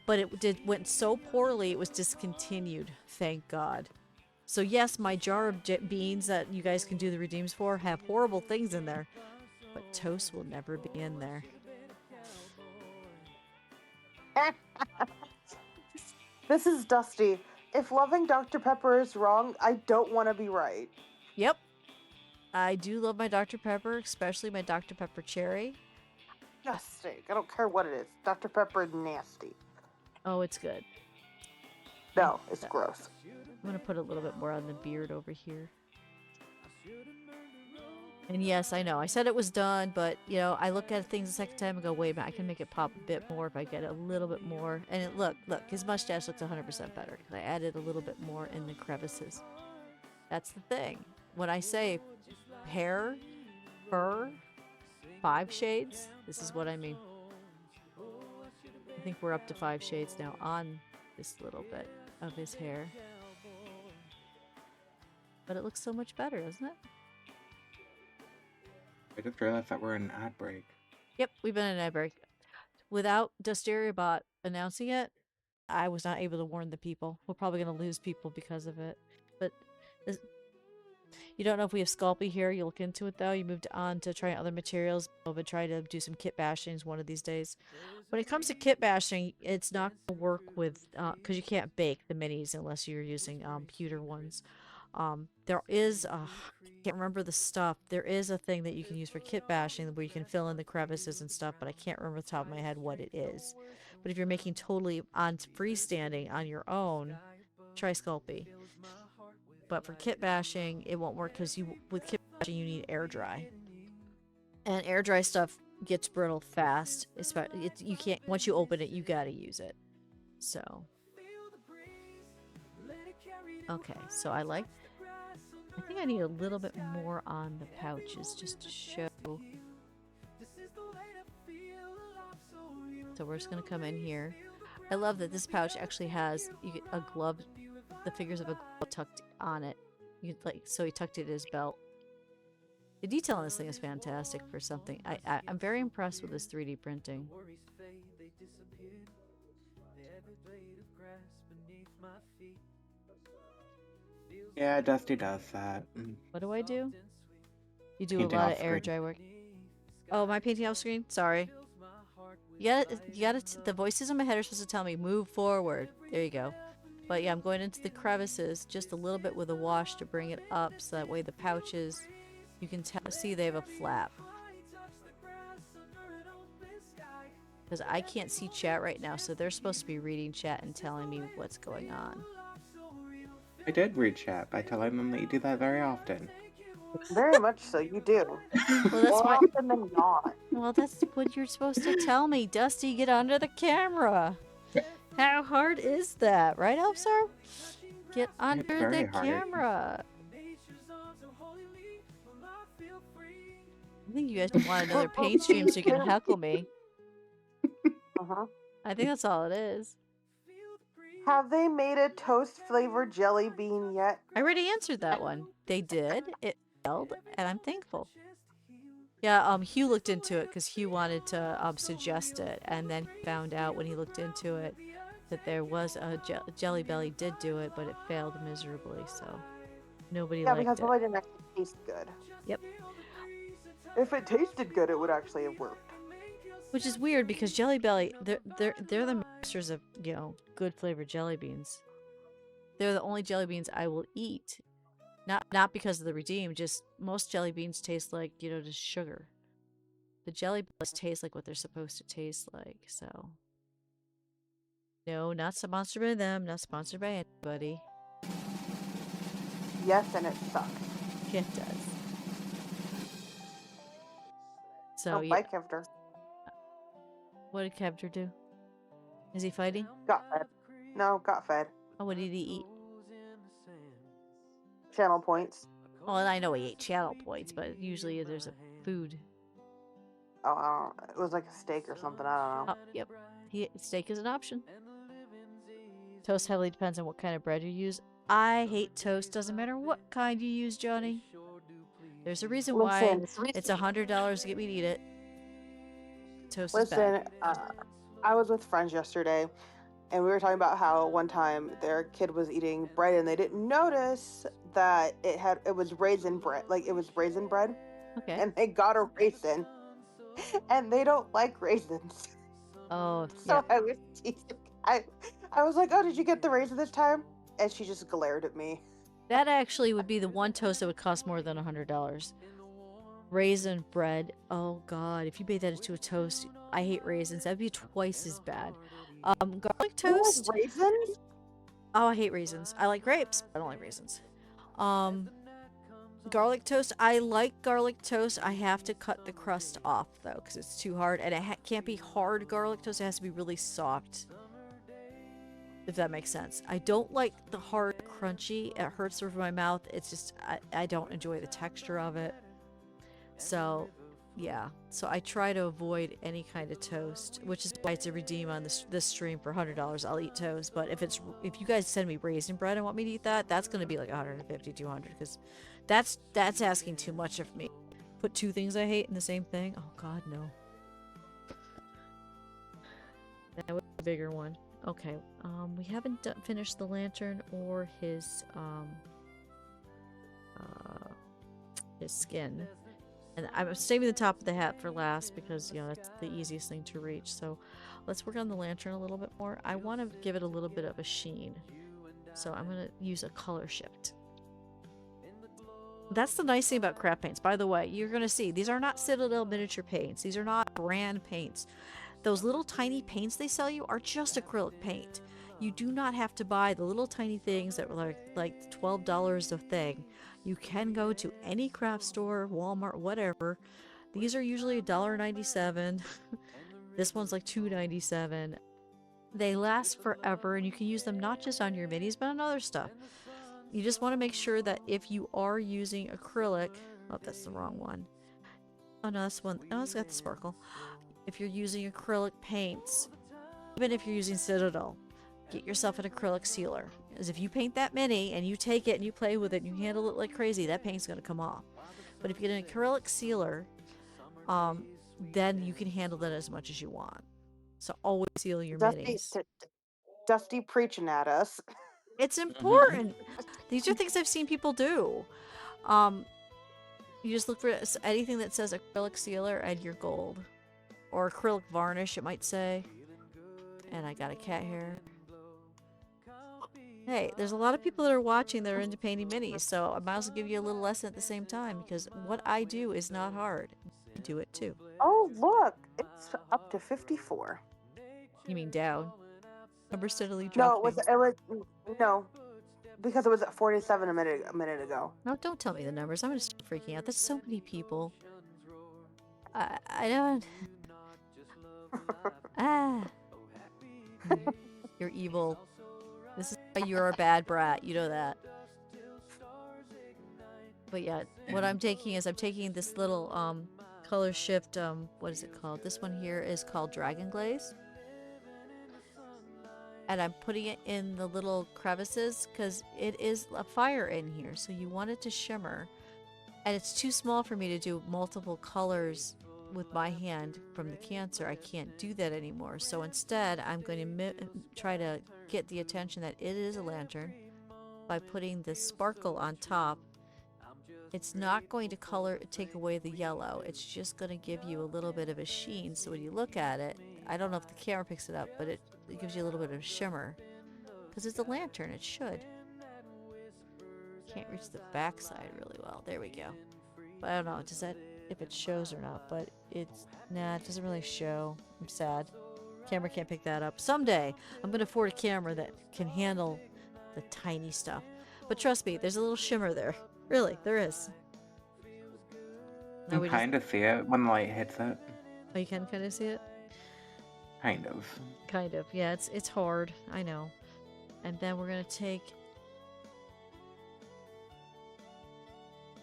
But it went so poorly it was discontinued, thank God. So yes, my jar of beans that you guys can do the redeems for have horrible things in there. But toast will never be in there. This is Dusty. If loving Dr. Pepper is wrong, I don't want to be right. Yep. I do love my Dr. Pepper, especially my Dr. Pepper Cherry. Just sake. I don't care what it is. Dr. Pepper is nasty. Oh, it's good. No, it's gross. I'm going to put a little bit more on the beard over here. And yes, I know. I said it was done, but, you know, I look at things the second time and go, wait a minute, I can make it pop a bit more if I get a little bit more. And look, his mustache looks 100% better because I added a little bit more in the crevices. That's the thing. When I say hair, fur, 5 shades, this is what I mean. I think we're up to 5 shades now on this little bit of his hair. but it looks so much better, doesn't it? I just realized that we're in an ad break. Yep, we've been in an ad break. Without Dustiria bot announcing it, I was not able to warn the people. We're probably going to lose people because of it. But this, you don't know if we have Sculpey here. You look into it, though. You moved on to trying other materials. We'll try to do some kit bashings one of these days. When it comes to kit bashing, it's not going to work with... because you can't bake the minis unless you're using pewter ones. There is... I can't remember the stuff. There is a thing that you can use for kit bashing where you can fill in the crevices and stuff, but I can't remember off the top of my head what it is. But if you're making totally on freestanding on your own, try Sculpey. But for kit bashing, it won't work because with kit bashing you need air dry, and air dry stuff gets brittle fast. You can't, once you open it, you gotta use it. So okay, so I think I need a little bit more on the pouches just to show. So we're just gonna come in here. I love that this pouch actually has a glove, the figures of a glove tucked on it. So he tucked it in his belt. The detail on this thing is fantastic for something. I'm very impressed with this 3D printing. Yeah, Dusty does that. What do I do? You do Painting a lot off of air screen. dry work. Oh, am I painting off screen? Sorry. You gotta, the voices in my head are supposed to tell me, move forward. There you go. But yeah, I'm going into the crevices just a little bit with a wash to bring it up so that way the pouches, you can see they have a flap. Because I can't see chat right now, so they're supposed to be reading chat and telling me what's going on. I did read chat by telling them that you do that very often. Very much so, you do. Well, that's More why. often than not. Well, that's what you're supposed to tell me. Dusty, get under the camera. How hard is that, right, Elfsar? Get under very the hard. camera. I think you guys want another paint stream so you can heckle me. Uh-huh. I think that's all it is. Have they made a toast flavored jelly bean yet? I already answered that one. They did. It failed, and I'm thankful. Yeah, Hugh looked into it because Hugh wanted to suggest it, and then he found out when he looked into it that there was a Jelly Belly did do it, but it failed miserably, so nobody liked it. Yeah, because it didn't actually taste good. Yep. If it tasted good, it would actually have worked. Which is weird because Jelly Belly, they're the masters of, you know, good flavored jelly beans. They're the only jelly beans I will eat. Not because of the redeem, just most jelly beans taste like, you know, just sugar. The Jelly Bellies taste like what they're supposed to taste like, so. No, not sponsored by them, not sponsored by anybody. Yes, and it sucks. It does. So, Oh, yeah. bye, Kevter. What did Kevter do? Is he fighting? Got fed. No, got fed. Oh, what did he eat? Channel points. Well, and I know he ate channel points, but usually there's a food. Oh, I don't know. It was like a steak or something. I don't know. Oh, yep. Steak is an option. Toast heavily depends on what kind of bread you use. I hate toast. Doesn't matter what kind you use, Johnny. There's a reason why it's $100 to get me to eat it. Toast is bad. Listen, I was with friends yesterday, and we were talking about how one time their kid was eating bread, and they didn't notice that it was raisin bread. Like, it was raisin bread. Okay. And they got a raisin, and they don't like raisins. Oh, So yeah. I was teasing. I was like, oh, did you get the raisin this time? And she just glared at me. That actually would be the one toast that would cost more than $100. Raisin bread. Oh god, if you made that into a toast, I hate raisins. That'd be twice as bad. Garlic toast. Raisins? Oh, I hate raisins. I like grapes, but I don't like raisins. Garlic toast. I like garlic toast. I have to cut the crust off though, because it's too hard, and it can't be hard garlic toast. It has to be really soft. If that makes sense. I don't like the hard crunchy. It hurts through my mouth. It's just I don't enjoy the texture of it. So yeah, so I try to avoid any kind of toast, which is why it's a redeem on this stream for $100. I'll eat toast, but if you guys send me raisin bread and want me to eat that, that's gonna be like 150, 200, because that's asking too much of me. Put two things I hate in the same thing? Oh God, no. That was a bigger one. Okay, we haven't finished the lantern or his skin. And I'm saving the top of the hat for last because, you know, that's the easiest thing to reach. So let's work on the lantern a little bit more. I want to give it a little bit of a sheen. So I'm going to use a color shift. That's the nice thing about craft paints. By the way, you're going to see, these are not Citadel miniature paints. These are not brand paints. Those little tiny paints they sell you are just acrylic paint. You do not have to buy the little tiny things that were like $12 a thing. You can go to any craft store, Walmart, whatever. These are usually $1.97. This one's like $2.97. They last forever, and you can use them not just on your minis, but on other stuff. You just want to make sure that if you are using acrylic... Oh, that's the wrong one. Oh, no, that's one. Oh, it's got the sparkle. If you're using acrylic paints, even if you're using Citadel, get yourself an acrylic sealer. Because if you paint that mini and you take it and you play with it and you handle it like crazy, that paint's going to come off. But if you get an acrylic sealer, then you can handle that as much as you want. So always seal your minis. Dusty preaching at us. It's important. These are things I've seen people do. You just look for anything that says acrylic sealer and you're gold. Or acrylic varnish, it might say. And I got a cat hair. Hey, there's a lot of people that are watching that are into painting minis, so I might as well give you a little lesson at the same time, because what I do is not hard. You do it too. Oh, look! It's up to 54. You mean down? Number steadily No, dropping. no, because it was at 47 a minute ago. No, don't tell me the numbers. I'm gonna start freaking out. That's so many people. I don't... You're evil. This is why you're a bad brat. You know that. But yeah, what I'm taking is I'm taking this little color shift. What is it called? This one here is called Dragon Glaze. And I'm putting it in the little crevices because it is a fire in here. So you want it to shimmer. And it's too small for me to do multiple colors with my hand from the cancer. I can't do that anymore. So instead, I'm going to try to get the attention that it is a lantern by putting the sparkle on top. It's not going to take away the yellow. It's just going to give you a little bit of a sheen. So when you look at it, I don't know if the camera picks it up, but it gives you a little bit of shimmer. Because it's a lantern, it should. Can't reach the backside really well. There we go. But I don't know, does that, if it shows or not, but it's, nah, it doesn't really show. I'm sad. Camera can't pick that up. Someday, I'm going to afford a camera that can handle the tiny stuff. But trust me, there's a little shimmer there. Really, there is. You kind of see it when the light hits it. Oh, you can kind of see it? Kind of. Kind of. Yeah, it's hard. I know. And then we're going to take...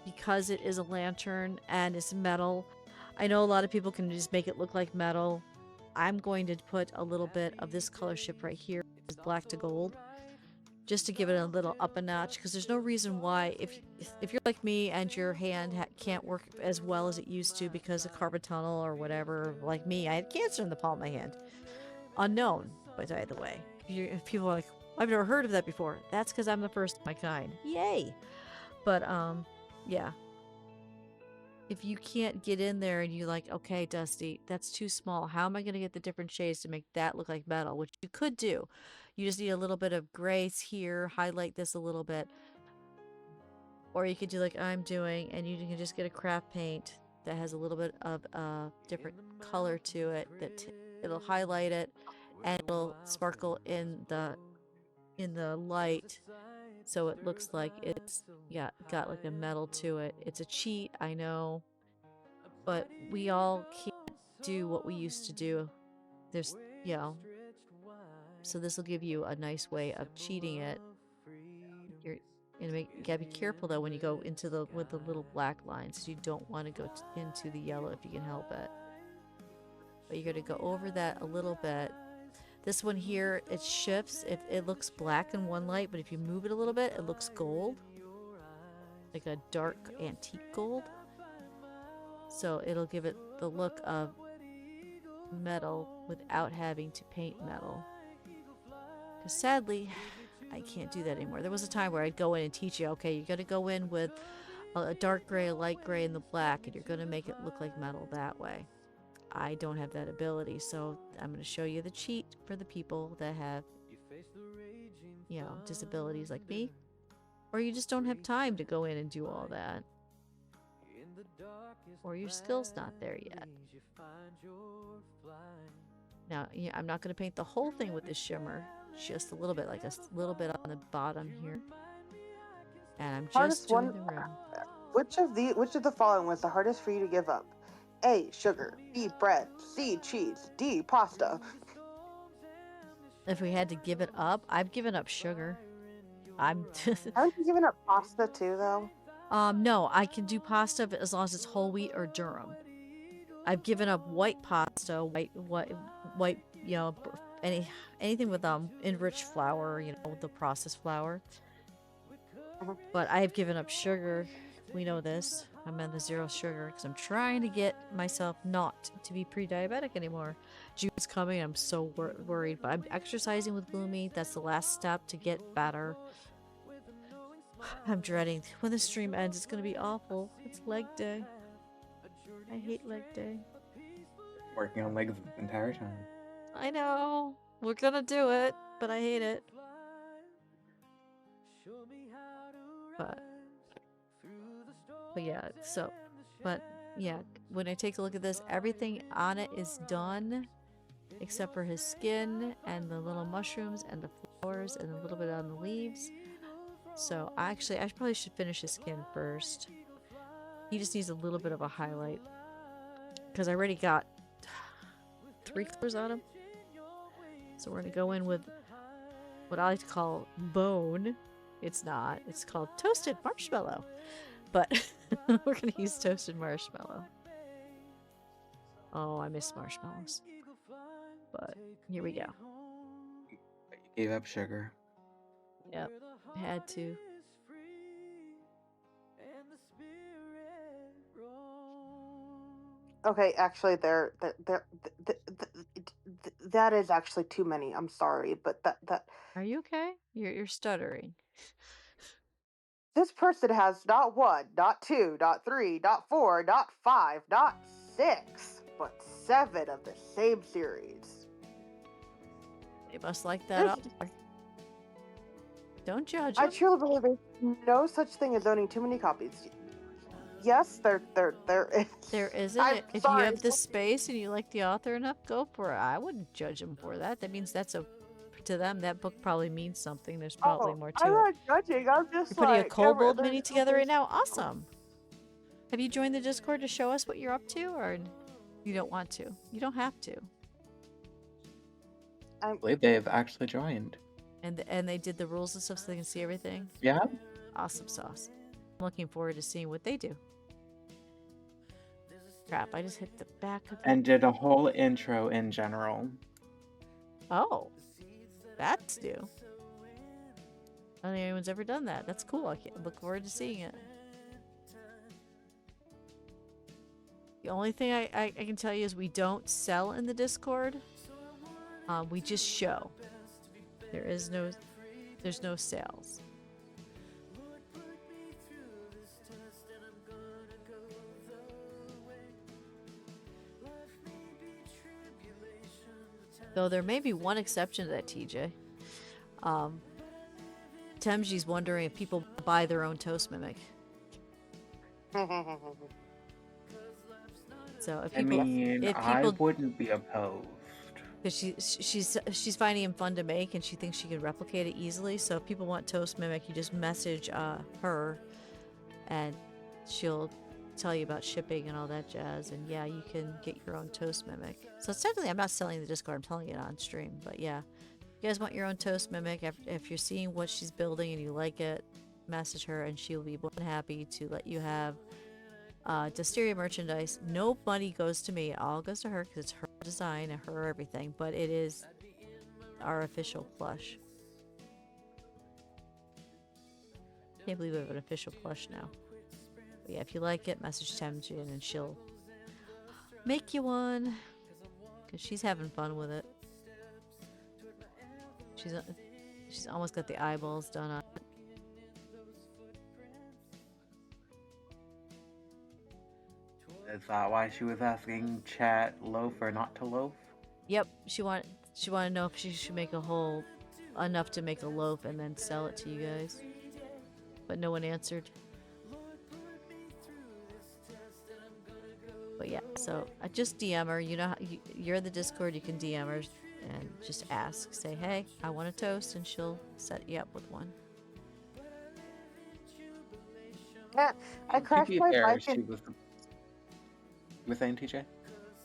Because it is a lantern and it's metal, I know a lot of people can just make it look like metal. I'm going to put a little bit of this color shift right here, black to gold, just to give it a little up a notch, because there's no reason why, if you're like me and your hand can't work as well as it used to because of carpal tunnel or whatever, like me, I had cancer in the palm of my hand. Unknown, by the way. If people are like, I've never heard of that before, that's because I'm the first of my kind. Yay! But, yeah. If you can't get in there and you're like, okay, Dusty, that's too small. How am I going to get the different shades to make that look like metal? Which you could do. You just need a little bit of grace here, highlight this a little bit. Or you could do like I'm doing, and you can just get a craft paint that has a little bit of different color to it. It'll highlight it, and it'll sparkle in the light. So it looks like it's got like a metal to it. It's a cheat, I know, but we all can't do what we used to do. There's, you know, so this will give you a nice way of cheating it. You gotta be careful though when you go into the with the little black lines. You don't want to go into the yellow if you can help it. But you're gonna go over that a little bit. This one here, it shifts. It looks black in one light, but if you move it a little bit, it looks gold, like a dark antique gold. So it'll give it the look of metal without having to paint metal. Because sadly, I can't do that anymore. There was a time where I'd go in and teach you, okay, you're going to go in with a dark gray, a light gray, and the black, and you're going to make it look like metal that way. I don't have that ability, so I'm going to show you the cheat for the people that have, you know, disabilities like me. Or you just don't have time to go in and do all that. Or your skill's not there yet. Now, yeah, I'm not going to paint the whole thing with this shimmer. Just a little bit, like a little bit on the bottom here. And I'm just doing the rim. Which of the following was the hardest for you to give up? A. Sugar. B. Bread. C. Cheese. D. Pasta. If we had to give it up, I've given up sugar. Haven't you given up pasta too, though? No, I can do pasta as long as it's whole wheat or durum. I've given up white pasta, white, you know, anything with enriched flour, you know, the processed flour. But I have given up sugar. We know this. I'm on the 0 sugar because I'm trying to get myself not to be pre-diabetic anymore. June's coming. I'm so worried, but I'm exercising with Gloomy. That's the last step to get better. I'm dreading when the stream ends. It's gonna be awful. It's leg day. I hate leg day. Working on legs the entire time. I know. We're gonna do it, but I hate it. But yeah, so, but yeah, when I take a look at this, everything on it is done except for his skin and the little mushrooms and the flowers and a little bit on the leaves. So I probably should finish his skin first. He just needs a little bit of a highlight because I already got 3 colors on him. So we're gonna go in with what I like to call bone. It's not. It's called toasted marshmallow. But we're gonna use toasted marshmallow. Oh, I miss marshmallows. But here we go. You gave up sugar. Yep, had to. Okay, actually, that is actually too many. I'm sorry, but that. Are you okay? You're stuttering. This person has not 1, not 2, not 3, not 4, not 5, not 6, but 7 of the same series. They must like that. Don't judge I them. truly believe there's no such thing as owning too many copies. Yes, there isn't. If you have the space and you like the author enough, go for it. I wouldn't judge them for that. That means to them, that book probably means something. There's probably more to I'm it. not judging. I'm just You're putting like, a kobold mini together right now? Awesome. Have you joined the Discord to show us what you're up to, or you don't want to? You don't have to. I believe they've actually joined. And they did the rules and stuff so they can see everything? Yeah. Awesome sauce. I'm looking forward to seeing what they do. Crap, I just hit the back of the... And did a whole intro in general. Oh. That's new. I don't think anyone's ever done that. That's cool. I look forward to seeing it. The only thing I can tell you is we don't sell in the Discord. We just show. There's no sales. Though there may be one exception to that, TJ. Temji's wondering if people buy their own toast mimic. So if people, I wouldn't be opposed. Because she's finding him fun to make, and she thinks she can replicate it easily. So if people want toast mimic, you just message her, and she'll tell you about shipping and all that jazz. And yeah, you can get your own toast mimic. So it's technically, I'm not selling the Discord, I'm telling it on stream. But yeah, if you guys want your own toast mimic, if you're seeing what she's building and you like it, message her, and she will be more than happy to let you have Dustiria merchandise. No money goes to me. It all goes to her because it's her design and her everything. But it is our official plush. Can't believe we have an official plush now. But yeah, if you like it, message Temjin and she'll make you one. Because she's having fun with it. She's almost got the eyeballs done on it. Is that why she was asking chat loaf or not to loaf? Yep, she wanted to know if she should make a whole enough to make a loaf and then sell it to you guys. But no one answered. But yeah, so I just DM her. You know, you're in the Discord. You can DM her and just ask. Say, hey, I want a toast, and she'll set you up with one. Yeah, I crashed my bike You were saying, TJ?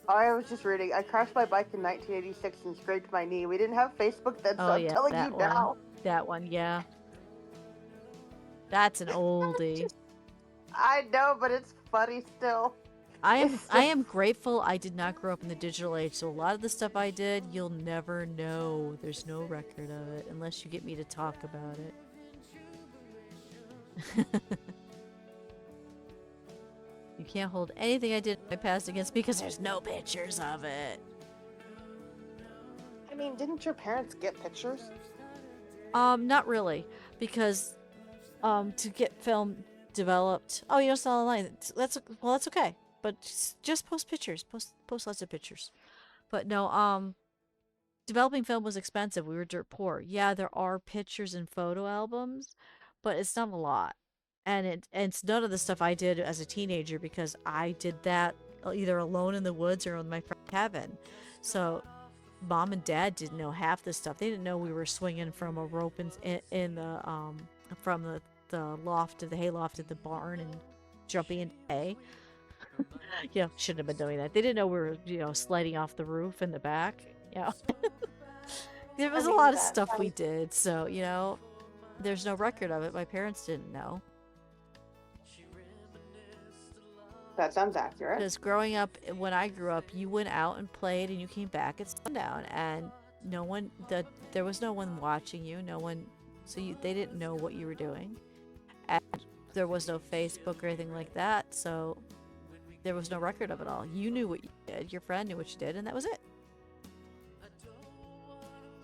I was just reading. I crashed my bike in 1986 and scraped my knee. We didn't have Facebook then, so I'm telling you one. now. That one, yeah. That's an oldie. I know, but it's funny still. I am grateful I did not grow up in the digital age, so a lot of the stuff I did, you'll never know. There's no record of it unless you get me to talk about it. You can't hold anything I did in my past against me because there's no pictures of it. I mean, didn't your parents get pictures? Not really, because to get film developed. Oh, you don't sell online. That's okay. But just post pictures. Post lots of pictures. But no, developing film was expensive. We were dirt poor. Yeah, there are pictures and photo albums, but it's not a lot. And it's none of the stuff I did as a teenager because I did that either alone in the woods or with my friend Kevin. So mom and dad didn't know half this stuff. They didn't know we were swinging from a rope in the from the loft of the hay loft at the barn and jumping into hay. Shouldn't have been doing that. They didn't know we were, sliding off the roof in the back. There was a lot of stuff we did. So, there's no record of it. My parents didn't know. That sounds accurate. Because growing up, when I grew up, you went out and played and you came back at sundown and there was no one watching you, they didn't know what you were doing. And there was no Facebook or anything like that, so there was no record of it all. You knew what you did, your friend knew what you did, and that was it.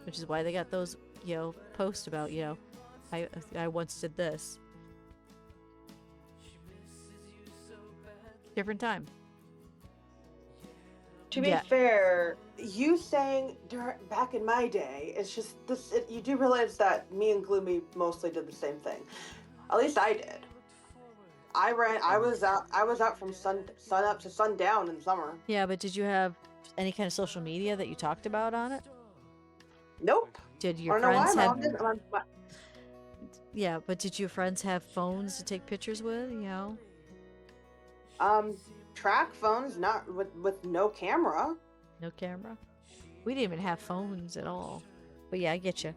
Which is why they got those, posts about, I once did this. Different time. To be fair, you saying back in my day, it's just this. You do realize that me and Gloomy mostly did the same thing. At least I did. I was out from sun up to sundown in the summer. Yeah, but did you have any kind of social media that you talked about on it? Nope. Did your friends have? Yeah, but did your friends have phones to take pictures with? Track phones, not with no camera. No camera? We didn't even have phones at all. But yeah, I get you.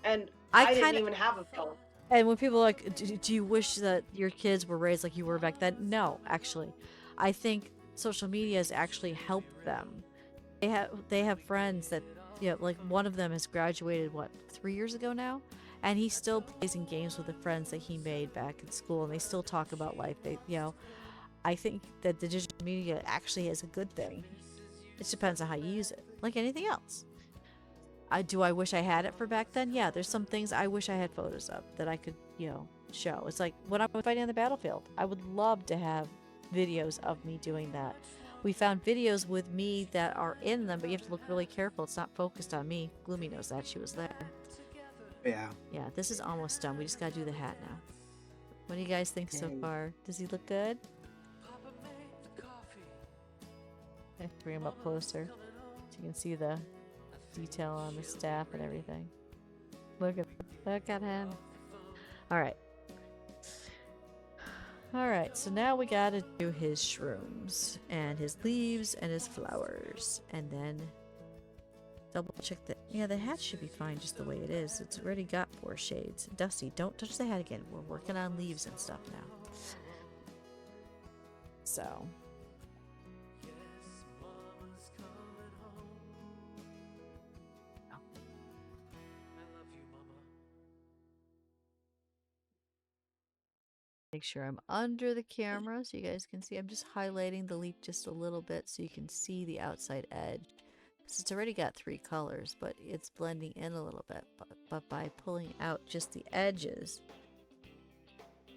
And I didn't even have a phone. And when people are like, do you wish that your kids were raised like you were back then? No, actually. I think social media has actually helped them. They have friends that, like one of them has graduated, 3 years ago now? And he still plays in games with the friends that he made back in school, and they still talk about life. I think that the digital media actually is a good thing. It depends on how you use it, like anything else. Do I wish I had it for back then? Yeah, there's some things I wish I had photos of that I could, show. It's like when I'm fighting on the battlefield. I would love to have videos of me doing that. We found videos with me that are in them, but you have to look really careful. It's not focused on me. Gloomy knows that. She was there. Yeah. Yeah, this is almost done. We just gotta do the hat now. What do you guys think so far? Does he look good? I have to bring him up closer so you can see the detail on the staff and everything. Look at him. Alright. Alright, so now we gotta do his shrooms and his leaves and his flowers. And then double check that. Yeah, the hat should be fine just the way it is. It's already got 4 shades. Dusty, don't touch the hat again. We're working on leaves and stuff now. So. Make sure I'm under the camera so you guys can see. I'm just highlighting the leaf just a little bit so you can see the outside edge. Because it's already got 3 colors, but it's blending in a little bit. But by pulling out just the edges,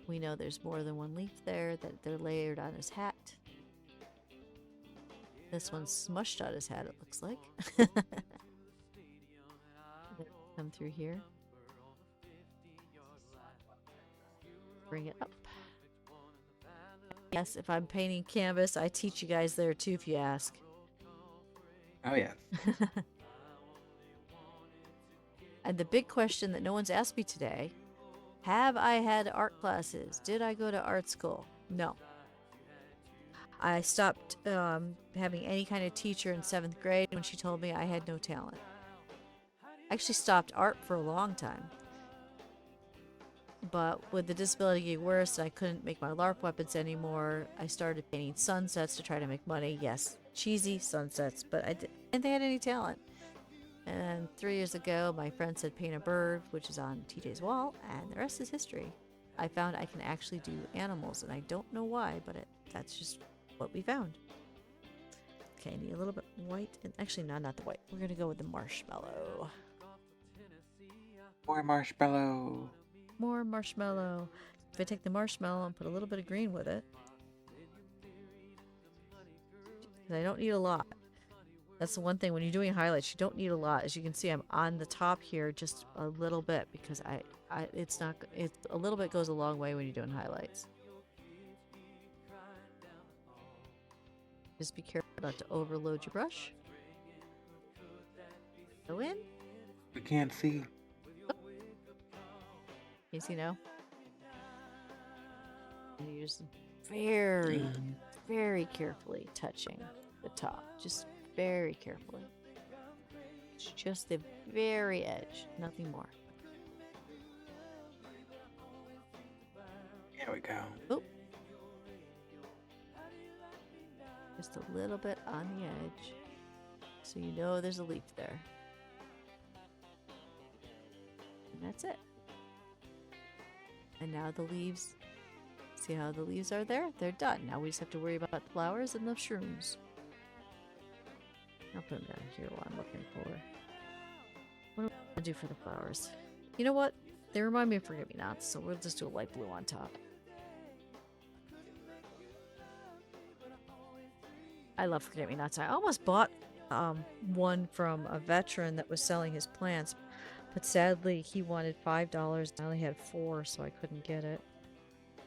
we know there's more than 1 leaf there, that they're layered on his hat. This one's smushed on his hat, it looks like. Come through here. Bring it up. Yes, if I'm painting canvas, I teach you guys there too if you ask. Oh, yes. And the big question that no one's asked me today, have I had art classes? Did I go to art school? No. I stopped having any kind of teacher in 7th grade when she told me I had no talent. I actually stopped art for a long time. But with the disability getting worse, I couldn't make my LARP weapons anymore. I started painting sunsets to try to make money. Yes, cheesy sunsets, but I didn't think I had any talent. And 3 years ago, my friend said paint a bird, which is on TJ's wall, and the rest is history. I found I can actually do animals, and I don't know why, but that's just what we found. Okay, I need a little bit white, and actually, no, not the white. We're gonna go with the marshmallow. More marshmallow. More marshmallow. If I take the marshmallow and put a little bit of green with it, I don't need a lot. That's the one thing when you're doing highlights, you don't need a lot. As you can see, I'm on the top here just a little bit because it's a little bit goes a long way when you're doing highlights. Just be careful not to overload your brush. Go in. We can't see. You see now? And you're just very, very carefully touching the top. Just very carefully. It's just the very edge, nothing more. Here we go. Oh. Just a little bit on the edge. So you know there's a leaf there. And that's it. And now the leaves, see how the leaves are there? They're done. Now we just have to worry about the flowers and the shrooms. I'll put them down here while I'm looking for. What do I want to do for the flowers? You know what? They remind me of forget-me-nots, so we'll just do a light blue on top. I love forget-me-nots. I almost bought one from a veteran that was selling his plants, but sadly he wanted $5 and I only had 4, so I couldn't get it.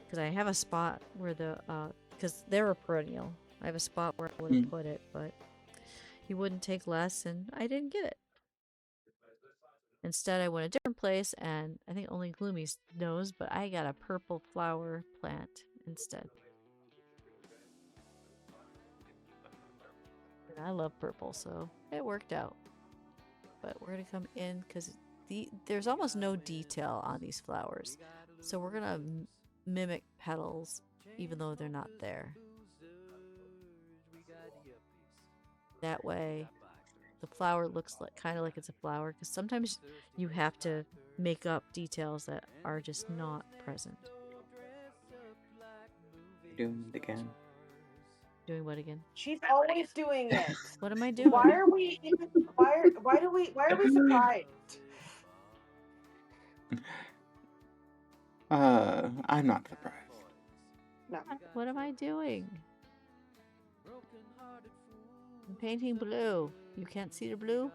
Because I have a spot where because they're a perennial. I have a spot where I would have put it, but he wouldn't take less and I didn't get it. Instead I went a different place and I think only Gloomy knows, but I got a purple flower plant instead. And I love purple, so it worked out. But we're going to come in because there's almost no detail on these flowers. So we're going to mimic petals even though they're not there. That way the flower looks like kind of like it's a flower, because sometimes you have to make up details that are just not present. Doing it again. Doing what again? She's always doing it. What am I doing? Why are we even? Why are we surprised? I'm not surprised. No. What am I doing? I'm painting blue. You can't see the blue?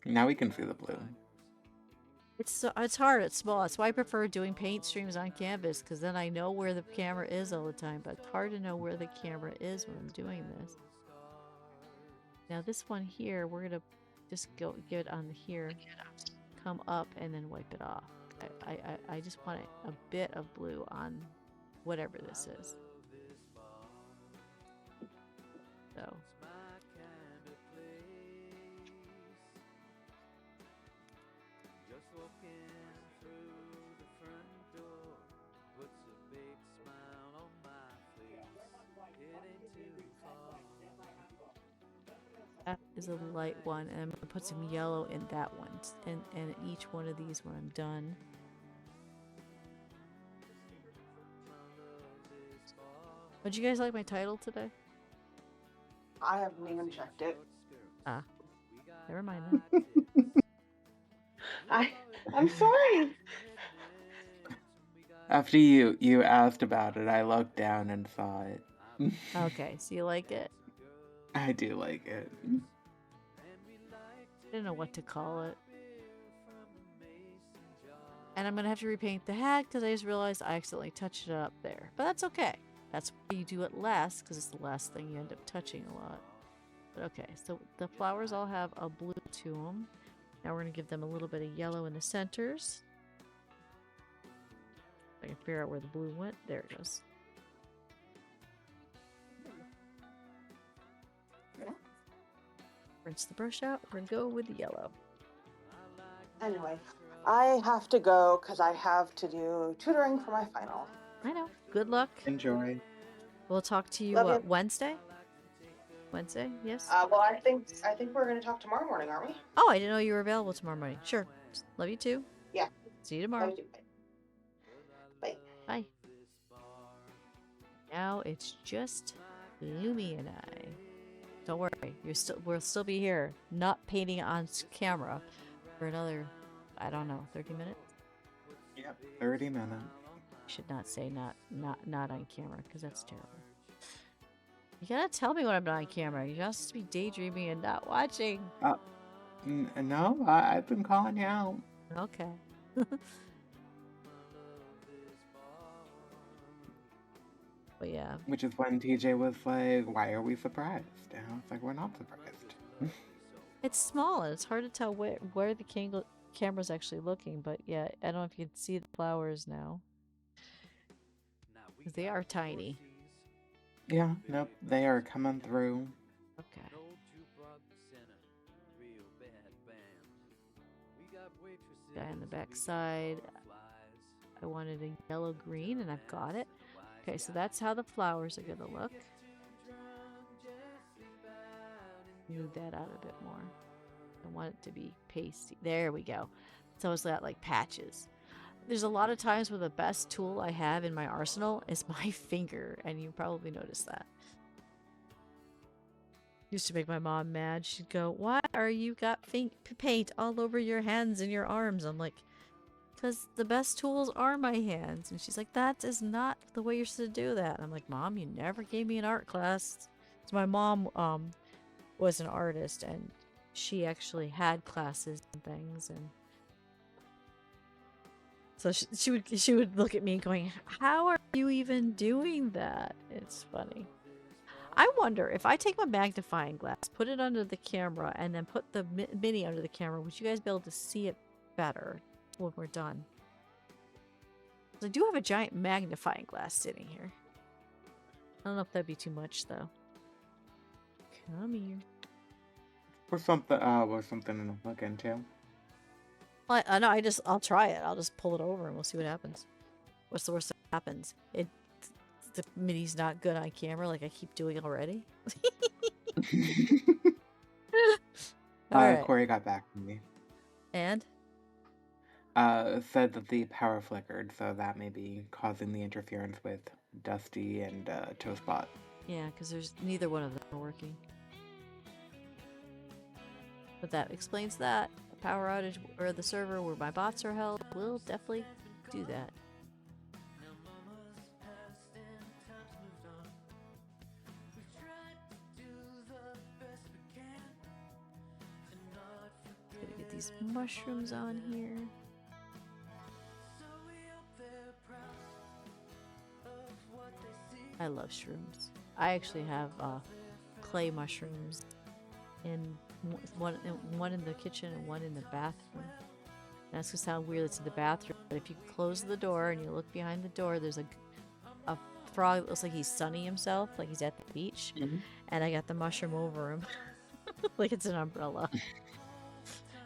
Now we can see the blue. It's hard. It's small. That's why I prefer doing paint streams on canvas, because then I know where the camera is all the time. But it's hard to know where the camera is when I'm doing this. Now this one here, we're gonna just go give it on here, come up, and then wipe it off. I just want a bit of blue on whatever this is. So That is a light one, and I'm gonna put some yellow in that one, and each one of these when I'm done. Would you guys like my title today? I haven't even checked it. Ah, never mind then. I'm sorry. After you asked about it, I looked down and saw it. Okay, so you like it? I do like it. I didn't know what to call it. And I'm gonna have to repaint the hat because I just realized I accidentally touched it up there. But that's okay. That's why you do it last, because it's the last thing you end up touching a lot. But okay, so the flowers all have a blue to them. Now we're gonna give them a little bit of yellow in the centers. I can figure out where the blue went. There it goes. Rinse the brush out. We're gonna go with the yellow. Anyway, I have to go because I have to do tutoring for my final. I know. Good luck. Enjoy. We'll talk to you, Love what, you. Wednesday? Wednesday, yes? Well, I think we're going to talk tomorrow morning, aren't we? Oh, I didn't know you were available tomorrow morning. Sure. Love you too. Yeah. See you tomorrow. Love you. Bye. Bye. Now it's just Lumi and I. Don't worry, we'll still be here, not painting on camera for another, I don't know, 30 minutes. Yep, 30 minutes. Should not say not on camera because that's terrible. You gotta tell me when I'm not on camera. You just be daydreaming and not watching. No, I've been calling you out. Okay. But yeah. Which is when TJ was like, "Why are we surprised?" And I was like, "We're not surprised." It's small and it's hard to tell where the camera's actually looking. But yeah, I don't know if you can see the flowers now. Because they are tiny. Yeah, nope, they are coming through. Okay. Guy on the back side. I wanted a yellow green and I've got it. Okay, so that's how the flowers are gonna look. Move that out a bit more. I want it to be pasty. There we go. So it's got like patches. There's a lot of times where the best tool I have in my arsenal is my finger, and you probably noticed that. Used to make my mom mad. She'd go, "Why are you got paint all over your hands and your arms?" I'm like, "Because the best tools are my hands." And she's like, "That is not the way you're supposed to do that." I'm like, "Mom, you never gave me an art class." So my mom was an artist, and she actually had classes and things, and so she would look at me going, "How are you even doing that?" It's funny. I wonder if I take my magnifying glass, put it under the camera, and then put the mini under the camera, would you guys be able to see it better when we're done? 'Cause I do have a giant magnifying glass sitting here. I don't know if that'd be too much though. Come here. Or something to look into. No, I'll try it. I'll just pull it over and we'll see what happens. What's the worst that happens? The mini's not good on camera like I keep doing already. Alright. Corey got back to me. And? Said that the power flickered, so that may be causing the interference with Dusty and Toastbot. Yeah, because there's neither one of them are working. But that explains that. The power outage or the server where my bots are held will definitely do that. Gotta get these mushrooms on here. I love shrooms. I actually have clay mushrooms in one in the kitchen and one in the bathroom. And that's gonna sound weird. It's in the bathroom, but if you close the door and you look behind the door, there's a frog that looks like he's sunning himself, like he's at the beach. Mm-hmm. And I got the mushroom over him, like it's an umbrella.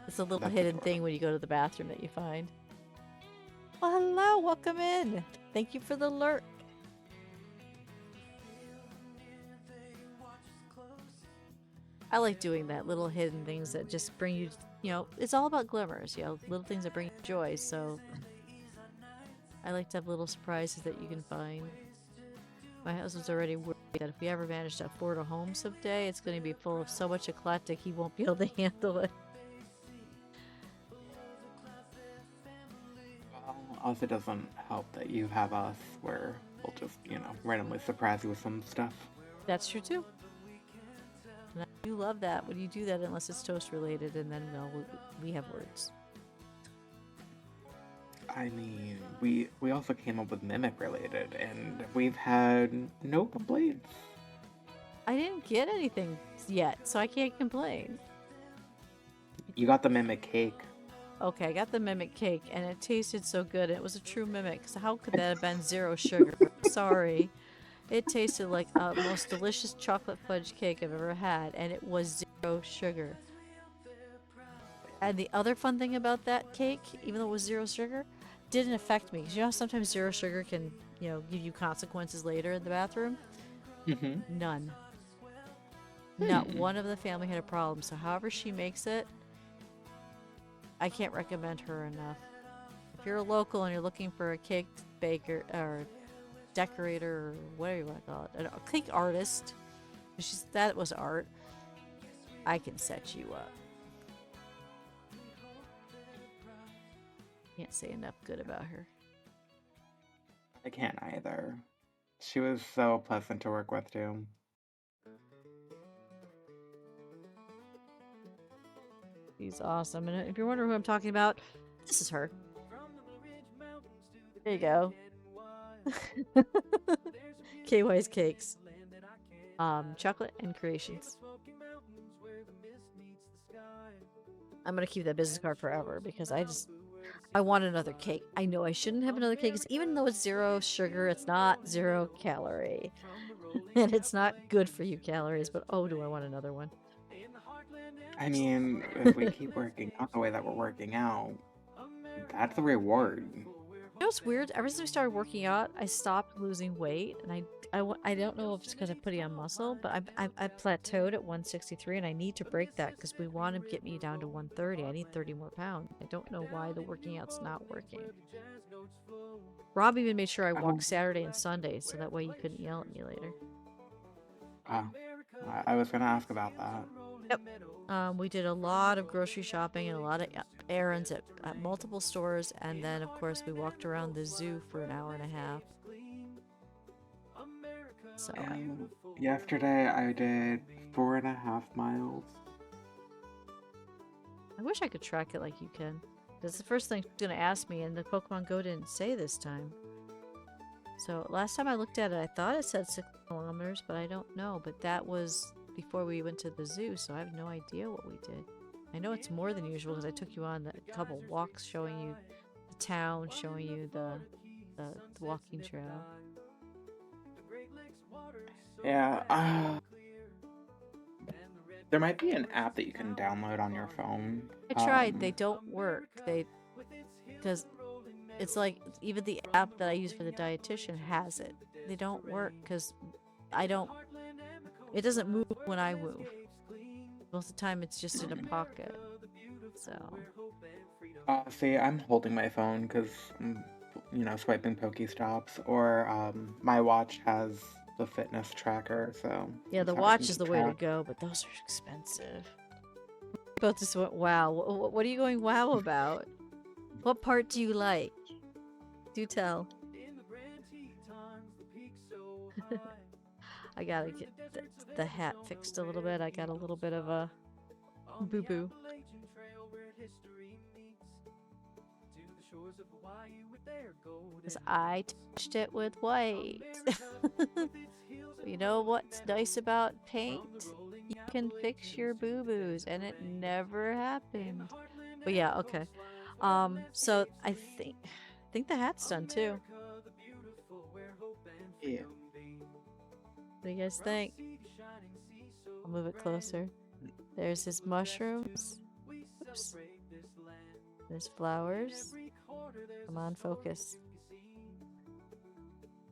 It's a little That's hidden adorable. thing when you go to the bathroom that you find. Well, hello, welcome in. Thank you for the alert. I like doing that, little hidden things that just bring you, you know, it's all about glimmers, you know, little things that bring you joy, so I like to have little surprises that you can find. My husband's already worried that if we ever manage to afford a home someday, it's going to be full of so much eclectic he won't be able to handle it. Well, also doesn't help that you have us where we'll just, randomly surprise you with some stuff. That's true too. And I do love that when you do that, unless it's toast related, and then no, we have words. I mean, we also came up with mimic related, and we've had no complaints. I didn't get anything yet, so I can't complain. You got the mimic cake. Okay, I got the mimic cake, and it tasted so good. It was a true mimic. So how could that have been 0 sugar? Sorry. It tasted like the most delicious chocolate fudge cake I've ever had, and it was 0 sugar. And the other fun thing about that cake, even though it was 0 sugar, didn't affect me. 'Cause you know how sometimes 0 sugar can, give you consequences later in the bathroom? Mm-hmm. None. Not one of the family had a problem. So however she makes it, I can't recommend her enough. If you're a local and you're looking for a cake baker or decorator or whatever you want to call it, a cake artist, that was art, I can set you up. Can't say enough good about her. I can't either. She was so pleasant to work with too. She's awesome. And if you're wondering who I'm talking about, this is her. There you go. KY's Cakes. Chocolate and Creations. I'm gonna keep that business card forever because I want another cake. I know I shouldn't have another cake because even though it's 0 sugar, it's not 0 calorie. And it's not good for you calories, but oh, do I want another one. I mean, if we keep working out the way that we're working out, that's the reward. You know what's weird? Ever since we started working out, I stopped losing weight, and I don't know if it's because I'm putting on muscle, but I plateaued at 163, and I need to break that because we want to get me down to 130. I need 30 more pounds. I don't know why the working out's not working. Rob even made sure I walked Saturday and Sunday, so that way you couldn't yell at me later. I was gonna ask about that. Yep. We did a lot of grocery shopping and a lot of errands at multiple stores, and then of course we walked around the zoo for an hour and a half. So yesterday I did 4.5 miles. I wish I could track it like you can. That's the first thing she's gonna ask me, and the Pokemon Go didn't say this time. So last time I looked at it, I thought it said 6 kilometers, but I don't know. But that was before we went to the zoo, so I have no idea what we did. I know it's more than usual because I took you on a couple walks showing you the town, showing you the walking trail. Yeah, there might be an app that you can download on your phone. I tried. They don't work. Because it's like even the app that I use for the dietitian has it. They don't work because it doesn't move when I move. Most of the time it's just in a pocket. So. See, I'm holding my phone because I'm, swiping Pokestops, or my watch has the fitness tracker, so. Yeah, the watch is the way to go, but those are expensive. Both just went wow. What are you going wow about? What part do you like? Do tell. I gotta get the hat fixed a little bit. I got a little bit of a boo-boo. Because I touched it with white. You know what's nice about paint? You can fix your boo-boos, and it never happened. But yeah, okay. So I think the hat's done too. Yeah. What do you guys think? I'll move it closer. There's his mushrooms. Oops. There's flowers. Come on, focus.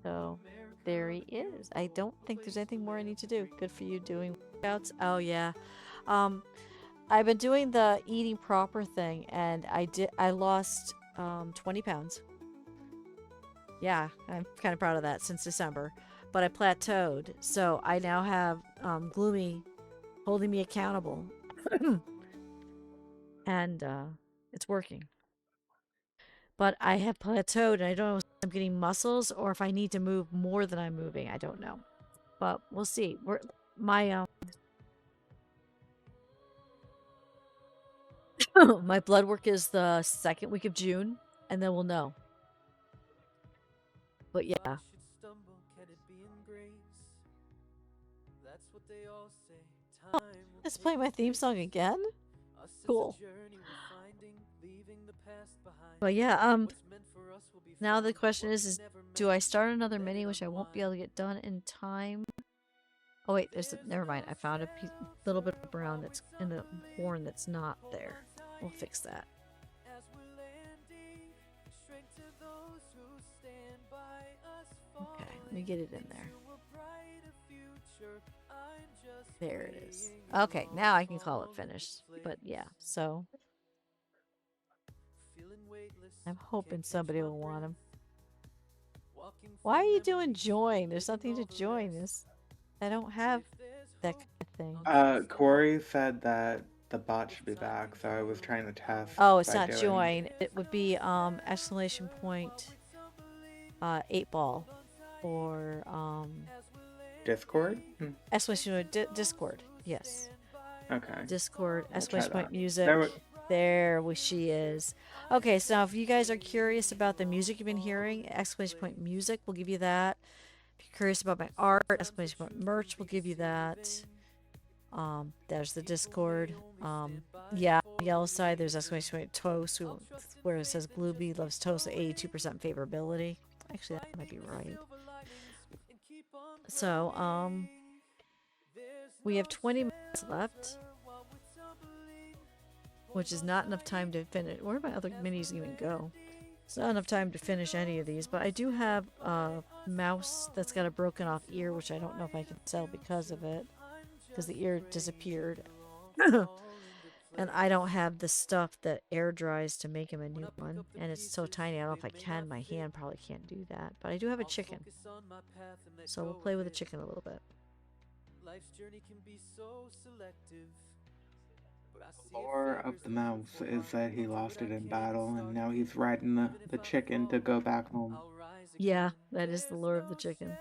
So there he is. I don't think there's anything more I need to do. Good for you doing workouts. Oh yeah. I've been doing the eating proper thing, and I lost 20 pounds. Yeah, I'm kind of proud of that since December. But I plateaued, so I now have Gloomy holding me accountable. And it's working. But I have plateaued, and I don't know if I'm getting muscles or if I need to move more than I'm moving. I don't know. But we'll see. My my blood work is the 2nd week of June, and then we'll know. But yeah. Oh, let's play my theme song again? Cool. But yeah, now the question is do I start another mini, which I won't be able to get done in time? Oh wait, never mind. I found a little bit of brown that's in the horn that's not there. We'll fix that. Okay, let me get it in there. There it is. Okay, now I can call it finished. But yeah, so I'm hoping somebody will want them. Why are you doing join? There's nothing to join. I don't have that kind of thing. Corey said that the bot should be back, so I was trying to test. Oh, it's not join. It would be exclamation point 8-ball or Discord? exclamation point Discord. Yes. Okay. Discord I'll exclamation try point that. music. There she is. Okay, so now if you guys are curious about the music you've been hearing, exclamation point music will give you that. If you're curious about my art, exclamation point merch will give you that. There's the Discord. Yeah, on the yellow side there's exclamation point toast, where it says Glooby loves toast at 82% favorability. Actually, that might be right. So, we have 20 minutes left, which is not enough time to finish. Where do my other minis even go? It's not enough time to finish any of these, but I do have a mouse that's got a broken off ear, which I don't know if I can sell because of it, because the ear disappeared. And I don't have the stuff that air dries to make him a new one, and it's so tiny I don't know if I can. My hand probably can't do that, but I do have a chicken, so we'll play with the chicken a little bit. The lore of the mouse is that he lost it in battle, and now he's riding the chicken to go back home. Yeah, that is the lore of the chicken.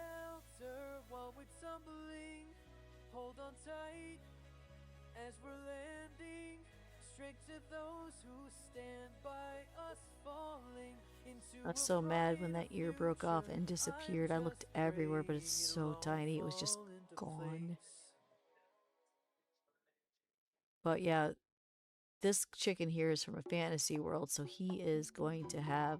I was so mad when that ear broke off and disappeared. I looked everywhere, but it's so tiny. It was just gone. But yeah, this chicken here is from a fantasy world, so he is going to have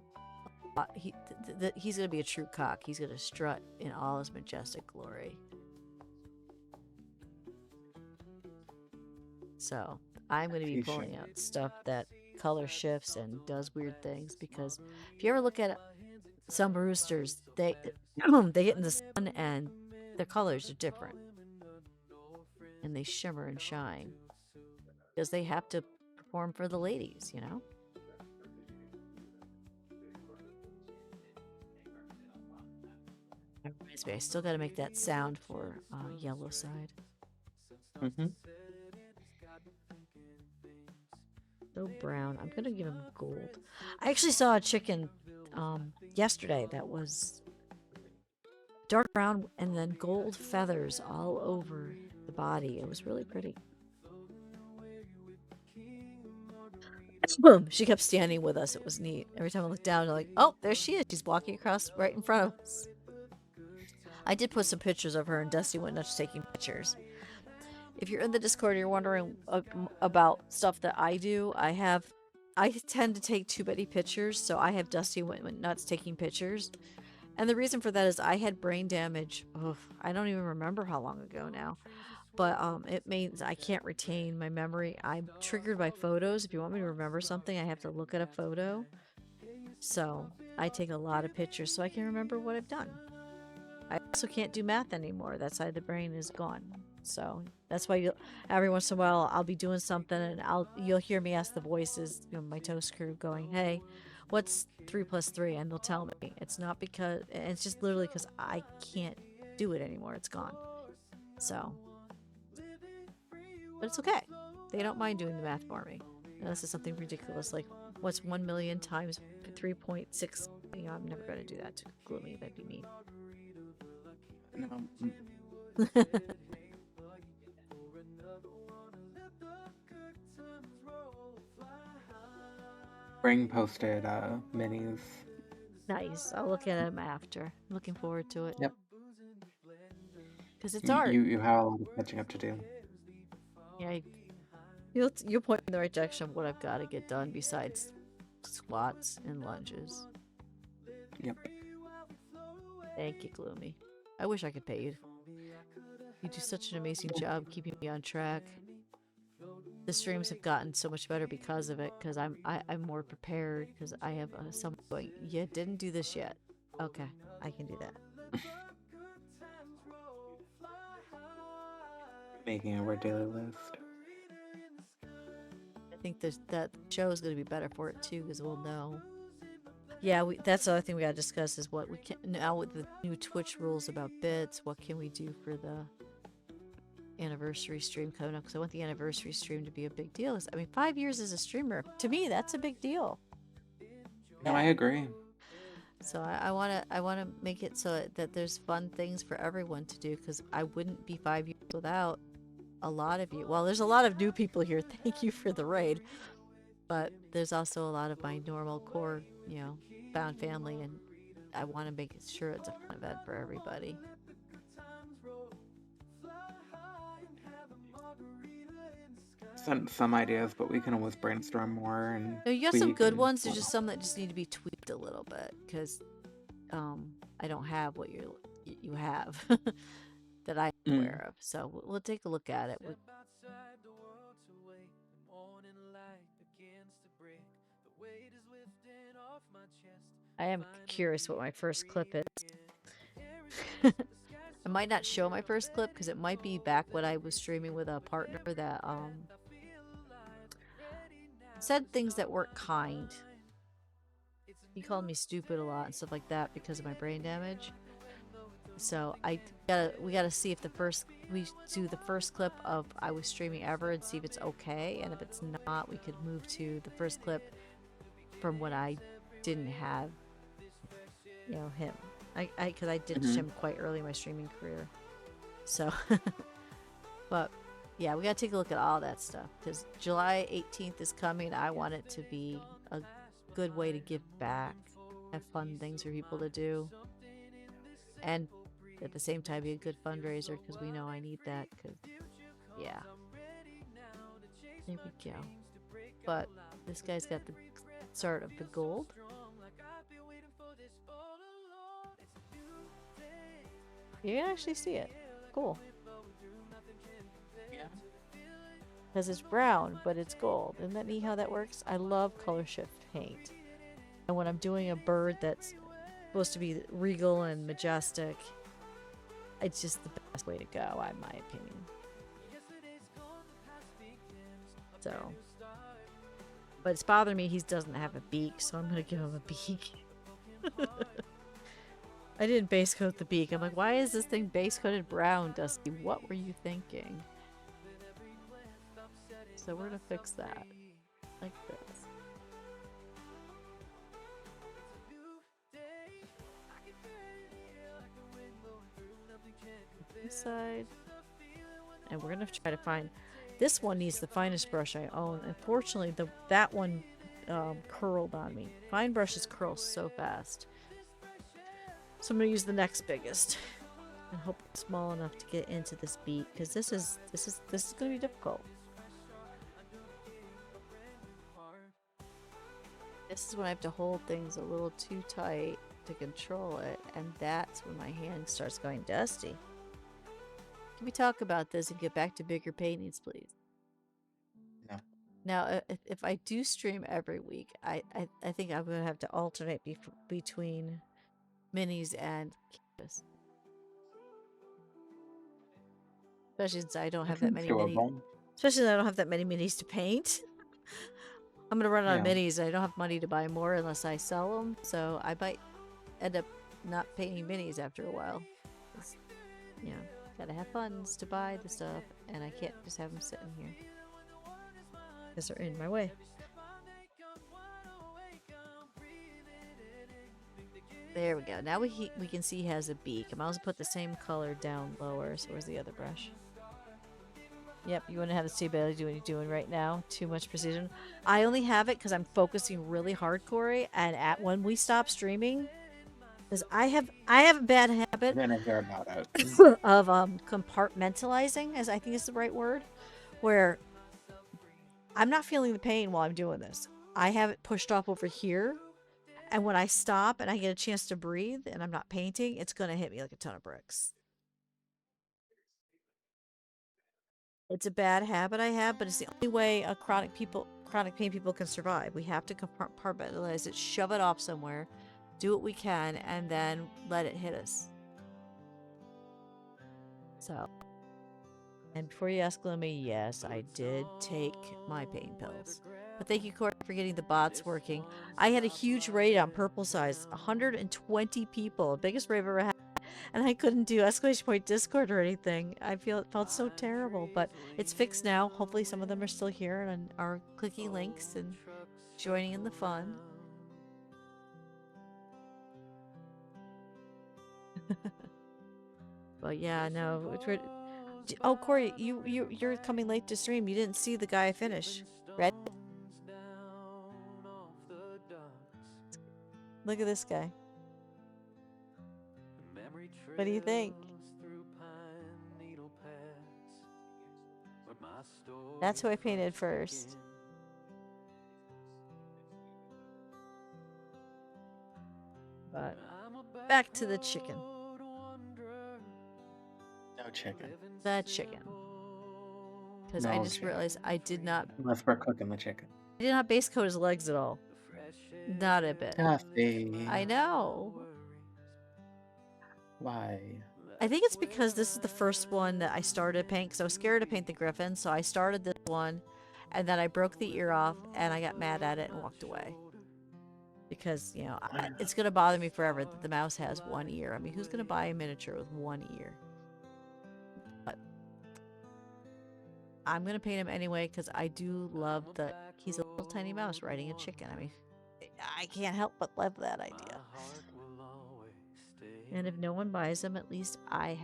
he's going to be a true cock. He's going to strut in all his majestic glory. So I'm going to be pulling out stuff that color shifts and does weird things, because if you ever look at some roosters, they get in the sun and their colors are different, and they shimmer and shine because they have to perform for the ladies, you know. That reminds me, I still got to make that sound for yellow side. So brown. I'm gonna give him gold. I actually saw a chicken yesterday that was dark brown and then gold feathers all over the body. It was really pretty. Boom! She kept standing with us. It was neat. Every time I looked down, I'm like, oh, there she is. She's walking across right in front of us. I did put some pictures of her, and Dusty went nuts taking pictures. If you're in the Discord and you're wondering about stuff that I do, I tend to take too many pictures, so I have Dusty went nuts taking pictures. And the reason for that is I had brain damage. I don't even remember how long ago now. But it means I can't retain my memory. I'm triggered by photos. If you want me to remember something, I have to look at a photo. So I take a lot of pictures so I can remember what I've done. I also can't do math anymore. That side of the brain is gone. So that's why every once in a while I'll be doing something and you'll hear me ask the voices, my toast crew, going, "Hey, what's 3 plus 3?" And they'll tell me. It's not because it's just literally because I can't do it anymore. It's gone. So, but it's okay. They don't mind doing the math for me. Unless it's something ridiculous like what's 1 million times 3.6. I'm never going to do that to Gloomy. That'd be mean. No. Bring posted minis. Nice. I'll look at them after. I'm looking forward to it. Yep. Because it's art. You have a lot of catching up to do. Yeah. You're pointing in the right direction of what I've got to get done besides squats and lunges. Yep. Thank you, Gloomy. I wish I could pay you. You do such an amazing job keeping me on track. The streams have gotten so much better because of it, because I'm more prepared, because I have someone going, "Yeah, didn't do this yet." Okay, I can do that. Making our daily list. I think that show is going to be better for it too, because we'll know. Yeah, that's the other thing we got to discuss is what we can now with the new Twitch rules about bits. What can we do for the anniversary stream coming up? Because I want the anniversary stream to be a big deal. I mean, 5 years as a streamer, to me, that's a big deal. No, I agree. So I want to make it so that there's fun things for everyone to do, because I wouldn't be 5 years without a lot of you. Well, there's a lot of new people here. Thank you for the raid. But there's also a lot of my normal core, found family, and I want to make sure it's a fun event for everybody. Some ideas, but we can always brainstorm more. And No, you got some good and ones. There's just some that just need to be tweaked a little bit, because I don't have what you have that I'm aware of. So we'll take a look at it. I am curious what my first clip is. I might not show my first clip because it might be back when I was streaming with a partner that said things that weren't kind. He called me stupid a lot and stuff like that because of my brain damage. So we gotta see if we do the first clip of I was streaming ever and see if it's okay, and if it's not, we could move to the first clip from when I didn't have him. Because I ditched him quite early in my streaming career. So, but yeah, we gotta take a look at all that stuff, because July 18th is coming. I want it to be a good way to give back, have fun things for people to do, and at the same time be a good fundraiser, because we know I need that. Because yeah, there we go. But this guy's got the start of the gold. You can actually see it. Cool. Yeah. Because it's brown, but it's gold. Isn't that neat how that works? I love color shift paint. And when I'm doing a bird that's supposed to be regal and majestic, it's just the best way to go, in my opinion. So. But it's bothering me he doesn't have a beak, so I'm going to give him a beak. I didn't base coat the beak. I'm like, why is this thing base coated brown, Dusty? What were you thinking? So we're gonna fix that. Like this. This side. And we're gonna try to find... This one needs the finest brush I own. Unfortunately, that one curled on me. Fine brushes curl so fast. So I'm gonna use the next biggest, and hope it's small enough to get into this beat, because this is gonna be difficult. This is when I have to hold things a little too tight to control it, and that's when my hand starts going dusty. Can we talk about this and get back to bigger paintings, please? No. Now, if I do stream every week, I think I'm going to have to alternate between minis and canvas. Especially since I don't have that It's many minis. doable. Especially since I don't have that many minis to paint. I'm going to run out of Yeah. minis, and I don't have money to buy more unless I sell them. So I might end up not painting minis after a while. 'Cause, you know, gotta have funds to buy the stuff, and I can't just have them sitting here. Because they're in my way. There we go. Now we can see he has a beak. I'm also put the same color down lower. So where's the other brush? Yep, you want to have the stability do what you're doing right now. Too much precision. I only have it because I'm focusing really hardcore, and when we stop streaming, because I have a bad habit You're gonna hear about it. of compartmentalizing, as I think is the right word, where I'm not feeling the pain while I'm doing this. I have it pushed off over here, and when I stop and I get a chance to breathe and I'm not painting, it's gonna hit me like a ton of bricks. It's a bad habit I have, but it's the only way a chronic pain people can survive. We have to compartmentalize it, shove it off somewhere, do what we can, and then let it hit us. So, and before you ask Gloomy, yes, I did take my pain pills. But thank you, Corey, for getting the bots working. I had a huge raid on Purple Size, 120 people, biggest raid I've ever had. And I couldn't do exclamation point Discord or anything. It felt so terrible, but it's fixed now. Hopefully some of them are still here and are clicking links and joining in the fun. But yeah, no. Oh, Corey, you're coming late to stream. You didn't see the guy finish. Red? Look at this guy. What do you think? That's who I painted first. But back to the chicken. No chicken. The chicken. Because I just realized I did not. Unless we're cooking the chicken. I did not base coat his legs at all. Not a bit. I know. Why? I think it's because this is the first one that I started to paint because I was scared to paint the griffin, so I started this one, and then I broke the ear off, and I got mad at it and walked away. Because, you know, it's going to bother me forever that the mouse has one ear. I mean, who's going to buy a miniature with one ear? But I'm going to paint him anyway because I do love that he's a little tiny mouse riding a chicken. I mean, I can't help but love that idea. And if no one buys them, at least I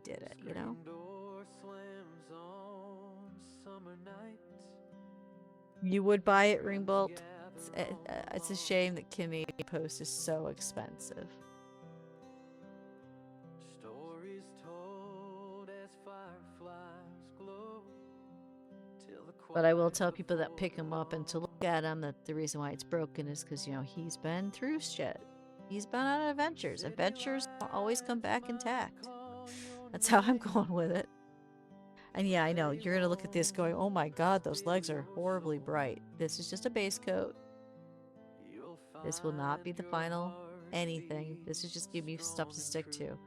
did it, you know? You would buy it, Ringbolt? It's a shame that Canadian Post is so expensive. But I will tell people that pick him up and to look at him that the reason why it's broken is because, you know, he's been through shit. He's been on adventures. Adventures don't always come back intact. That's how I'm going with it. And yeah, I know, you're going to look at this going, oh my god, those legs are horribly bright. This is just a base coat. This will not be the final anything. This is just give you stuff to stick to.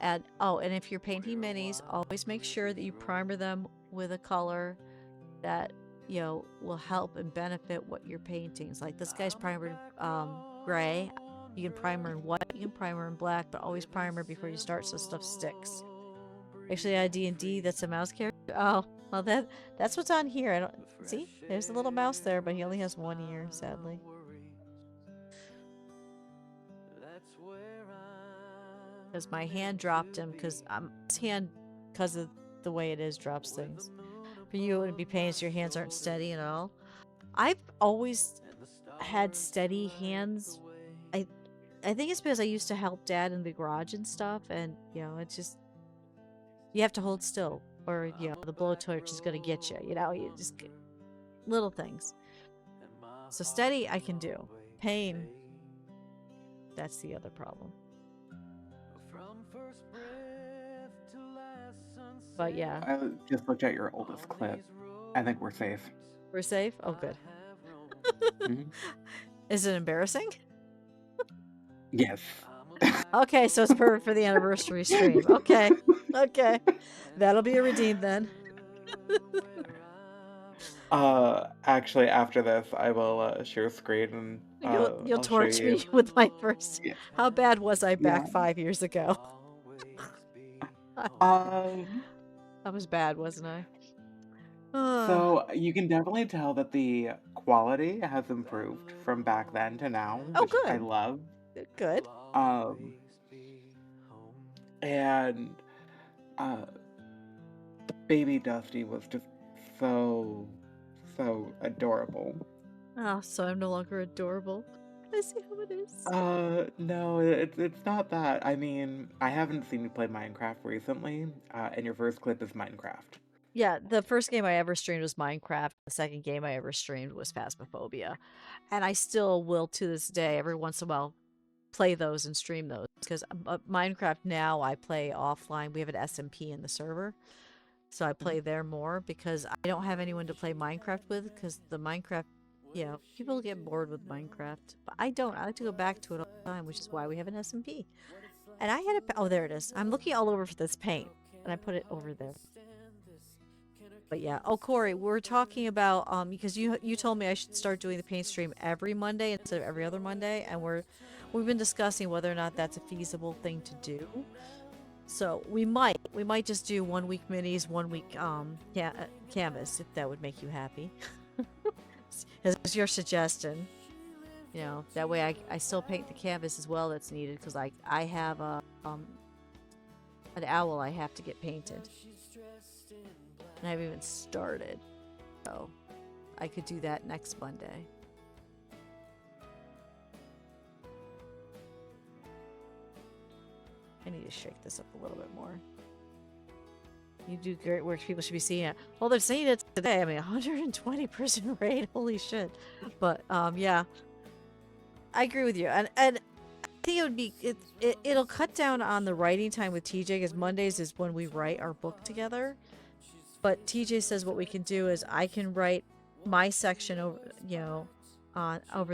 And oh, and if you're painting minis, always make sure that you primer them with a color that, you know, will help and benefit what you're painting. It's like this guy's primered gray. You can primer in white, you can primer in black, but always primer before you start so stuff sticks. Actually, at D&D, that's a mouse character. Oh, well, that's what's on here. I don't see. There's a little mouse there, but he only has one ear, sadly. Because my hand dropped him, because his hand, because of the way it is, drops things. For you, it would be pain so your hands aren't steady at all. I've always had steady hands. I think it's because I used to help Dad in the garage and stuff, and, you know, it's just, you have to hold still, or, you know, the blowtorch is going to get you, you know, you just, little things. So steady, I can do. Pain, that's the other problem. But yeah, I just looked at your oldest clip. I think we're safe. we're safe. Oh, good. Mhm. Is it embarrassing? Yes. Okay, so it's perfect for the anniversary stream. Okay, okay, that'll be a redeem then. Actually, after this, I will share a screen and You'll I'll show torch you. me with my first. Yeah. How bad was I back Yeah. 5 years ago? Um. I was bad, wasn't I? Ah, So you can definitely tell that the quality has improved from back then to now, oh, which I good, love. good. Um. And uh, baby Dusty was just so adorable. Oh, so I'm no longer adorable. I see how it is. No, it's not that. I mean, I haven't seen you play Minecraft recently, and your first clip is Minecraft. Yeah, the first game I ever streamed was Minecraft. The second game I ever streamed was Phasmophobia. And I still will to this day, every once in a while, play those and stream those. Because Minecraft now I play offline. We have an SMP in the server. So I play there more because I don't have anyone to play Minecraft with because the Minecraft, people get bored with Minecraft. But I don't. I like to go back to it all the time, which is why we have an SMP. And I had a, oh, there it is. I'm looking all over for this paint. And I put it over there. But yeah. Oh, Corey, we're talking about because you told me I should start doing the paint stream every Monday instead of every other Monday, and we've been discussing whether or not that's a feasible thing to do. So we might just do 1 week minis, 1 week canvas if that would make you happy. It's your suggestion. That way I still paint the canvas as well that's needed because I have a an owl I have to get painted. And I haven't even started. So I could do that next Monday. I need to shake this up a little bit more. You do great work. People should be seeing it. Well, they're seeing it today. I mean, 120% rate. Holy shit. But yeah, I agree with you. And I think it would be it'll cut down on the writing time with TJ because Mondays is when we write our book together. But TJ says what we can do is I can write my section over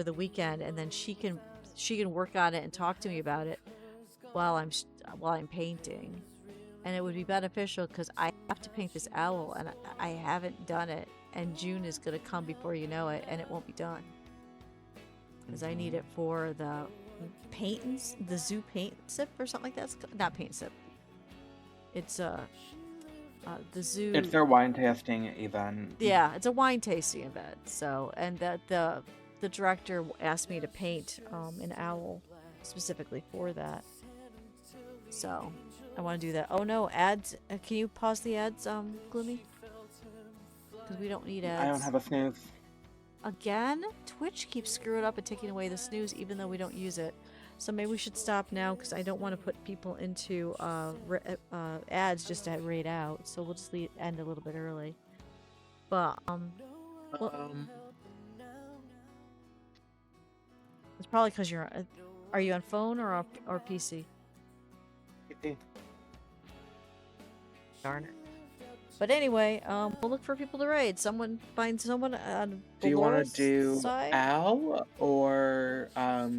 the weekend, and then she can work on it and talk to me about it while I'm painting, and it would be beneficial because I have to paint this owl and I haven't done it, and June is gonna come before you know it, and it won't be done because I need it for the the zoo paint sip or something like that. It's not paint sip. It's the zoo. It's their wine tasting event. Yeah, it's a wine tasting event. So, and the director asked me to paint an owl specifically for that. So, I want to do that. Oh no, ads! Can you pause the ads, Gloomy? Because we don't need ads. I don't have a snooze. Again, Twitch keeps screwing up and taking away the snooze, even though we don't use it. So maybe we should stop now because I don't want to put people into ads just to rate out. So we'll just end a little bit early. But it's probably because you're. Are you on phone or PC? PC. Darn it. But anyway, we'll look for people to raid. Find someone on. Do you want to do side? Al or Al,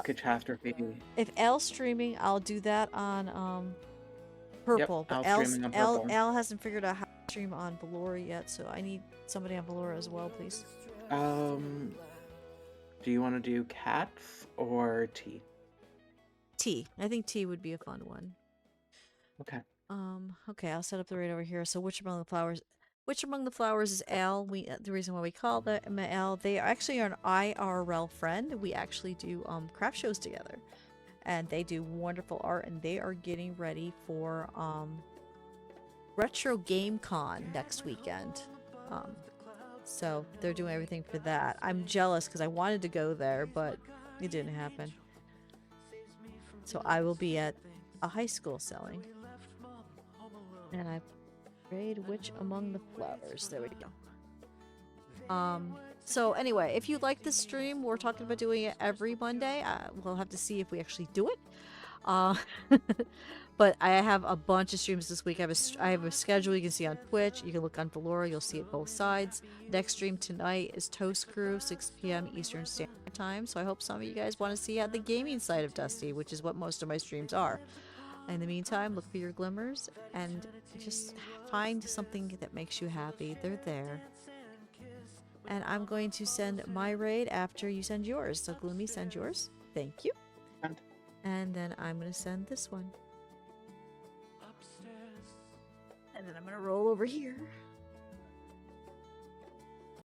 Catastrophe? If Al's streaming, I'll do that on Purple. Yep, but Al's streaming on Purple. Al hasn't figured out how to stream on Valora yet, so I need somebody on Valora as well, please. Do you want to do Cats or T? T. I think T would be a fun one. Okay. Okay, I'll set up the raid over here. So Which Among the Flowers? Which Among the Flowers is Al. The reason why we call them Al, they actually are an IRL friend. We actually do craft shows together. And they do wonderful art, and they are getting ready for Retro Game Con next weekend. So they're doing everything for that. I'm jealous because I wanted to go there, but it didn't happen. So I will be at a high school selling. And I raid Which Among the Flowers. There we go. So anyway, if you like this stream, we're talking about doing it every Monday. We'll have to see if we actually do it. Uh, but I have a bunch of streams this week. I have a schedule you can see on Twitch. You can look on Valora. You'll see it both sides. Next stream tonight is Toast Crew, 6 p.m. Eastern Standard Time. So I hope some of you guys want to see the gaming side of Dusty, which is what most of my streams are. In the meantime, look for your glimmers and just find something that makes you happy. They're there. And I'm going to send my raid after you send yours. So Gloomy, send yours. Thank you. And then I'm going to send this one. And then I'm going to roll over here.